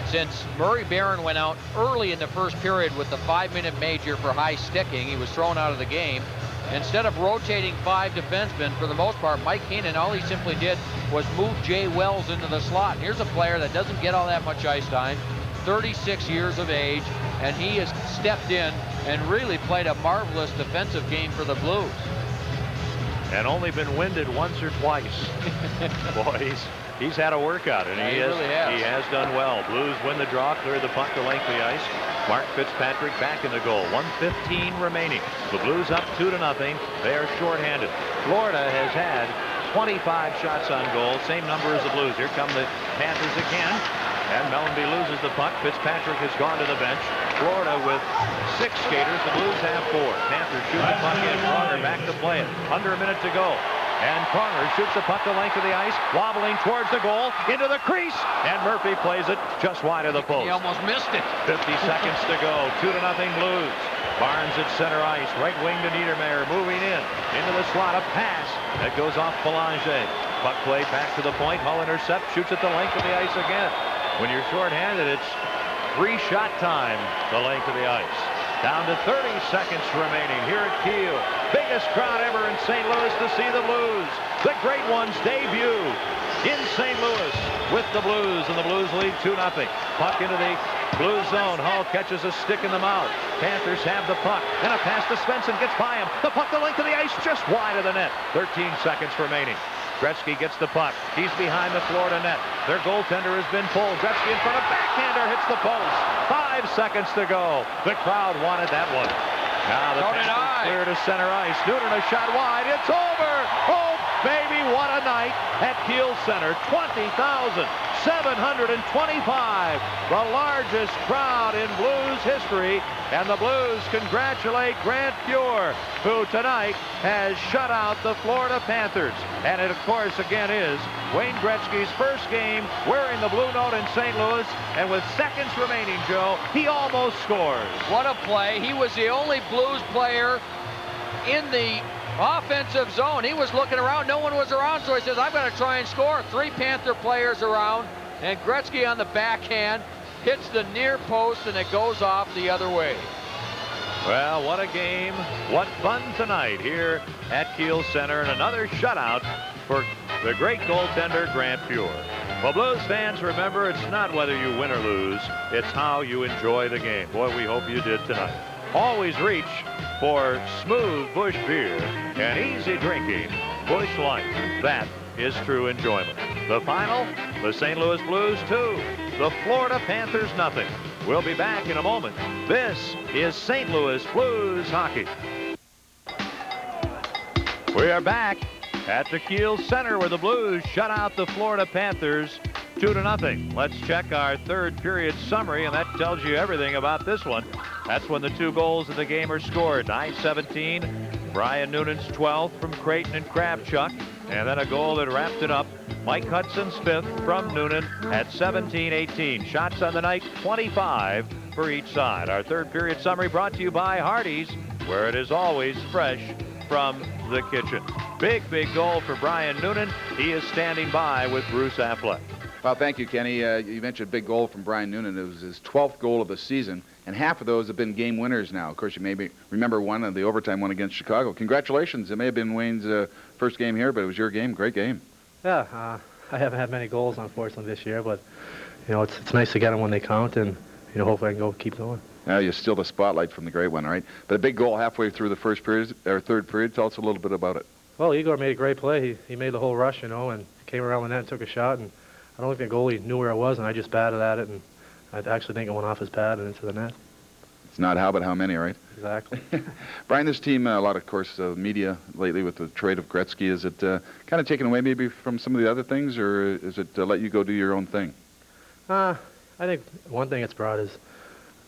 Since Murray Barron went out early in the first period with the 5-minute major for high sticking, he was thrown out of the game. Instead of rotating 5 defensemen, for the most part, Mike Heenan, all he simply did was move Jay Wells into the slot. And here's a player that doesn't get all that much ice time, 36 years of age, and he has stepped in and really played a marvelous defensive game for the Blues. And only been winded once or twice. Boy, he's had a workout, and he has done well. Blues win the draw, clear the puck the length of the ice. Mark Fitzpatrick back in the goal. 1:15 remaining. The Blues up 2-0. They are shorthanded. Florida has had 25 shots on goal, same number as the Blues. Here come the Panthers again. And Mellanby loses the puck. Fitzpatrick has gone to the bench. Florida with 6 skaters. The Blues have 4. Panthers shoot the puck in. Pronger back to play it. Under a minute to go. And Pronger shoots the puck the length of the ice, wobbling towards the goal, into the crease, and Murphy plays it just wide of the post. He almost missed it. 50 seconds to go. 2-0 Blues. Barnes at center ice. Right wing to Niedermayer, moving in. Into the slot. A pass that goes off Belanger. Puck played back to the point. Hull intercept. Shoots at the length of the ice again. When you're shorthanded, it's 3-shot time, the length of the ice. Down to 30 seconds remaining here at Kiel. Biggest crowd ever in St. Louis to see the Blues. The Great Ones debut in St. Louis with the Blues, and the Blues lead 2-0. Puck into the Blues zone. Hull catches a stick in the mouth. Panthers have the puck, and a pass to Svensson gets by him. The puck the length of the ice, just wide of the net. 13 seconds remaining. Gretzky gets the puck. He's behind the Florida net. Their goaltender has been pulled. Gretzky in front of backhander, hits the post. 5 seconds to go. The crowd wanted that one. Now the pass clear to center ice. Noonan a shot wide. It's over. Oh, baby, what a night at Kiel Center. 20,725. The largest crowd in Blues history. And the Blues congratulate Grant Fuhr, who tonight has shut out the Florida Panthers. And it, of course, again is Wayne Gretzky's first game wearing the blue note in St. Louis. And with seconds remaining, Joe, he almost scores. What a play. He was the only Blues player in the offensive zone. He was looking around. No one was around, so he says, I'm going to try and score. 3 Panther players around, and Gretzky on the backhand hits the near post, and it goes off the other way. Well, what a game. What fun tonight here at Kiel Center, and another shutout for the great goaltender, Grant Fuhr. Well, Blues fans, remember, it's not whether you win or lose, it's how you enjoy the game. Boy, we hope you did tonight. Always reach for smooth Busch beer and easy drinking Busch Light. That is true enjoyment. The final, the St. Louis Blues 2, the Florida Panthers 0. We'll be back in a moment. This is St. Louis Blues hockey. We are back at the Kiel Center where the Blues shut out the Florida Panthers 2-0. Let's check our third period summary, and that tells you everything about this one. That's when the 2 goals of the game are scored. 9:17, Brian Noonan's 12th from Creighton and Kravchuk, and then a goal that wrapped it up. Mike Hudson's 5th from Noonan at 17-18. Shots on the night, 25 for each side. Our third period summary brought to you by Hardee's, where it is always fresh from the kitchen. Big goal for Brian Noonan. He is standing by with Bruce Affleck. Well, thank you, Kenny. You mentioned a big goal from Brian Noonan. It was his 12th goal of the season, and half of those have been game winners now. Of course, you maybe remember one of the overtime one against Chicago. Congratulations. It may have been Wayne's first game here, but it was your game. Great game. Yeah, I haven't had many goals, unfortunately, this year, but, it's nice to get them when they count, and, hopefully I can keep going. Now you steal the spotlight from the great one, all right? But a big goal halfway through the first period, or third period. Tell us a little bit about it. Well, Igor made a great play. He made the whole rush, and came around the net and took a shot, and I don't think the goalie knew where it was, and I just batted at it, and I actually think it went off his pad and into the net. It's not how, but how many, right? Exactly. Brian, this team, a lot, of course, media lately with the trade of Gretzky. Is it kind of taken away maybe from some of the other things, or is it let you go do your own thing? I think one thing it's brought is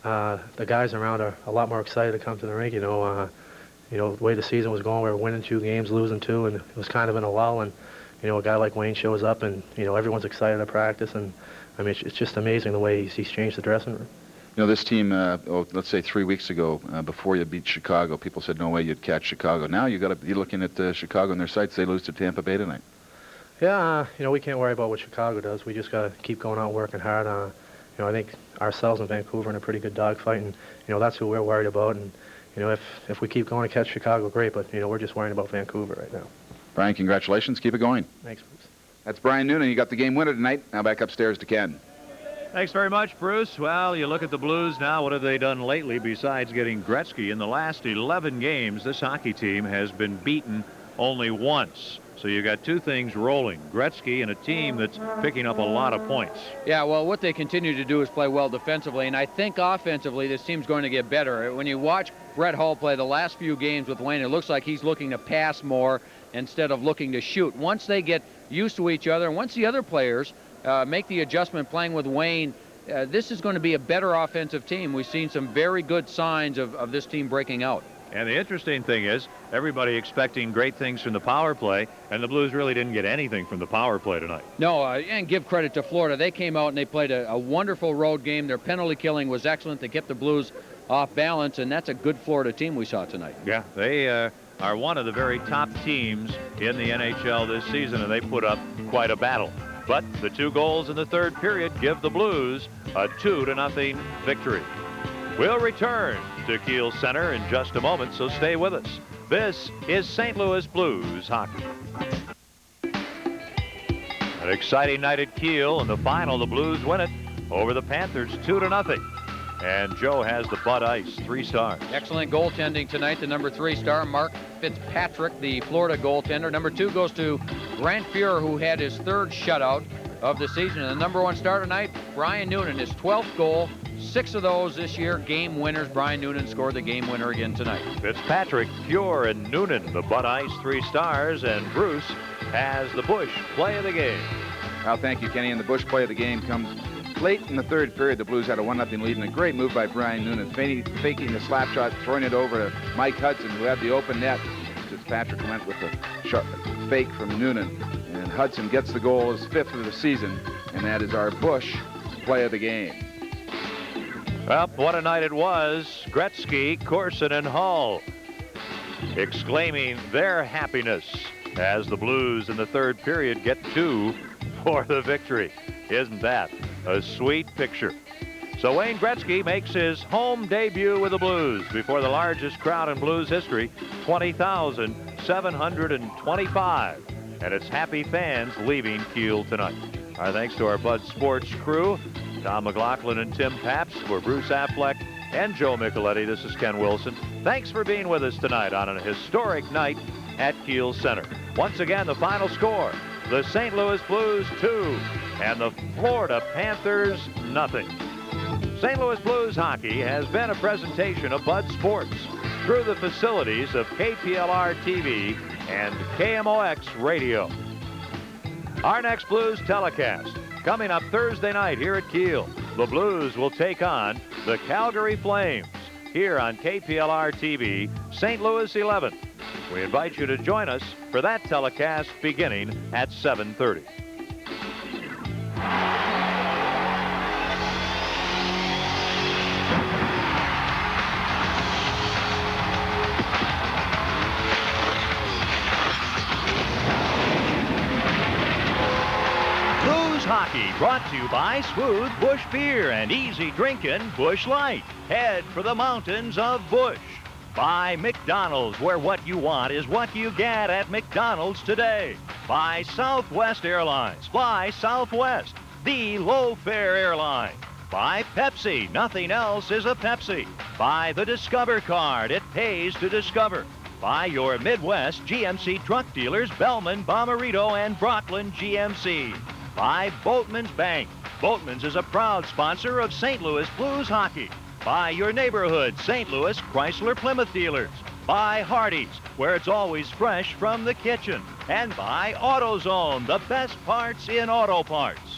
the guys around are a lot more excited to come to the rink. The way the season was going, we were winning 2 games, losing 2, and it was kind of in a lull. And a guy like Wayne shows up, and everyone's excited to practice. And I mean, it's just amazing the way he's changed the dressing room. This team, let's say 3 weeks ago, before you beat Chicago, people said no way you'd catch Chicago. Now you got to be looking at Chicago and their sights. They lose to Tampa Bay tonight. Yeah, we can't worry about what Chicago does. We just got to keep going out and working hard. I think ourselves and Vancouver in a pretty good dogfight, and that's who we're worried about. And if we keep going to catch Chicago, great. But we're just worrying about Vancouver right now. Brian, congratulations. Keep it going. Thanks, Bruce. That's Brian Noonan. You got the game winner tonight. Now back upstairs to Ken. Thanks very much, Bruce. Well, you look at the Blues now. What have they done lately besides getting Gretzky? In the last 11 games, this hockey team has been beaten only once. So you got 2 things rolling. Gretzky and a team that's picking up a lot of points. Yeah, well, what they continue to do is play well defensively, and I think offensively this team's going to get better. When you watch Brett Hull play the last few games with Wayne, it looks like he's looking to pass more instead of looking to shoot. Once they get used to each other, and once the other players make the adjustment playing with Wayne, this is going to be a better offensive team. We've seen some very good signs of this team breaking out. And the interesting thing is, everybody expecting great things from the power play, and the Blues really didn't get anything from the power play tonight. No, and give credit to Florida. They came out and they played a wonderful road game. Their penalty killing was excellent. They kept the Blues off balance, and that's a good Florida team we saw tonight. Yeah, they are one of the very top teams in the NHL this season, and they put up quite a battle. But the 2 goals in the third period give the Blues a 2-0 victory. We'll return to Kiel Center in just a moment, so stay with us. This is St. Louis Blues hockey. An exciting night at Kiel. In the final, the Blues win it over the Panthers 2-0. And Joe has the Bud Ice 3 stars. Excellent goaltending tonight. The number 3 star, Mark Fitzpatrick, the Florida goaltender. Number 2 goes to Grant Fuhr, who had his 3rd shutout of the season. And the number 1 star tonight, Brian Noonan, his 12th goal. 6 of those this year, game winners. Brian Noonan scored the game winner again tonight. Fitzpatrick, Fuhr, and Noonan, the Bud Ice 3 stars. And Bruce has the Bush play of the game. Well, thank you, Kenny. And the Bush play of the game comes late in the third period. The Blues had a 1-0 lead, and a great move by Brian Noonan, faking the slap shot, throwing it over to Mike Hudson, who had the open net. Fitzpatrick went with the fake from Noonan, and Hudson gets the goal, his 5th of the season, and that is our Bush play of the game. Well, what a night it was. Gretzky, Corson, and Hull exclaiming their happiness as the Blues in the third period get 2 for the victory. Isn't that a sweet picture? So Wayne Gretzky makes his home debut with the Blues before the largest crowd in Blues history, 20,725. And it's happy fans leaving Kiel tonight. Our thanks to our Bud Sports crew, Tom McLaughlin and Tim Paps, for Bruce Affleck and Joe Micheletti. This is Ken Wilson. Thanks for being with us tonight on a historic night at Kiel Center. Once again, the final score, the St. Louis Blues 2 and the Florida Panthers 0. St. Louis Blues hockey has been a presentation of Bud Sports through the facilities of KPLR TV and KMOX Radio. Our next Blues telecast Coming up Thursday night here at Kiel, the Blues will take on the Calgary Flames here on KPLR TV, St. Louis 11. We invite you to join us for that telecast beginning at 7:30. Blues Hockey brought to you by Smooth Busch Beer and easy drinking Busch Light. Head for the mountains of Busch. By McDonald's, where what you want is what you get at McDonald's today. By Southwest Airlines. Fly Southwest, the low-fare airline. By Pepsi. Nothing else is a Pepsi. By the Discover card. It pays to discover. By your Midwest GMC truck dealers, Bellman, Bomarito, and Brooklyn GMC. By Boatman's Bank. Boatman's is a proud sponsor of St. Louis Blues Hockey. By your neighborhood St. Louis Chrysler Plymouth dealers. By Hardee's, where it's always fresh from the kitchen. And by AutoZone, the best parts in auto parts.